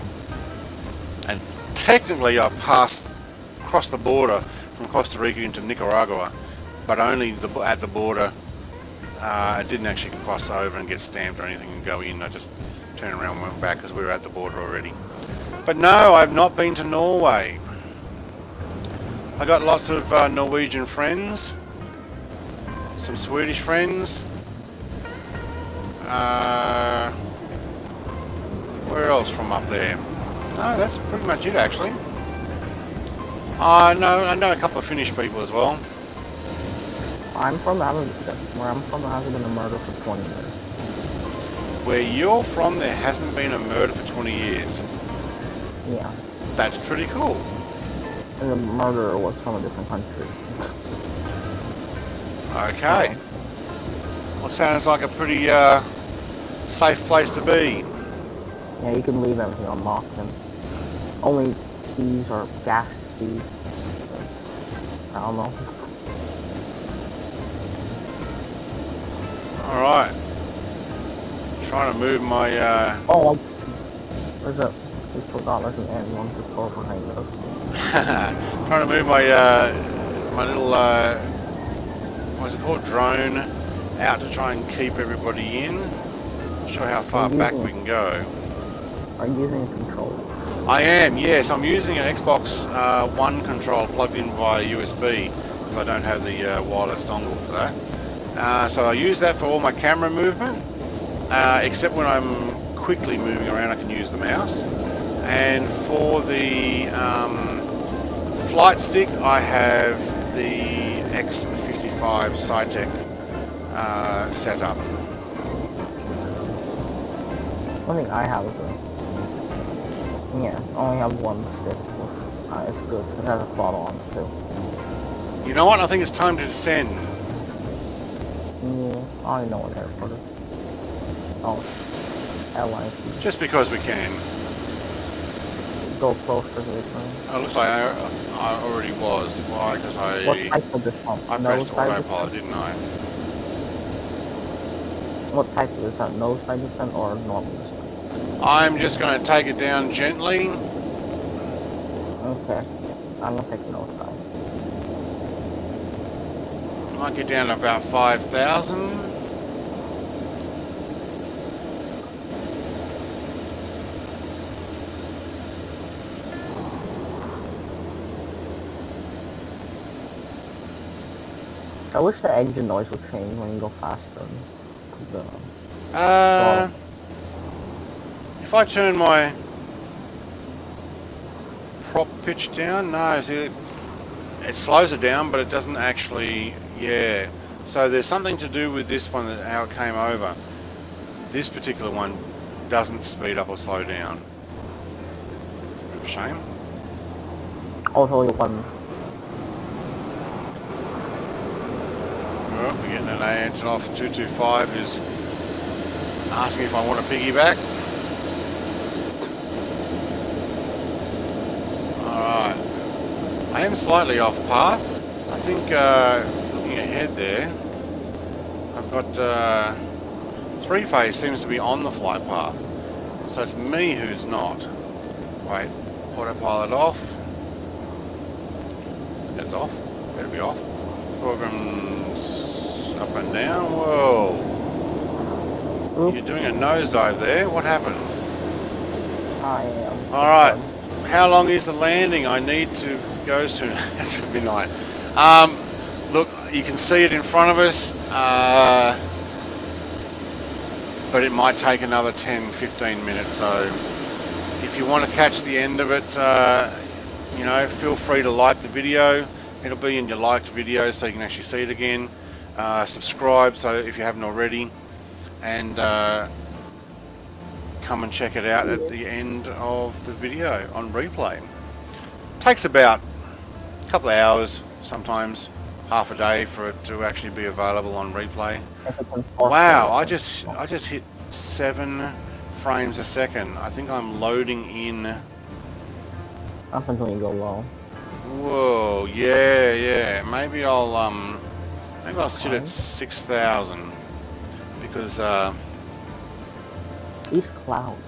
S1: And technically I've crossed the border from Costa Rica into Nicaragua, but only at the border. I didn't actually cross over and get stamped or anything and go in. I just turned around and went back because we were at the border already. But no, I've not been to Norway. I got lots of Norwegian friends, some Swedish friends. Where else from up there? No, that's pretty much it actually. I know a couple of Finnish people as well.
S5: Where I'm from, there hasn't been a murder for 20 years.
S1: Where you're from, there hasn't been a murder for 20 years.
S5: Yeah.
S1: That's pretty cool.
S5: And the murderer was from a different country.
S1: Okay. Well, sounds like a pretty safe place to be.
S5: Yeah, you can leave everything unlocked and only keys or gas keys. I don't know.
S1: Alright. Trying to move my
S5: Oh, there's a... We forgot there's an M1 before behind us.
S1: trying to move my my little what's it called, drone out to try and keep everybody in. Not sure how far back we can go.
S5: Are you using a controller?
S1: I am, yes. I'm using an Xbox One control plugged in via USB because I don't have the wireless dongle for that. So I use that for all my camera movement, except when I'm quickly moving around I can use the mouse. And for the flight stick I have the X55 Saitek set up.
S5: One thing I have is I only have one stick. It's good. It has a slot on too.
S1: You know what? I think it's time to descend.
S5: Yeah, I don't know what airport is. Oh, LIPZ.
S1: Just because we can.
S5: Go closer to the train.
S1: Oh, it looks like I already was. Why? Because
S5: What type of descent?
S1: I pressed autopilot, didn't I?
S5: What type of descent? Nose side descent or normal descent?
S1: I'm just going to take it down gently.
S5: Okay. I'm gonna take nose side.
S1: Might get down to about 5,000.
S5: I wish the engine noise would change when you go faster.
S1: If I turn my prop pitch down, no, see, it slows it down, but it doesn't actually, yeah. So there's something to do with this one, how it came over. This particular one doesn't speed up or slow down. Bit of a shame.
S5: Also, one.
S1: Well, we're getting an Antonov 225 who's asking if I want to piggyback. Alright. I am slightly off path. I think, looking ahead there, I've got three-phase seems to be on the flight path. So it's me who's not. Wait, autopilot off. That's off. Better be off. Program's up and down. Whoa. You're doing a nosedive there. What happened?
S5: I am.
S1: Alright. How long is the landing? I need to go soon. It's midnight. Look, you can see it in front of us. But it might take another 10-15 minutes. So if you want to catch the end of it, you know, feel free to like the video. It'll be in your liked videos so you can actually see it again. Subscribe so if you haven't already, and come and check it out at the end of the video on replay. Takes about a couple of hours, sometimes half a day for it to actually be available on replay. Wow, I just hit 7 frames a second. I think I'm loading in.
S5: Happens when you go low.
S1: Whoa, yeah. Maybe I'll sit at 6,000 because
S5: These clouds.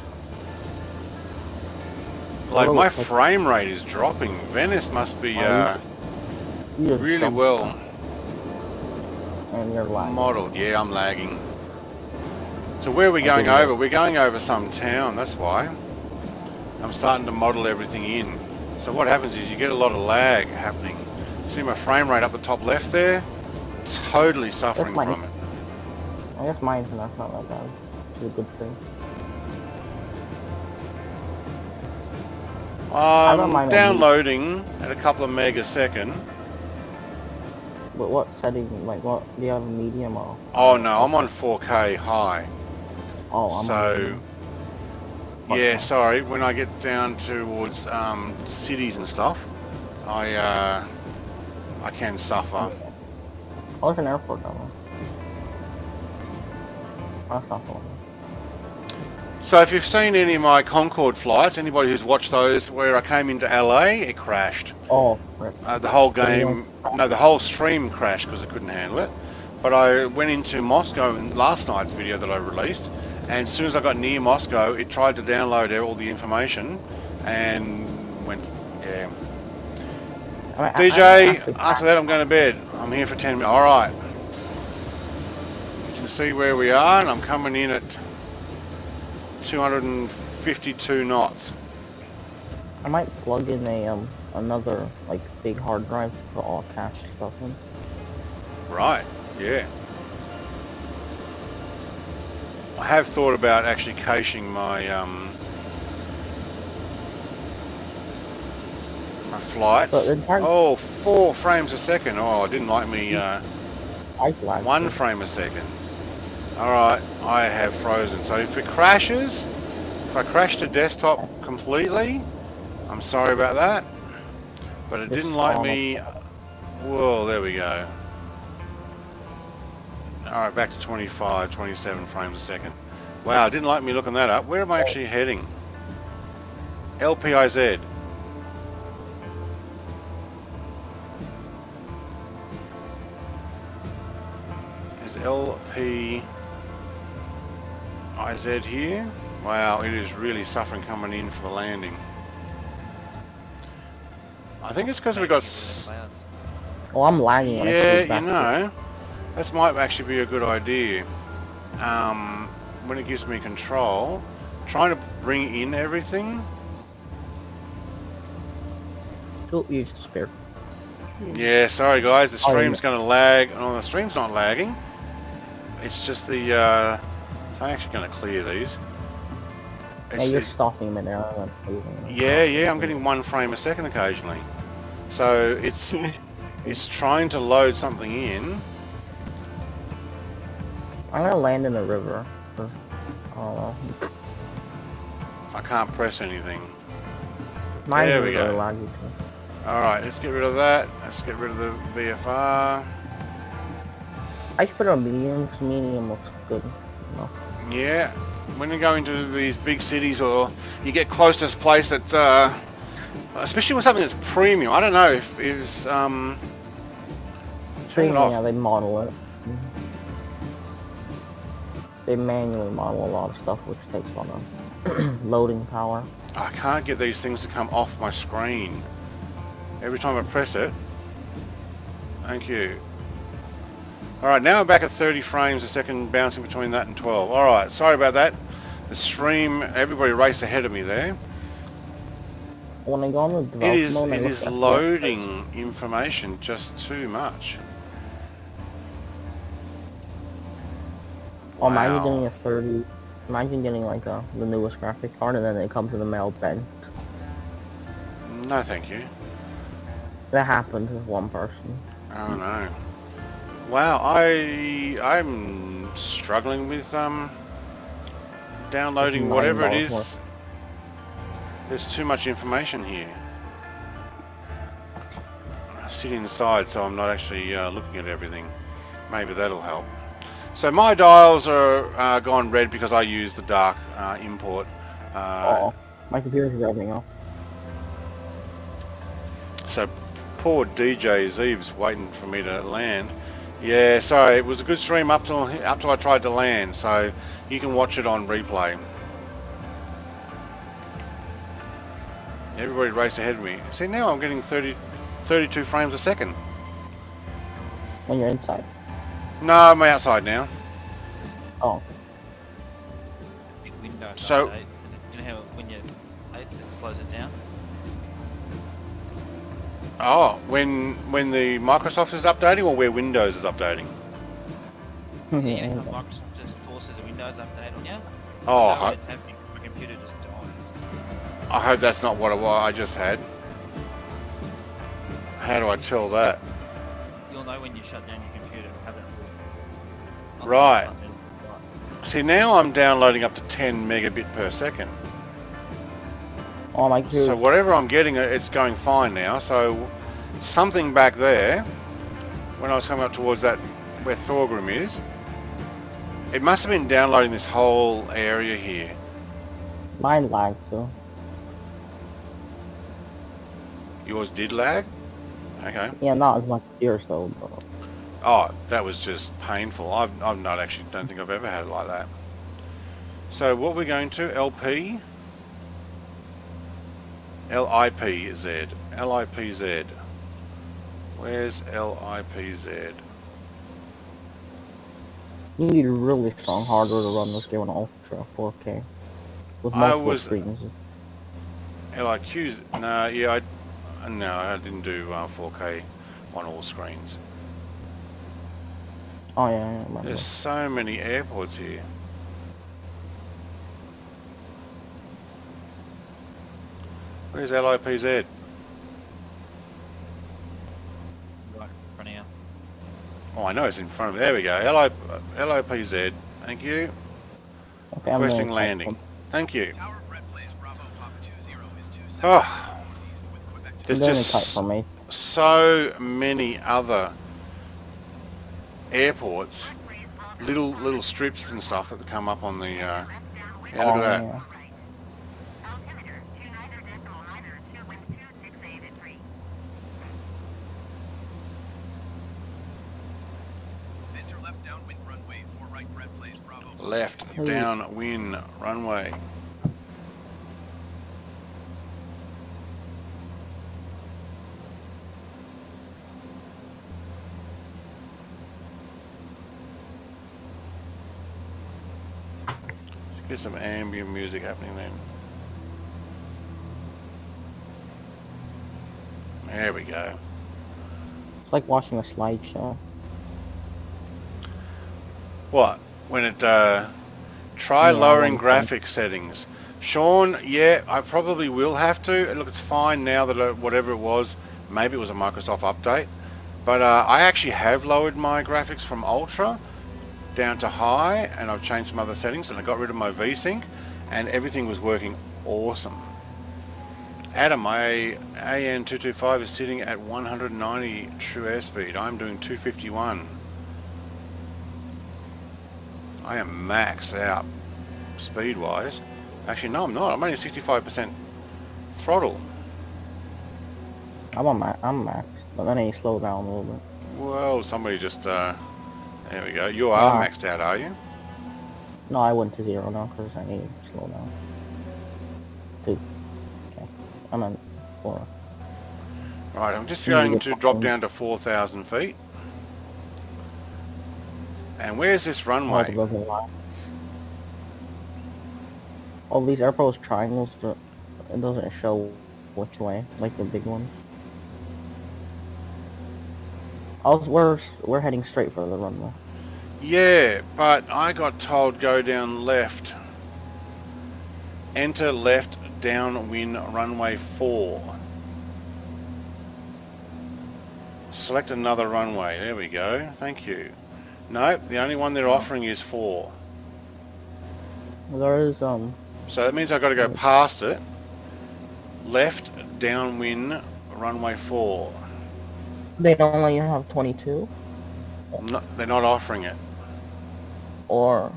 S1: like my frame rate is dropping. Venice must be really well
S5: and you're lagging.
S1: modeled. Yeah, I'm lagging. So where are we going over? We're going over some town, that's why. I'm starting to model everything in. So what happens is you get a lot of lag happening. See my frame rate up the top left there? Totally suffering from it.
S5: I guess my internet's not that bad. It's a good thing.
S1: I'm downloading at a couple of meg a second.
S5: But what setting, like what, do you have a medium or?
S1: Oh no, I'm on 4K high.
S5: Oh, I'm
S1: so, yeah, sorry, when I get down towards cities and stuff, I can suffer.
S5: Oh, there's an airport down there. That's not the one.
S1: So if you've seen any of my Concorde flights, anybody who's watched those where I came into LA, it crashed.
S5: Oh, right.
S1: The whole game, no, the whole stream crashed because I couldn't handle it. But I went into Moscow in last night's video that I released, and as soon as I got near Moscow, it tried to download all the information and went, yeah. DJ, after that I'm going to bed. I'm here for 10 minutes. Alright. You can see where we are, and I'm coming in at 252 knots.
S5: I might plug in a another like big hard drive to put all cache stuff in.
S1: Right, yeah. I have thought about actually caching my my flights. Oh, 4 frames a second. Oh, it didn't like me 1 frame a second. Alright, I have frozen. So if it crashes, if I crash the desktop completely, I'm sorry about that. But it didn't like me. Whoa, there we go. Alright, back to 25, 27 frames a second. Wow, it didn't like me looking that up. Where am I actually heading? LPIZ. Is LPIZ here? Wow, it is really suffering coming in for the landing. I think it's because we got...
S5: Oh, I'm lagging.
S1: Yeah, you know, that might actually be a good idea. When it gives me control, trying to bring in everything.
S5: Don't use the spare.
S1: Yeah, sorry guys, the stream's going to lag. Oh, the stream's not lagging. It's just the... so I'm actually going to clear these.
S5: Yeah, you're stopping them now.
S1: Yeah, I'm getting 1 frame a second occasionally. So it's trying to load something in.
S5: I'm gonna land in a river. Oh,
S1: I can't press anything.
S5: there
S1: we go. Alright, let's get rid of that. Let's get rid of the VFR.
S5: I should put it on medium because medium looks good. No.
S1: Yeah, when you go into these big cities or you get close to this place that's, especially with something that's premium, I don't know if it's,
S5: premium, yeah, they model it. They manually model a lot of stuff, which takes a lot of loading power.
S1: I can't get these things to come off my screen. Every time I press it. Thank you. Alright, now I'm back at 30 frames a second, bouncing between that and 12. Alright, sorry about that. The stream, everybody raced ahead of me there.
S5: When I go on the development mode,
S1: it is loading information just too much.
S5: Oh, imagine getting a 30. Imagine getting like the newest graphic card and then it comes in the mail bent.
S1: No, thank you.
S5: That happened with one person.
S1: Oh no. Wow, I'm struggling with downloading
S5: $9
S1: whatever it
S5: worth.
S1: is. There's too much information here. I sit inside, so I'm not actually looking at everything. Maybe that'll help. So my dials are gone red because I use the dark import.
S5: Oh, my computer's revving up.
S1: So poor DJ Zeeb's waiting for me to land. Yeah, sorry, it was a good stream up till I tried to land, so you can watch it on replay. Everybody raced ahead of me. See, now I'm getting 32 frames a second.
S5: When you're inside.
S1: No, I'm outside now.
S5: Oh.
S2: Big Windows
S1: So-
S2: update. You know how when you update it slows it down?
S1: Oh, when the Microsoft is updating or where Windows is updating?
S2: Yeah, Microsoft just forces a Windows update on you.
S1: Oh,
S2: No, it's happening. My computer just dies.
S1: I hope that's not what I just had. How do I tell that?
S2: You'll know when you shut down your computer. Have it on.
S1: Right. See, now I'm downloading up to 10 megabit per second.
S5: Oh, my computer.
S1: So whatever I'm getting, it's going fine now. So something back there, when I was coming up towards that where Thorgrim is, it must have been downloading this whole area here.
S5: Mine lagged too.
S1: Yours did lag? Okay.
S5: Yeah, not as much as yours though. But...
S1: Oh, that was just painful. I've not actually, don't think I've ever had it like that. So what we're going to, LP, LIPZ, LIPZ. Where's LIPZ?
S5: You need really strong hardware to run this game on Ultra 4K. With multiple screens.
S1: LIQ's, no, yeah, no, I didn't do 4K on all screens.
S5: Oh yeah, I remember.
S1: There's so many airports here. Where's LIPZ?
S2: Right in front of you.
S1: Oh, I know it's in front of me. There we go. LIPZ. Thank you.
S5: Okay, I'm
S1: Requesting
S5: gonna
S1: landing.
S5: type
S1: Thank you.
S6: Tower Brett Blaze Bravo Papa 20 is 27.
S1: Oh,
S6: With Quebec
S1: there's
S5: them. They're
S1: just
S5: tight for me.
S1: so many other airports, little strips and stuff that come up on the. Yeah, look at that.
S5: Yeah.
S6: Enter left downwind runway 4 right Brett Blaze Bravo.
S1: Left downwind runway. Let's get some ambient music happening then. There we go.
S5: It's like watching a slideshow.
S1: What? When it try
S5: Yeah,
S1: lowering
S5: I
S1: graphics settings. Sean, yeah, I probably will have to. Look, it's fine now that whatever it was, maybe it was a Microsoft update. But I actually have lowered my graphics from Ultra down to high, and I've changed some other settings, and I got rid of my VSync, and everything was working awesome. Adam, my AN225 is sitting at 190 true airspeed. I'm doing 251. I am maxed out speed-wise. Actually, no, I'm not. I'm only 65% throttle.
S5: I'm max, but then I slow down a little bit.
S1: Well, somebody just, there we go. You are maxed out, are you?
S5: No, I went to 0 now because I need to slow down. 2. Okay. I'm at 4.
S1: Right, I'm just going to drop down to 4,000 feet. And where's this runway?
S5: All these airports triangles, it doesn't show which way, like the big one. We're heading straight for the runway.
S1: Yeah, but I got told go down left. Enter left downwind runway 4. Select another runway. There we go. Thank you. Nope, the only one they're offering is 4.
S5: There is
S1: So that means I've got to go past it. Left, downwind, runway 4.
S5: they don't let you have 22,
S1: They're not offering it.
S5: or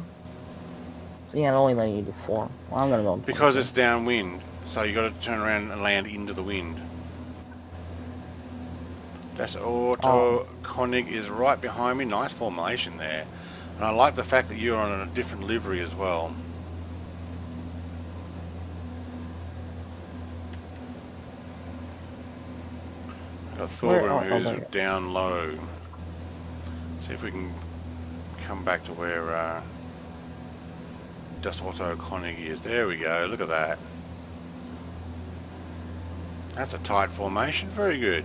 S5: yeah, they only let you do 4. Well, I'm gonna go.
S1: Because it's downwind, so you got to turn around and land into the wind. Das Auto Konig is right behind me. Nice formation there. And I like the fact that you're on a different livery as well. Got Thorgrim who's down low. See if we can come back to where Das Auto Konig is. There we go. Look at that. That's a tight formation. Very good.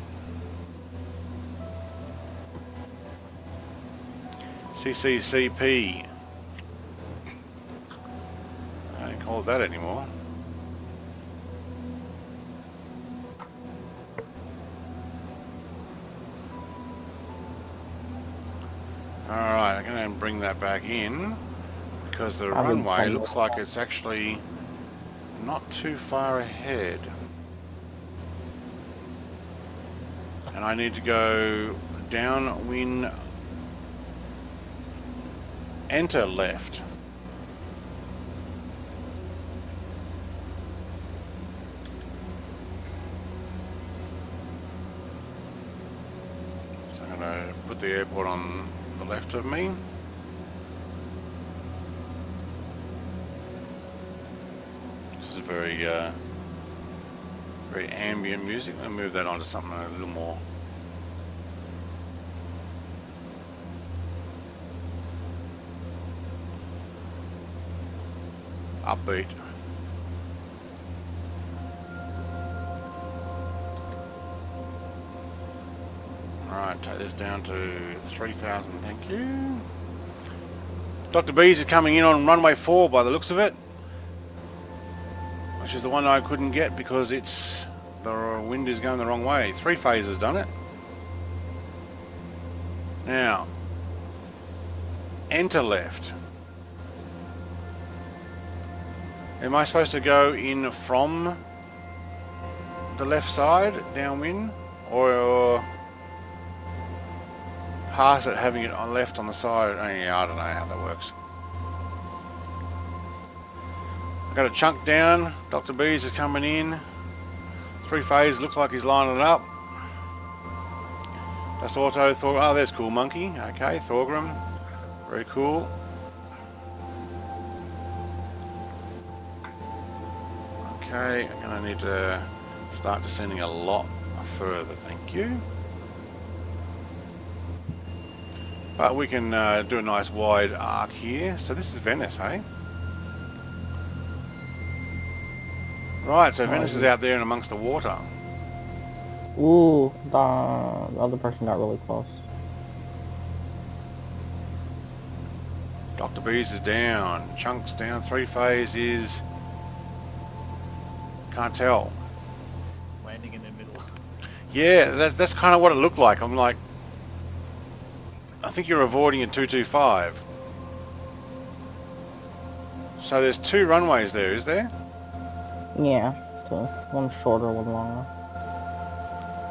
S1: CCCP. I don't call it that anymore. Alright, I'm going to bring that back in because the runway looks like it's actually not too far ahead. And I need to go downwind, enter left. So I'm going to put the airport on the left of me. This is very very ambient music. I'll move that onto something a little more upbeat. Alright, take this down to 3,000, thank you. Dr. B's is coming in on runway 4 by the looks of it, which is the one I couldn't get because the wind is going the wrong way. 3 phases done it. Now, enter left. Am I supposed to go in from the left side, downwind, or pass it, having it on left on the side? Oh, yeah, I don't know how that works. I've got a chunk down. Dr. B's is coming in. 3 phase, looks like he's lining it up. Just auto, oh, there's Cool Monkey. Okay, Thorgrim. Very cool. Okay, I'm going to need to start descending a lot further, thank you. But we can do a nice wide arc here. So this is Venice, eh? Right, so Venice is out there and amongst the water.
S5: Ooh, the other person got really close.
S1: Dr. B's is down. Chunks down. 3 phase is... Can't tell.
S2: Landing in the middle.
S1: Yeah, that's kind of what it looked like. I'm like... I think you're avoiding a 225. So there's 2 runways there, is there?
S5: Yeah, so one shorter, one longer.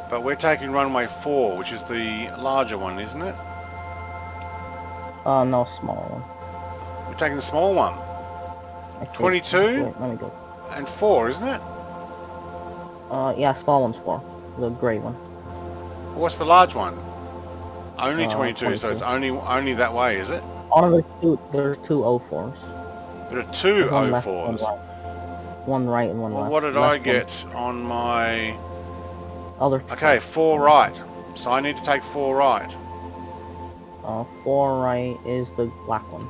S1: But we're taking runway 4, which is the larger one, isn't it?
S5: No, smaller one.
S1: We're taking the small one. 22
S5: wait, let me go.
S1: and 4, isn't it?
S5: Yeah, small one's 4. The grey one.
S1: What's the large one? Only 22,
S5: 22.
S1: so it's only that way, is it?
S5: Oh, there's two 04s.
S1: There are 2
S5: One left,
S1: 04s.
S5: one right and one
S1: Well,
S5: left.
S1: what did I
S5: Left
S1: get on my...
S5: Other.
S1: Okay, 4 right. So I need to take 4 right.
S5: 4 right is the black one.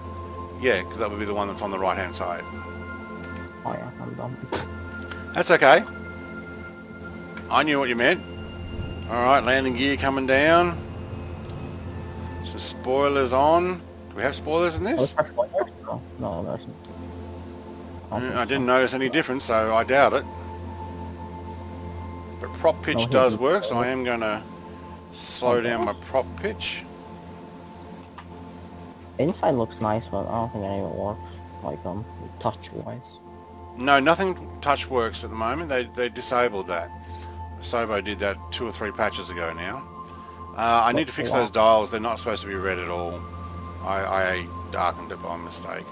S1: Yeah, because that would be the one that's on the right-hand side.
S5: Oh yeah, I'm dumb.
S1: That's okay. I knew what you meant. Alright, landing gear coming down. Some spoilers on. Do we have spoilers in this?
S5: No, there's.
S1: I didn't notice any difference, so I doubt it. But prop pitch
S5: No,
S1: does
S5: hidden
S1: work, so I
S5: spoiler.
S1: am going to slow down my prop pitch.
S5: Inside looks nice, but I don't think any of it works. like touch-wise?
S1: No, nothing touch works at the moment. They disabled that. Sobo did that 2 or 3 patches ago now. I need to fix those dials. They're not supposed to be red at all. I darkened it by mistake.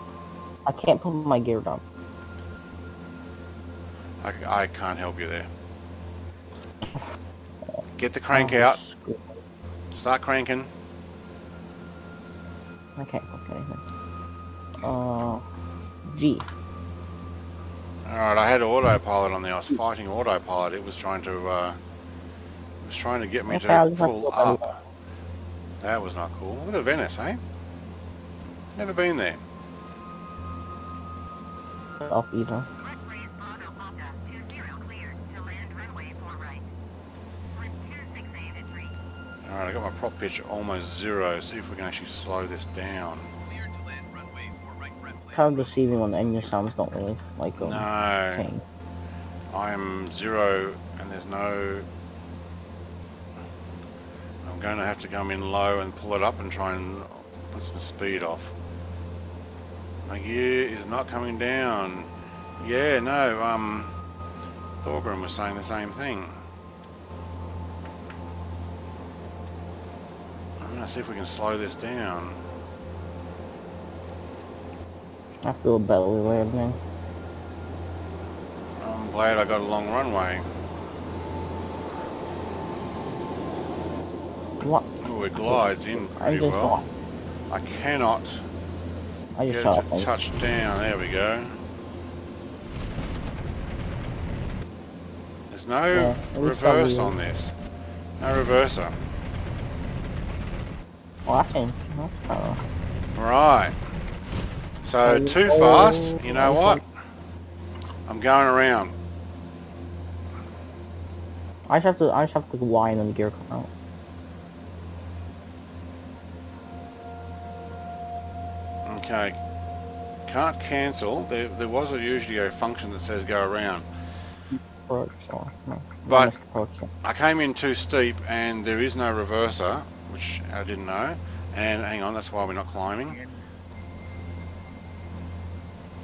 S5: I can't put my gear down.
S1: I can't help you there. Get the crank out. Start cranking.
S5: I can't click anything. G.
S1: Alright, I had autopilot on there. I was fighting autopilot. It was trying to get me to pull up. That was not cool. Look at Venice, eh? Never been there.
S5: Up either.
S1: Alright, I got my prop pitch almost 0. See if we can actually slow this down.
S6: Cleared to land runway 4 right red flag.
S5: Kind of deceiving when the engine sounds don't really like
S1: No,
S5: change.
S1: I'm 0 and there's no... I'm going to have to come in low and pull it up and try and put some speed off. My gear is not coming down. Yeah, no, Thorgrim was saying the same thing. I'm going to see if we can slow this down.
S5: I feel belly landing.
S1: I'm glad I got a long runway.
S5: What?
S1: Oh, it glides in pretty well. I cannot
S5: I
S1: get
S5: just
S1: it
S5: shot
S1: to touch down. There we go. There's no reverse on this. No reverser.
S5: Well, I changed.
S1: Right. So too fast. You know what? I'm going around.
S5: I just have to whine and the gear come out.
S1: Okay. Can't cancel. There was usually a function that says go around. But I came in too steep and there is no reverser, which I didn't know. And hang on, that's why we're not climbing.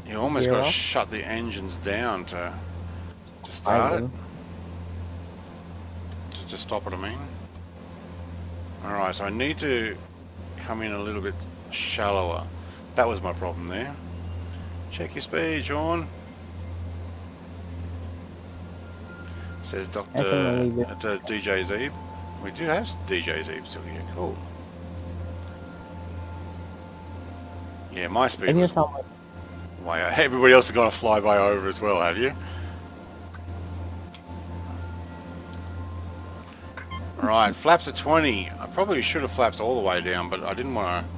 S1: You almost got to shut the engines down to start it. To stop it, I mean. Alright, so I need to come in a little bit shallower. That was my problem there. Check your speed, Sean. Says DJ Zeeb. We do have DJ Zeeb still here. Cool. Yeah, my speed was way out. Everybody else has gone a flyby over as well, have you? Right, flaps at 20. I probably should have flaps all the way down, but I didn't want to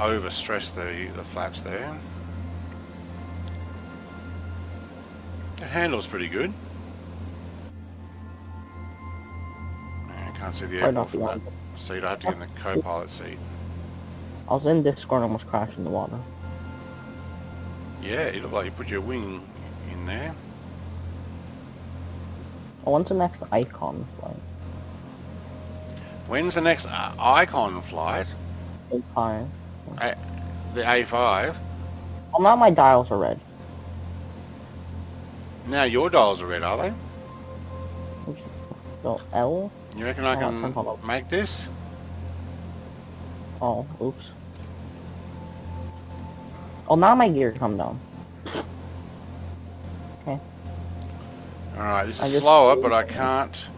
S1: over stress the flaps there. It handles pretty good. I can't see the airport from that seat. I have to get in the co-pilot seat.
S5: I was in Discord and almost crashed in the water.
S1: Yeah, you look like you put your wing in there.
S5: When's the next icon flight?
S1: When's the next icon flight?
S5: A5.
S1: The A5?
S5: Well, now my dials are red.
S1: Now your dials are red, are they?
S5: So L?
S1: You reckon I can make this?
S5: Oh, oops. Oh, now my gear come down. Okay.
S1: Alright, this is slower, but I can't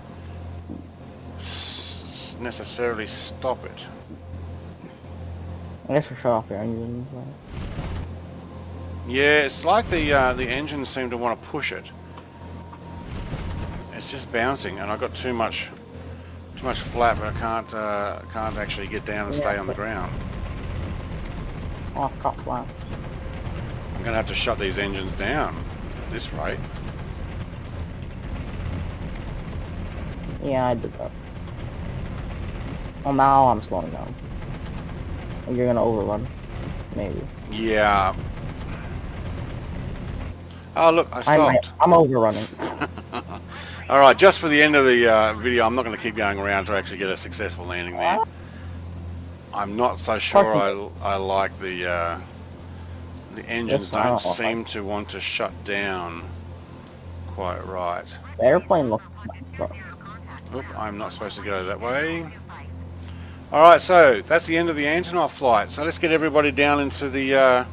S1: necessarily stop it.
S5: I guess we shut off your engines, right?
S1: Yeah, it's like the engines seem to want to push it. It's just bouncing, and I've got too much flap, but I can't actually get down and stay on the ground.
S5: Oh, I've got flap.
S1: I'm gonna have to shut these engines down at this rate.
S5: Yeah, I did that. Well, now I'm slowing down. And you're gonna overrun, maybe.
S1: Yeah. Oh look, I stopped.
S5: I'm overrunning.
S1: Alright, just for the end of the video, I'm not going to keep going around to actually get a successful landing there. I'm not so sure I like the The engines
S5: Yes,
S1: don't
S5: I-
S1: seem to want to shut down quite right.
S5: The airplane looks nice.
S1: Oop, I'm not supposed to go that way. Alright, so that's the end of the Antonov flight. So let's get everybody down into the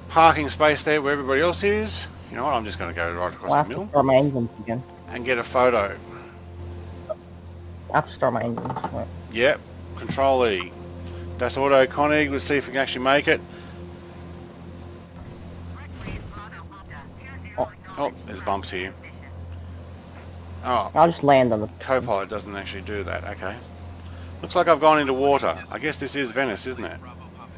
S1: parking space there where everybody else is. You know what, I'm just going to go right across
S5: I
S1: the
S5: have to
S1: middle
S5: start my engines again.
S1: and get a photo.
S5: I have to start my engines. Wait.
S1: Yep, Control E. Das Auto Konig, let's see if we can actually make it. Oh, there's bumps here. Oh,
S5: I'll just land on the...
S1: Copilot doesn't actually do that, okay. Looks like I've gone into water. I guess this is Venice, isn't it?
S6: Bravo Papa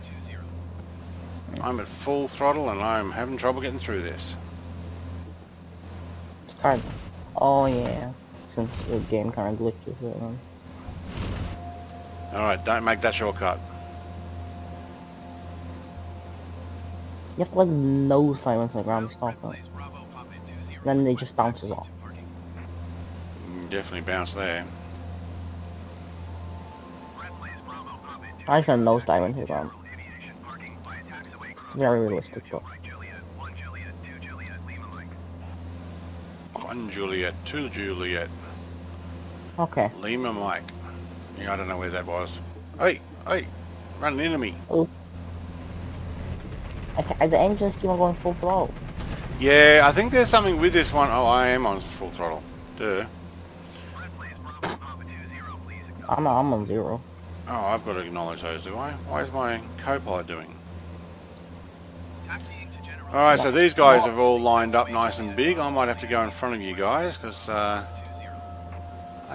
S6: 20.
S1: I'm at full throttle and I'm having trouble getting through this.
S5: Kind of, oh yeah, since the game kind of glitches it.
S1: Alright, don't make that shortcut.
S5: You have to like nose dive into the ground to stop them.
S6: Place Bravo Papa 20.
S5: Then it just bounces off.
S6: Parking.
S1: Definitely bounce there.
S6: Red place Bravo Papa 20.
S5: I just gonna nose dive into the ground.
S6: Aviation parking by taxiway.
S5: It's very realistic, but
S6: Right Juliet, 1 Juliet, 2 Juliet, Lima Mike.
S1: 1 Juliet, 2 Juliet,
S5: okay.
S1: Lima Mike. Yeah, I don't know where that was. Hey, hey, running into me.
S5: The engines keep on going full throttle.
S1: Yeah, I think there's something with this one. Oh, I am on full throttle. Duh.
S6: Red place Bravo Papa 20, please.
S5: I'm on 0.
S1: Oh, I've got to acknowledge those, do I? Why is my Copilot doing?
S6: Taxiing to General.
S1: Alright, so these guys have all lined up nice and big. I might have to go in front of you guys, because I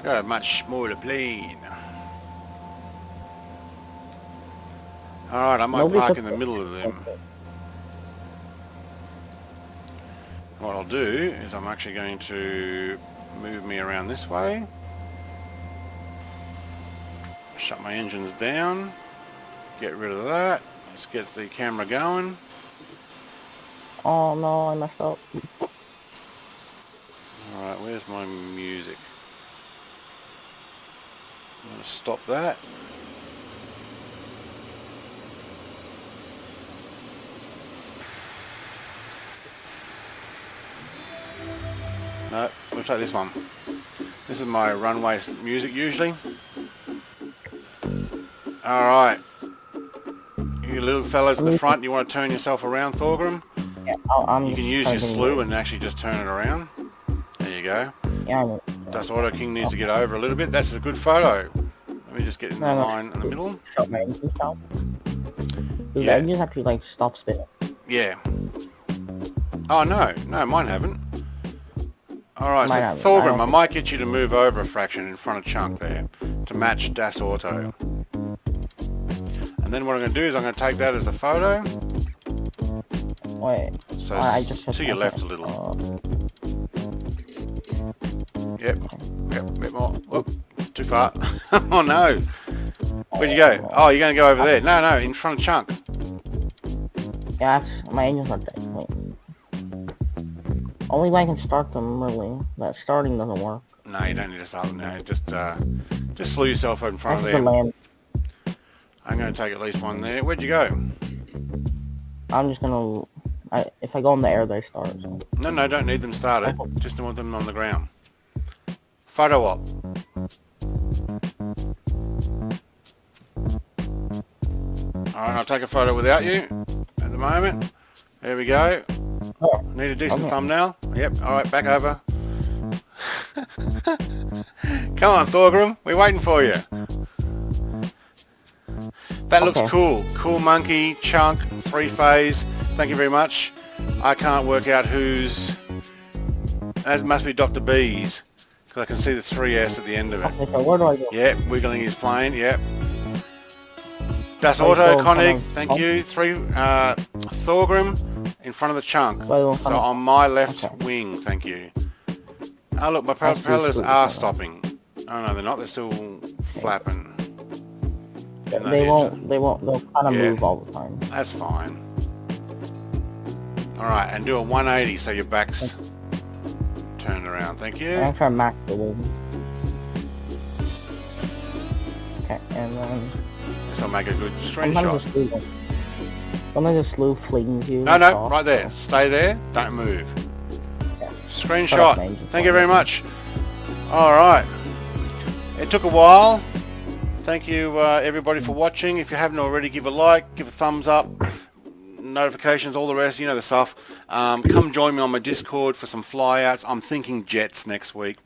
S1: got a much smaller plane. Alright, I might
S5: Nobody
S1: park
S5: took
S1: in the middle of them. What I'll do is I'm actually going to move me around this way. Shut my engines down. Get rid of that. Let's get the camera going.
S5: Oh no, I messed up.
S1: Alright, where's my music? I'm going to stop that. No, we'll take this one. This is my runway music usually. Alright. You little fellas at the front, you want to turn yourself around, Thorgrim?
S5: Yeah, I'm
S1: You can use your slew and actually just turn it around. There you go.
S5: Yeah, I know.
S1: Dust Auto King needs to get over a little bit. That's a good photo. Let me just get in the line in the middle.
S5: Shut my engines down. Dude,
S1: Yeah.
S5: the engines actually like stop spinning.
S1: Yeah. Oh no, mine haven't. Alright, so
S5: Mine haven't.
S1: Thorgrim, I
S5: don't
S1: might get you to move over a fraction in front of Chunk there to match Das Auto. And then what I'm going to do is I'm going to take that as a photo.
S5: Wait.
S1: So
S5: I just
S1: to your left a little. Yep, a bit more. Whoop, too far. Oh no. Where'd you go? Oh, you're going to go over there. No, in front of Chunk.
S5: Yeah, my engines are dead. Wait. Only way I can start them, really. That starting doesn't work.
S1: No, you don't need to start them now. Just slew yourself in
S5: I
S1: front of
S5: have to
S1: there.
S5: land.
S1: I'm going to take at least one there. Where'd you go?
S5: I'm just gonna... if I go in the air, they start. So.
S1: No, don't need them started. Just want them on the ground. Photo op. Alright, I'll take a photo without you at the moment. There we go. Need a decent thumbnail. Yep, alright, back over. Come on, Thorgrim, we're waiting for you. That looks cool. Cool monkey, Chunk, 3-phase. Thank you very much. I can't work out whose... That must be Dr. B's, because I can see the 3S at the end of it.
S5: Okay, so where do I go?
S1: Yep, wiggling his plane, yep. Das
S5: Wait,
S1: Auto,
S5: so
S1: Konig,
S5: kind of-
S1: thank you. Thorgrim in front of the Chunk.
S5: Wait,
S1: So on my left
S5: okay.
S1: wing, thank you. Oh look, my propellers are stopping. Oh no, they're not, they're still flapping.
S5: They won't, they'll kind of
S1: Yeah.
S5: move all the time.
S1: That's fine. Alright, and do a 180 so your back's turned around, thank you.
S5: I'm gonna try to max the wind. Okay, and then...
S1: This will make a good
S5: Sometimes
S1: screenshot.
S5: just do them. One of the slow flings you.
S1: No, no,
S5: off,
S1: right there.
S5: so-
S1: Stay there. Don't move.
S5: Cut off
S1: Screenshot.
S5: names
S1: Thank you
S5: before
S1: very
S5: I-
S1: much. All right. It took a while. Thank you, everybody, for watching. If you haven't already, give a like, give a thumbs up, notifications, all the rest. You know the stuff. Come join me on my Discord for some flyouts. I'm thinking jets next week,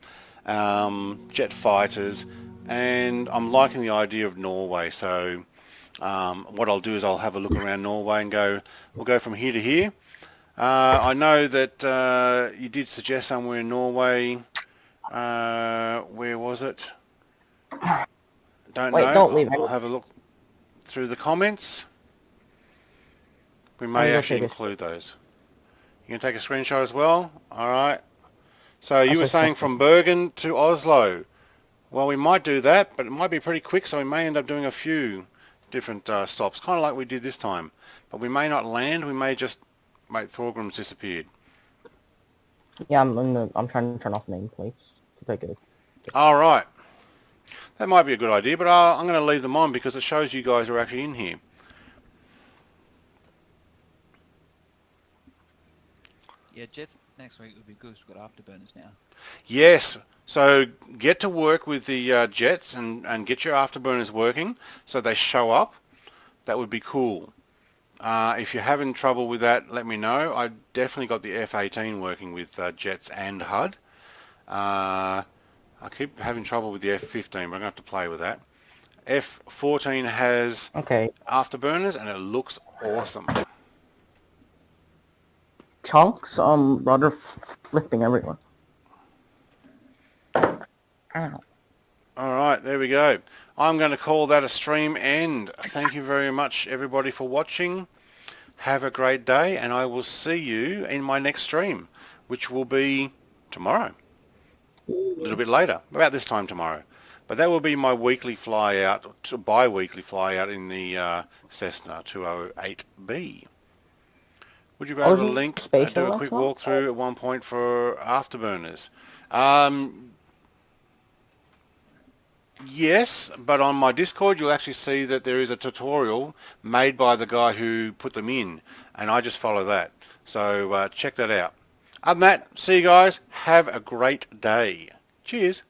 S1: jet fighters, and I'm liking the idea of Norway. So what I'll do is I'll have a look around Norway and we'll go from here to here. I know that you did suggest somewhere in Norway. Where was it? Don't
S5: Wait,
S1: know.
S5: don't leave
S1: I'll
S5: it.
S1: have a look through the comments. We
S5: I'll
S1: may
S5: go
S1: actually
S5: through this.
S1: include those. You can take a screenshot as well. All right. So you were
S5: just
S1: saying
S5: checked
S1: from Bergen to Oslo. Well, we might do that, but it might be pretty quick, so we may end up doing a few different stops, kind of like we did this time. But we may not land. We may just... Mate, Thorgrim's disappeared.
S5: Yeah, I'm trying to turn off nameplates. They're good.
S1: All right. That might be a good idea, but I'm going to leave them on because it shows you guys are actually in here.
S2: Yeah, jets next week would be good. We've got afterburners now.
S1: Yes. So get to work with the jets and get your afterburners working so they show up. That would be cool. If you're having trouble with that, let me know. I definitely got the F-18 working with jets and HUD. I keep having trouble with the F-15, but I'm going to have to play with that. F-14 has
S5: Okay.
S1: afterburners and it looks awesome.
S5: Chunks, rather flipping everywhere. Ow.
S1: Alright, there we go. I'm going to call that a stream end. Thank you very much, everybody, for watching. Have a great day, and I will see you in my next stream, which will be tomorrow. A little bit later, about this time tomorrow. But that will be my weekly fly out, bi-weekly fly out in the Cessna 208B. Would you be able to link, do a quick walkthrough at one point for afterburners? Yes, but on my Discord you'll actually see that there is a tutorial made by the guy who put them in, and I just follow that. So check that out. Other than that, see you guys. Have a great day. Cheers.